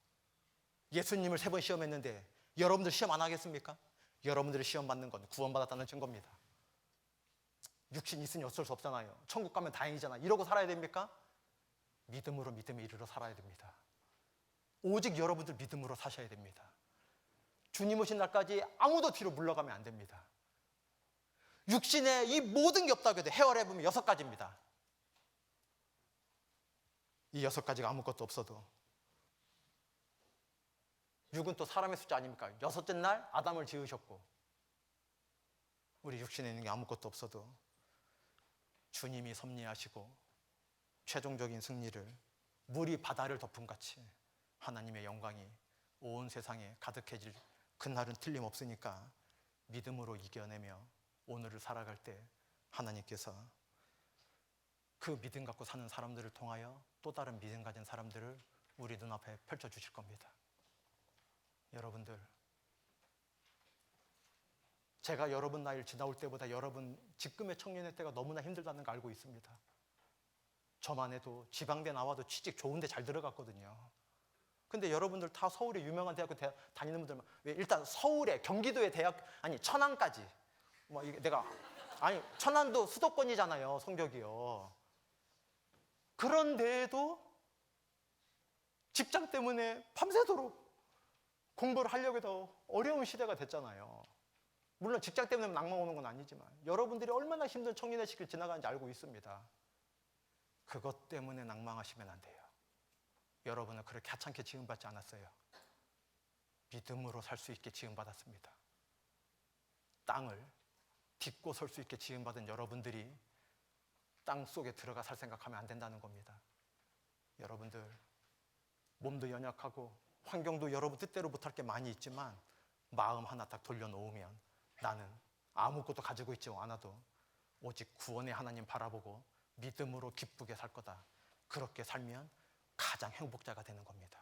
예수님을 3번 시험했는데 여러분들 시험 안 하겠습니까? 여러분들이 시험 받는 건 구원받았다는 증거입니다. 육신 있으니 어쩔 수 없잖아요. 천국 가면 다행이잖아. 이러고 살아야 됩니까? 믿음으로 믿음에 이르러 살아야 됩니다. 오직 여러분들 믿음으로 사셔야 됩니다. 주님 오신 날까지 아무도 뒤로 물러가면 안 됩니다. 육신에 이 모든 게 없다고 해도 헤어려 보면 6가지입니다. 이 6가지가 아무것도 없어도, 6은 또 사람의 숫자 아닙니까? 6째 날 아담을 지으셨고, 우리 육신에 있는 게 아무것도 없어도 주님이 섭리하시고 최종적인 승리를 물이 바다를 덮은 같이 하나님의 영광이 온 세상에 가득해질 그날은 틀림없으니까 믿음으로 이겨내며 오늘을 살아갈 때 하나님께서 그 믿음 갖고 사는 사람들을 통하여 또 다른 믿음 가진 사람들을 우리 눈앞에 펼쳐주실 겁니다. 여러분들, 제가 여러분 나이를 지나올 때보다 여러분 지금의 청년의 때가 너무나 힘들다는 거 알고 있습니다. 저만 해도 지방대 나와도 취직 좋은 데 잘 들어갔거든요. 근데 여러분들 다 서울의 유명한 대학교 다니는 분들만, 왜 일단 서울에, 경기도의 대학, 아니 천안까지, 뭐 이게 아니 천안도 수도권이잖아요, 성적이요. 그런데도 직장 때문에 밤새도록 공부를 하려고 해도 어려운 시대가 됐잖아요. 물론 직장 때문에 낭만 오는 건 아니지만 여러분들이 얼마나 힘든 청년의 시기를 지나가는지 알고 있습니다. 그것 때문에 낭망하시면 안 돼요. 여러분은 그렇게 하찮게 지음받지 않았어요. 믿음으로 살 수 있게 지음받았습니다. 땅을 딛고 설 수 있게 지음받은 여러분들이 땅 속에 들어가 살 생각하면 안 된다는 겁니다. 여러분들, 몸도 연약하고 환경도 여러분 뜻대로 못할 게 많이 있지만 마음 하나 딱 돌려놓으면 나는 아무것도 가지고 있지 않아도 오직 구원의 하나님 바라보고 믿음으로 기쁘게 살 거다. 그렇게 살면 가장 행복자가 되는 겁니다.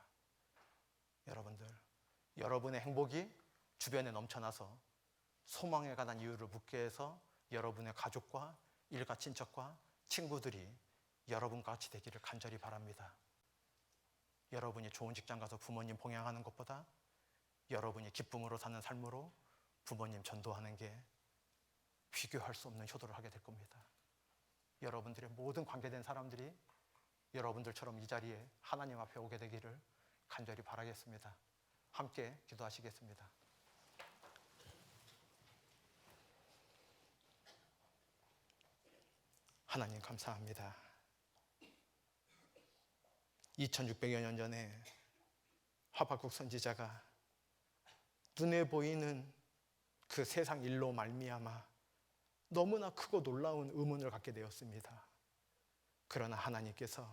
여러분들, 여러분의 행복이 주변에 넘쳐나서 소망에 관한 이유를 묻게 해서 여러분의 가족과 일가 친척과 친구들이 여러분과 같이 되기를 간절히 바랍니다. 여러분이 좋은 직장 가서 부모님 봉양하는 것보다 여러분이 기쁨으로 사는 삶으로 부모님 전도하는 게 비교할 수 없는 효도를 하게 될 겁니다. 여러분들의 모든 관계된 사람들이 여러분들처럼 이 자리에 하나님 앞에 오게 되기를 간절히 바라겠습니다. 함께 기도하시겠습니다. 하나님 감사합니다. 2600여 년 전에 하박국 선지자가 눈에 보이는 그 세상 일로 말미암아 너무나 크고 놀라운 의문을 갖게 되었습니다. 그러나 하나님께서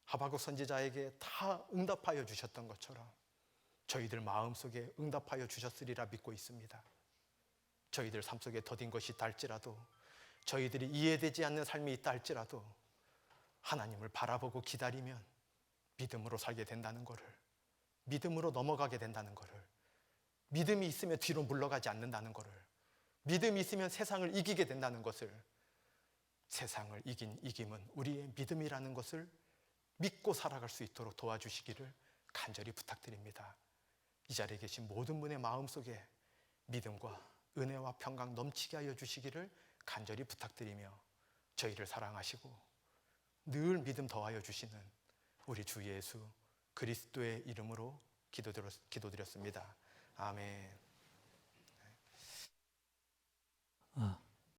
하박국 선지자에게 다 응답하여 주셨던 것처럼 저희들 마음속에 응답하여 주셨으리라 믿고 있습니다. 저희들 삶 속에 더딘 것이 있다 할지라도, 저희들이 이해되지 않는 삶이 있다 할지라도 하나님을 바라보고 기다리면 믿음으로 살게 된다는 것을, 믿음으로 넘어가게 된다는 것을, 믿음이 있으면 뒤로 물러가지 않는다는 것을, 믿음이 있으면 세상을 이기게 된다는 것을, 세상을 이긴 이김은 우리의 믿음이라는 것을 믿고 살아갈 수 있도록 도와주시기를 간절히 부탁드립니다. 이 자리에 계신 모든 분의 마음속에 믿음과 은혜와 평강 넘치게 하여 주시기를 간절히 부탁드리며, 저희를 사랑하시고 늘 믿음 더하여 주시는 우리 주 예수 그리스도의 이름으로 기도드렸습니다. 아멘.